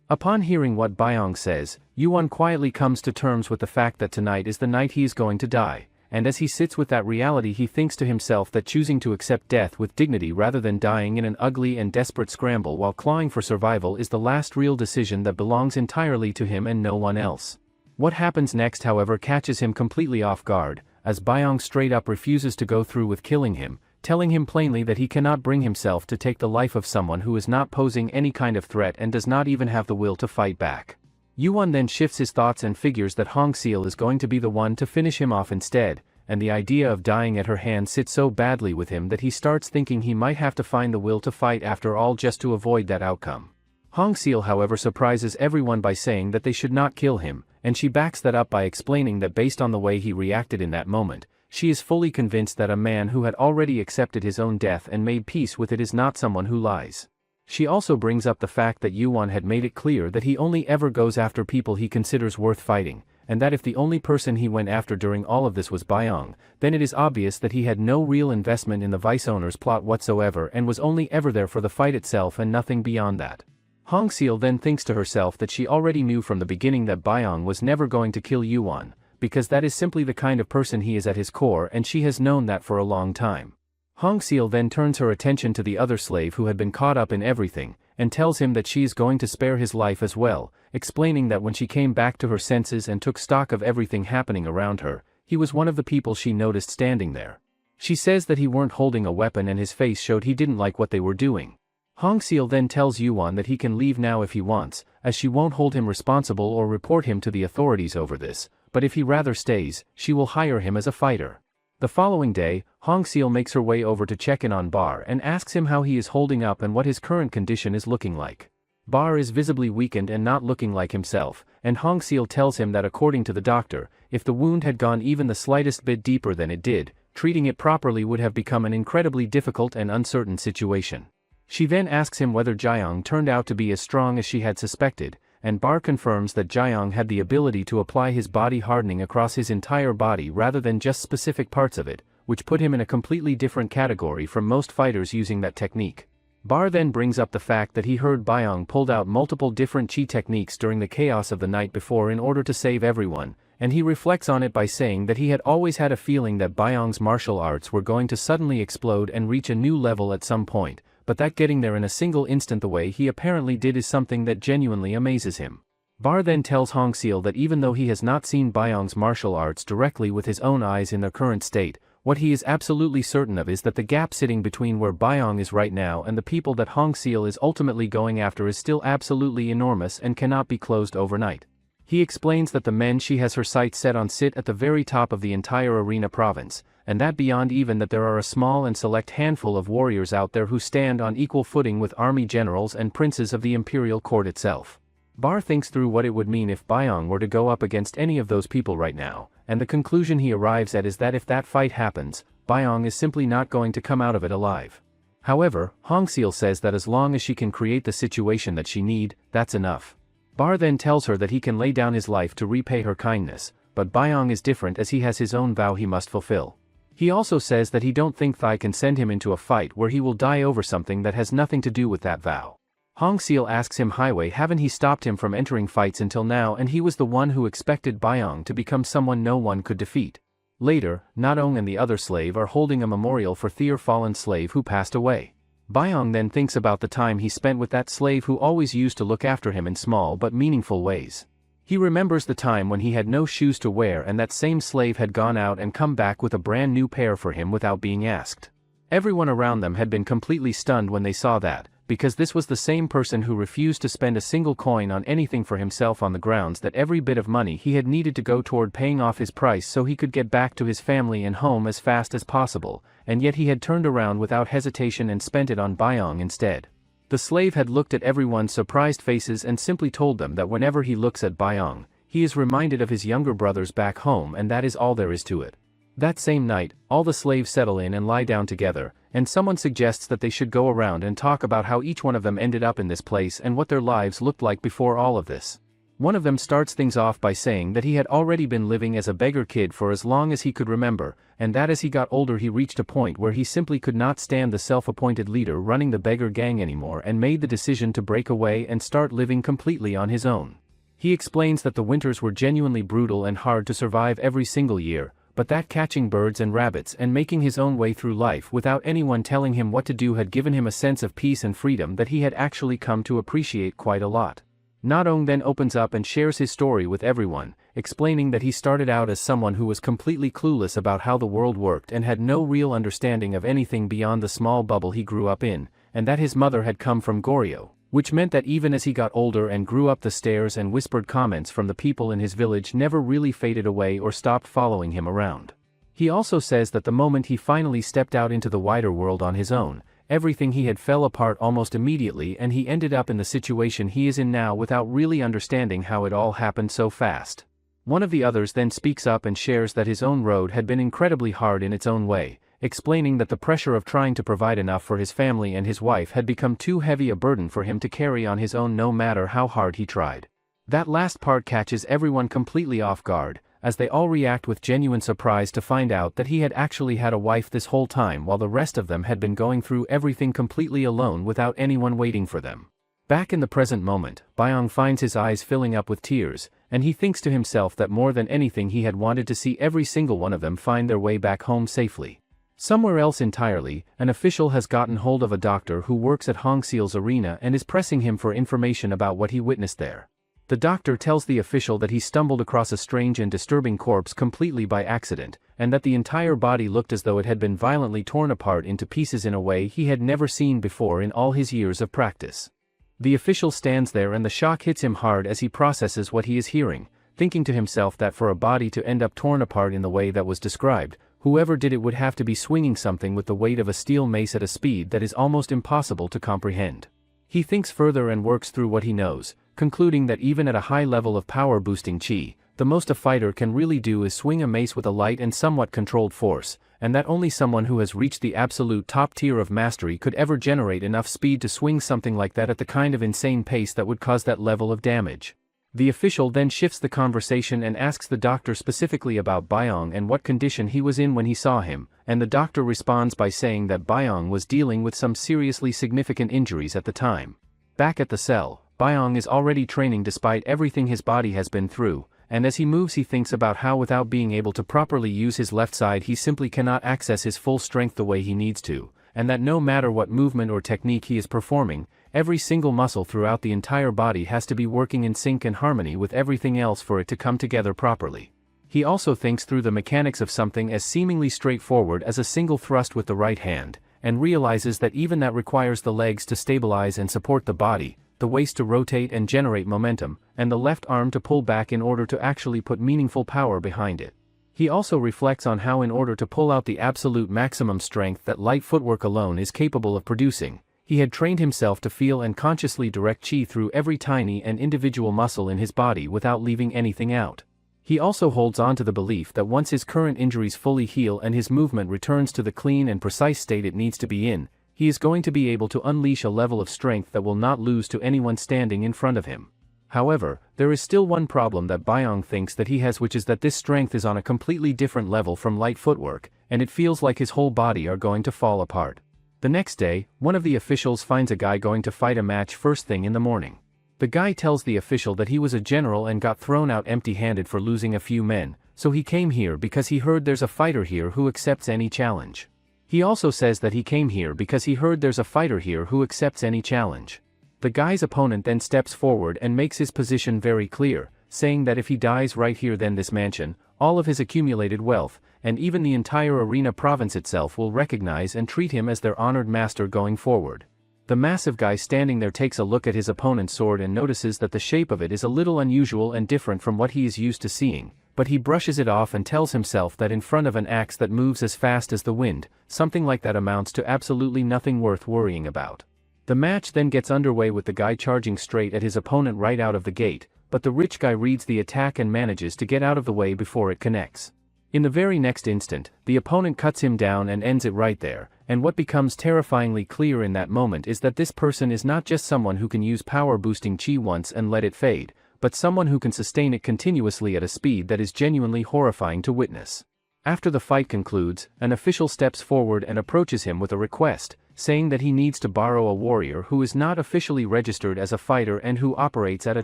Upon hearing what Byung says, Yuan quietly comes to terms with the fact that tonight is the night he is going to die. And as he sits with that reality he thinks to himself that choosing to accept death with dignity rather than dying in an ugly and desperate scramble while clawing for survival is the last real decision that belongs entirely to him and no one else. What happens next however catches him completely off guard, as Byung straight up refuses to go through with killing him, telling him plainly that he cannot bring himself to take the life of someone who is not posing any kind of threat and does not even have the will to fight back. Yuan then shifts his thoughts and figures that Hong Seol is going to be the one to finish him off instead, and the idea of dying at her hand sits so badly with him that he starts thinking he might have to find the will to fight after all just to avoid that outcome. Hong Seol however surprises everyone by saying that they should not kill him, and she backs that up by explaining that based on the way he reacted in that moment, she is fully convinced that a man who had already accepted his own death and made peace with it is not someone who lies. She also brings up the fact that Yuan had made it clear that he only ever goes after people he considers worth fighting, and that if the only person he went after during all of this was Byung, then it is obvious that he had no real investment in the vice owner's plot whatsoever and was only ever there for the fight itself and nothing beyond that. Hong Seol then thinks to herself that she already knew from the beginning that Byung was never going to kill Yuan, because that is simply the kind of person he is at his core and she has known that for a long time. Hong Seol then turns her attention to the other slave who had been caught up in everything, and tells him that she is going to spare his life as well, explaining that when she came back to her senses and took stock of everything happening around her, he was one of the people she noticed standing there. She says that he weren't holding a weapon and his face showed he didn't like what they were doing. Hong Seol then tells Yuan that he can leave now if he wants, as she won't hold him responsible or report him to the authorities over this, but if he rather stays, she will hire him as a fighter. The following day, Hong Seol makes her way over to check in on Bar and asks him how he is holding up and what his current condition is looking like. Bar is visibly weakened and not looking like himself, and Hong Seol tells him that according to the doctor, if the wound had gone even the slightest bit deeper than it did, treating it properly would have become an incredibly difficult and uncertain situation. She then asks him whether Jaeyoung turned out to be as strong as she had suspected, and Bar confirms that Jaeyoung had the ability to apply his body hardening across his entire body rather than just specific parts of it, which put him in a completely different category from most fighters using that technique. Bar then brings up the fact that he heard Byung pulled out multiple different chi techniques during the chaos of the night before in order to save everyone, and he reflects on it by saying that he had always had a feeling that Byung's martial arts were going to suddenly explode and reach a new level at some point, but that getting there in a single instant the way he apparently did is something that genuinely amazes him. Bar then tells Hong Seol that even though he has not seen Byung's martial arts directly with his own eyes in their current state, what he is absolutely certain of is that the gap sitting between where Byung is right now and the people that Hong Seol is ultimately going after is still absolutely enormous and cannot be closed overnight. He explains that the men she has her sights set on sit at the very top of the entire arena province, and that beyond even that there are a small and select handful of warriors out there who stand on equal footing with army generals and princes of the imperial court itself. Bar thinks through what it would mean if Byong were to go up against any of those people right now, and the conclusion he arrives at is that if that fight happens, Byong is simply not going to come out of it alive. However, Hongseal says that as long as she can create the situation that she need, that's enough. Bar then tells her that he can lay down his life to repay her kindness, but Byong is different as he has his own vow he must fulfill. He also says that he don't think Thai can send him into a fight where he will die over something that has nothing to do with that vow. Hongseal asks him highway haven't he stopped him from entering fights until now, and he was the one who expected Byong to become someone no one could defeat. Later, Nadong and the other slave are holding a memorial for their fallen slave who passed away. Byong then thinks about the time he spent with that slave who always used to look after him in small but meaningful ways. He remembers the time when he had no shoes to wear and that same slave had gone out and come back with a brand new pair for him without being asked. Everyone around them had been completely stunned when they saw that, because this was the same person who refused to spend a single coin on anything for himself on the grounds that every bit of money he had needed to go toward paying off his price so he could get back to his family and home as fast as possible, and yet he had turned around without hesitation and spent it on Byong instead. The slave had looked at everyone's surprised faces and simply told them that whenever he looks at Byong, he is reminded of his younger brothers back home, and that is all there is to it. That same night, all the slaves settle in and lie down together, and someone suggests that they should go around and talk about how each one of them ended up in this place and what their lives looked like before all of this. One of them starts things off by saying that he had already been living as a beggar kid for as long as he could remember, and that as he got older he reached a point where he simply could not stand the self-appointed leader running the beggar gang anymore and made the decision to break away and start living completely on his own. He explains that the winters were genuinely brutal and hard to survive every single year, but that catching birds and rabbits and making his own way through life without anyone telling him what to do had given him a sense of peace and freedom that he had actually come to appreciate quite a lot. Nadong then opens up and shares his story with everyone, explaining that he started out as someone who was completely clueless about how the world worked and had no real understanding of anything beyond the small bubble he grew up in, and that his mother had come from Goryeo, which meant that even as he got older and grew up the stares and whispered comments from the people in his village never really faded away or stopped following him around. He also says that the moment he finally stepped out into the wider world on his own, everything he had fell apart almost immediately and he ended up in the situation he is in now without really understanding how it all happened so fast. One of the others then speaks up and shares that his own road had been incredibly hard in its own way, explaining that the pressure of trying to provide enough for his family and his wife had become too heavy a burden for him to carry on his own no matter how hard he tried. That last part catches everyone completely off guard, as they all react with genuine surprise to find out that he had actually had a wife this whole time while the rest of them had been going through everything completely alone without anyone waiting for them. Back in the present moment, Byong finds his eyes filling up with tears, and he thinks to himself that more than anything he had wanted to see every single one of them find their way back home safely. Somewhere else entirely, an official has gotten hold of a doctor who works at Hongseal's arena and is pressing him for information about what he witnessed there. The doctor tells the official that he stumbled across a strange and disturbing corpse completely by accident, and that the entire body looked as though it had been violently torn apart into pieces in a way he had never seen before in all his years of practice. The official stands there and the shock hits him hard as he processes what he is hearing, thinking to himself that for a body to end up torn apart in the way that was described, whoever did it would have to be swinging something with the weight of a steel mace at a speed that is almost impossible to comprehend. He thinks further and works through what he knows, concluding that even at a high level of power-boosting chi, the most a fighter can really do is swing a mace with a light and somewhat controlled force, and that only someone who has reached the absolute top tier of mastery could ever generate enough speed to swing something like that at the kind of insane pace that would cause that level of damage. The official then shifts the conversation and asks the doctor specifically about Byong and what condition he was in when he saw him, and the doctor responds by saying that Byong was dealing with some seriously significant injuries at the time. Back at the cell, Byong is already training despite everything his body has been through, and as he moves he thinks about how without being able to properly use his left side he simply cannot access his full strength the way he needs to, and that no matter what movement or technique he is performing, every single muscle throughout the entire body has to be working in sync and harmony with everything else for it to come together properly. He also thinks through the mechanics of something as seemingly straightforward as a single thrust with the right hand, and realizes that even that requires the legs to stabilize and support the body, the waist to rotate and generate momentum, and the left arm to pull back in order to actually put meaningful power behind it. He also reflects on how in order to pull out the absolute maximum strength that light footwork alone is capable of producing, he had trained himself to feel and consciously direct chi through every tiny and individual muscle in his body without leaving anything out. He also holds on to the belief that once his current injuries fully heal and his movement returns to the clean and precise state it needs to be in, he is going to be able to unleash a level of strength that will not lose to anyone standing in front of him. However, there is still one problem that Byong thinks that he has, which is that this strength is on a completely different level from light footwork, and it feels like his whole body are going to fall apart. The next day, one of the officials finds a guy going to fight a match first thing in the morning. The guy tells the official that he was a general and got thrown out empty-handed for losing a few men, so he came here because he heard there's a fighter here who accepts any challenge. He also says that he came here because he heard there's a fighter here who accepts any challenge. The guy's opponent then steps forward and makes his position very clear, saying that if he dies right here then this mansion, all of his accumulated wealth, and even the entire arena province itself will recognize and treat him as their honored master going forward. The massive guy standing there takes a look at his opponent's sword and notices that the shape of it is a little unusual and different from what he is used to seeing, but he brushes it off and tells himself that in front of an axe that moves as fast as the wind, something like that amounts to absolutely nothing worth worrying about. The match then gets underway with the guy charging straight at his opponent right out of the gate, but the rich guy reads the attack and manages to get out of the way before it connects. In the very next instant, the opponent cuts him down and ends it right there, and what becomes terrifyingly clear in that moment is that this person is not just someone who can use power-boosting chi once and let it fade, but someone who can sustain it continuously at a speed that is genuinely horrifying to witness. After the fight concludes, an official steps forward and approaches him with a request, saying that he needs to borrow a warrior who is not officially registered as a fighter and who operates at a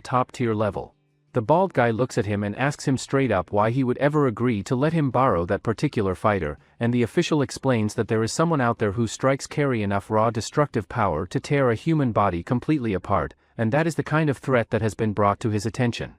top-tier level. The bald guy looks at him and asks him straight up why he would ever agree to let him borrow that particular fighter, and the official explains that there is someone out there who strikes carry enough raw destructive power to tear a human body completely apart, and that is the kind of threat that has been brought to his attention.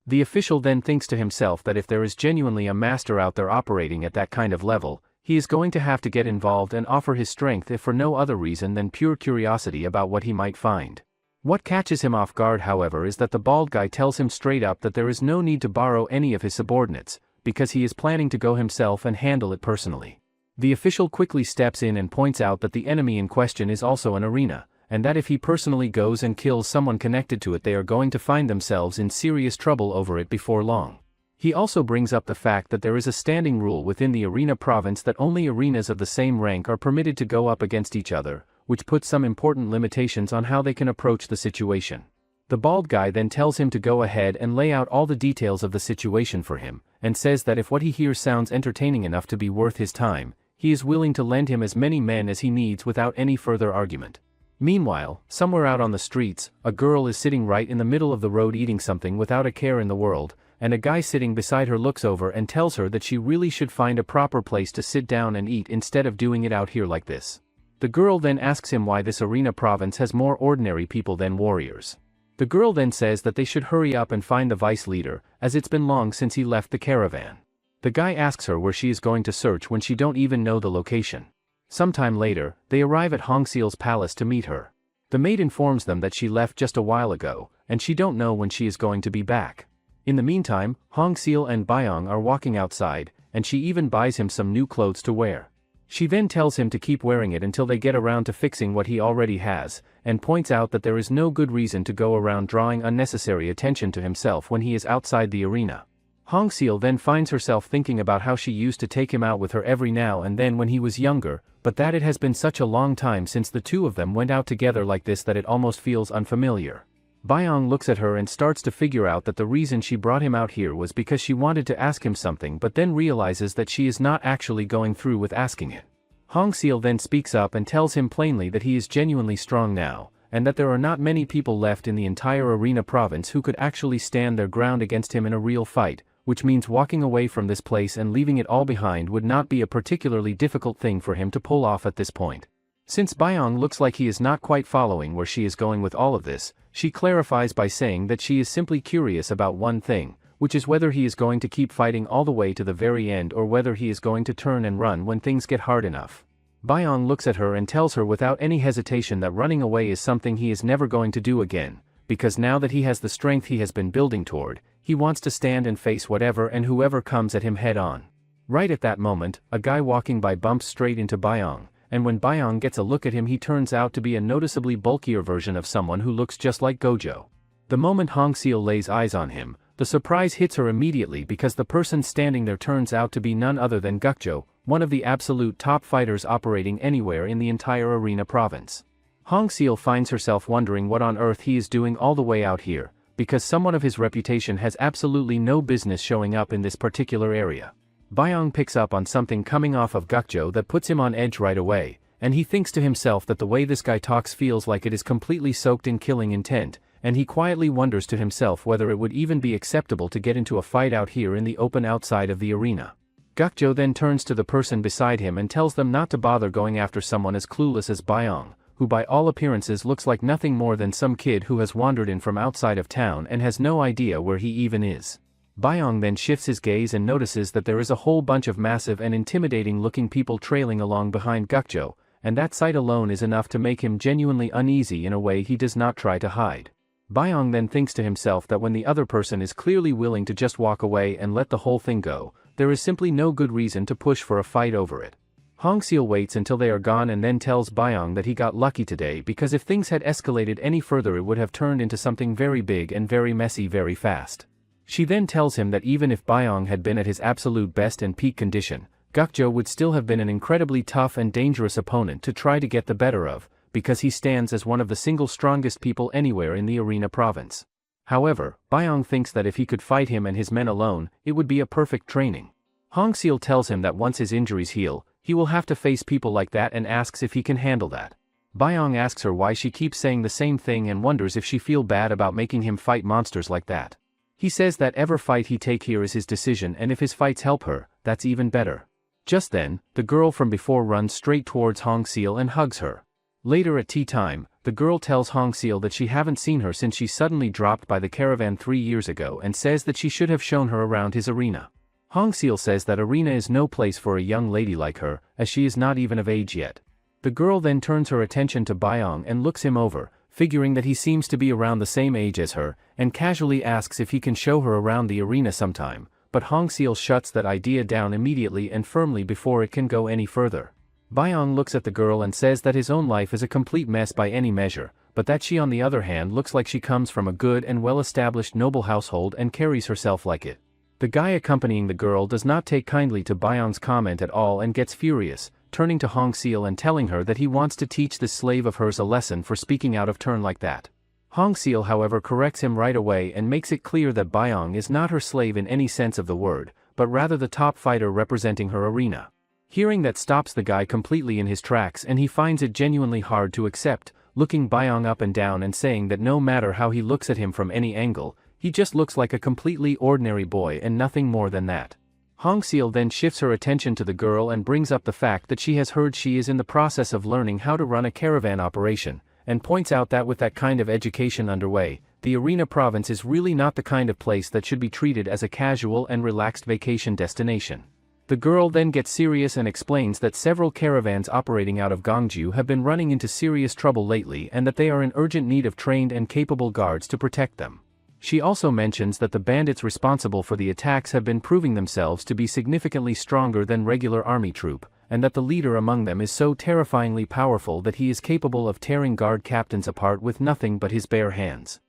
The official then thinks to himself that if there is genuinely a master out there operating at that kind of level, he is going to have to get involved and offer his strength if for no other reason than pure curiosity about what he might find. What catches him off guard, however, is that the bald guy tells him straight up that there is no need to borrow any of his subordinates, because he is planning to go himself and handle it personally. The official quickly steps in and points out that the enemy in question is also an arena, and that if he personally goes and kills someone connected to it they are going to find themselves in serious trouble over it before long. He also brings up the fact that there is a standing rule within the arena province that only arenas of the same rank are permitted to go up against each other, which puts some important limitations on how they can approach the situation. The bald guy then tells him to go ahead and lay out all the details of the situation for him, and says that if what he hears sounds entertaining enough to be worth his time, he is willing to lend him as many men as he needs without any further argument. Meanwhile, somewhere out on the streets, a girl is sitting right in the middle of the road eating something without a care in the world, and a guy sitting beside her looks over and tells her that she really should find a proper place to sit down and eat instead of doing it out here like this. The girl then asks him why this arena province has more ordinary people than warriors. The girl then says that they should hurry up and find the vice leader, as it's been long since he left the caravan. The guy asks her where she is going to search when she don't even know the location. Sometime later, they arrive at Hongseal's palace to meet her. The maid informs them that she left just a while ago, and she don't know when she is going to be back. In the meantime, Hongseal and Byong are walking outside, and she even buys him some new clothes to wear. She then tells him to keep wearing it until they get around to fixing what he already has, and points out that there is no good reason to go around drawing unnecessary attention to himself when he is outside the arena. Hongseal then finds herself thinking about how she used to take him out with her every now and then when he was younger, but that it has been such a long time since the two of them went out together like this that it almost feels unfamiliar. Byong looks at her and starts to figure out that the reason she brought him out here was because she wanted to ask him something, but then realizes that she is not actually going through with asking it. Hongseal then speaks up and tells him plainly that he is genuinely strong now, and that there are not many people left in the entire arena province who could actually stand their ground against him in a real fight, which means walking away from this place and leaving it all behind would not be a particularly difficult thing for him to pull off at this point. Since Byong looks like he is not quite following where she is going with all of this, she clarifies by saying that she is simply curious about one thing, which is whether he is going to keep fighting all the way to the very end or whether he is going to turn and run when things get hard enough. Byong looks at her and tells her without any hesitation that running away is something he is never going to do again, because now that he has the strength he has been building toward, he wants to stand and face whatever and whoever comes at him head on. Right at that moment, a guy walking by bumps straight into Byong, and when Byung gets a look at him he turns out to be a noticeably bulkier version of someone who looks just like Gojo. The moment Hong Seol lays eyes on him, the surprise hits her immediately because the person standing there turns out to be none other than Gukjo, one of the absolute top fighters operating anywhere in the entire Arena province. Hong Seol finds herself wondering what on earth he is doing all the way out here, because someone of his reputation has absolutely no business showing up in this particular area. Byung picks up on something coming off of Gukjo that puts him on edge right away, and he thinks to himself that the way this guy talks feels like it is completely soaked in killing intent, and he quietly wonders to himself whether it would even be acceptable to get into a fight out here in the open outside of the arena. Gukjo then turns to the person beside him and tells them not to bother going after someone as clueless as Byung, who by all appearances looks like nothing more than some kid who has wandered in from outside of town and has no idea where he even is. Byung then shifts his gaze and notices that there is a whole bunch of massive and intimidating-looking people trailing along behind Gukjo, and that sight alone is enough to make him genuinely uneasy in a way he does not try to hide. Byung then thinks to himself that when the other person is clearly willing to just walk away and let the whole thing go, there is simply no good reason to push for a fight over it. Hong Seol waits until they are gone and then tells Byung that he got lucky today because if things had escalated any further it would have turned into something very big and very messy very fast. She then tells him that even if Byung had been at his absolute best and peak condition, Gukjo would still have been an incredibly tough and dangerous opponent to try to get the better of, because he stands as one of the single strongest people anywhere in the Arena province. However, Byung thinks that if he could fight him and his men alone, it would be a perfect training. Hong Seol tells him that once his injuries heal, he will have to face people like that and asks if he can handle that. Byung asks her why she keeps saying the same thing and wonders if she feels bad about making him fight monsters like that. He says that every fight he take here is his decision and if his fights help her, that's even better. Just then, the girl from before runs straight towards Hong Seol and hugs her. Later at tea time, the girl tells Hong Seol that she haven't seen her since she suddenly dropped by the caravan 3 years ago and says that she should have shown her around his arena. Hong Seol says that arena is no place for a young lady like her, as she is not even of age yet. The girl then turns her attention to Byung and looks him over, figuring that he seems to be around the same age as her, and casually asks if he can show her around the arena sometime, but Hong Seol shuts that idea down immediately and firmly before it can go any further. Byung looks at the girl and says that his own life is a complete mess by any measure, but that she on the other hand looks like she comes from a good and well-established noble household and carries herself like it. The guy accompanying the girl does not take kindly to Byung's comment at all and gets furious, turning to Hong Seol and telling her that he wants to teach this slave of hers a lesson for speaking out of turn like that. Hong Seol however corrects him right away and makes it clear that Byung is not her slave in any sense of the word, but rather the top fighter representing her arena. Hearing that stops the guy completely in his tracks and he finds it genuinely hard to accept, looking Byung up and down and saying that no matter how he looks at him from any angle, he just looks like a completely ordinary boy and nothing more than that. Hong Seol then shifts her attention to the girl and brings up the fact that she has heard she is in the process of learning how to run a caravan operation, and points out that with that kind of education underway, the Arena province is really not the kind of place that should be treated as a casual and relaxed vacation destination. The girl then gets serious and explains that several caravans operating out of Gongju have been running into serious trouble lately and that they are in urgent need of trained and capable guards to protect them. She also mentions that the bandits responsible for the attacks have been proving themselves to be significantly stronger than regular army troop, and that the leader among them is so terrifyingly powerful that he is capable of tearing guard captains apart with nothing but his bare hands.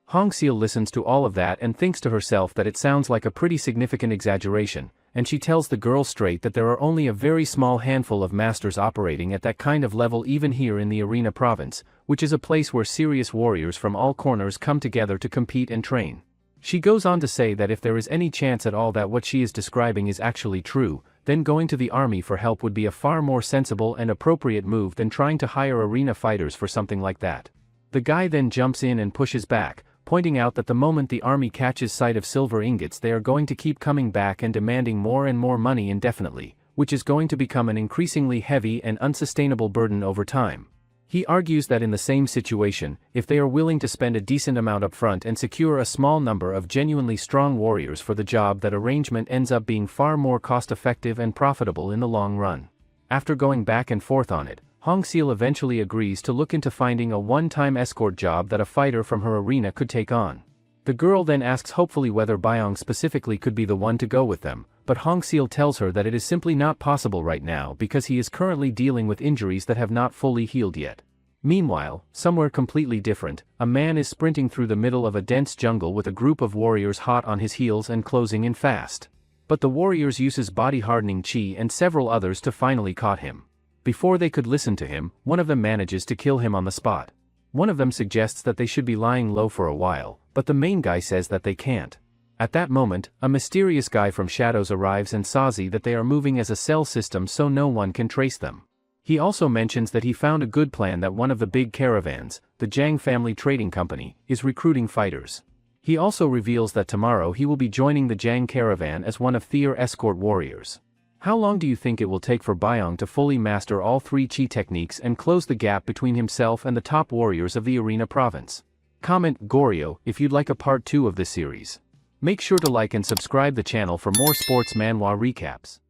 Hong Seol listens to all of that and thinks to herself that it sounds like a pretty significant exaggeration, and she tells the girl straight that there are only a very small handful of masters operating at that kind of level even here in the Arena province, which is a place where serious warriors from all corners come together to compete and train. She goes on to say that if there is any chance at all that what she is describing is actually true, then going to the army for help would be a far more sensible and appropriate move than trying to hire arena fighters for something like that. The guy then jumps in and pushes back, pointing out that the moment the army catches sight of silver ingots they are going to keep coming back and demanding more and more money indefinitely, which is going to become an increasingly heavy and unsustainable burden over time. He argues that in the same situation, if they are willing to spend a decent amount up front and secure a small number of genuinely strong warriors for the job, that arrangement ends up being far more cost-effective and profitable in the long run. After going back and forth on it, Hong Seol eventually agrees to look into finding a one-time escort job that a fighter from her arena could take on. The girl then asks hopefully whether Byung specifically could be the one to go with them, but Hong Seol tells her that it is simply not possible right now because he is currently dealing with injuries that have not fully healed yet. Meanwhile, somewhere completely different, a man is sprinting through the middle of a dense jungle with a group of warriors hot on his heels and closing in fast. But the warriors uses body-hardening chi and several others to finally caught him. Before they could listen to him, one of them manages to kill him on the spot. One of them suggests that they should be lying low for a while, but the main guy says that they can't. At that moment, a mysterious guy from Shadows arrives and says that they are moving as a cell system so no one can trace them. He also mentions that he found a good plan that one of the big caravans, the Jiang family trading company, is recruiting fighters. He also reveals that tomorrow he will be joining the Jiang caravan as one of their escort warriors. How long do you think it will take for Byung to fully master all 3 chi techniques and close the gap between himself and the top warriors of the Arena province? Comment Goryeo if you'd like a part 2 of this series. Make sure to like and subscribe the channel for more sports manhwa recaps.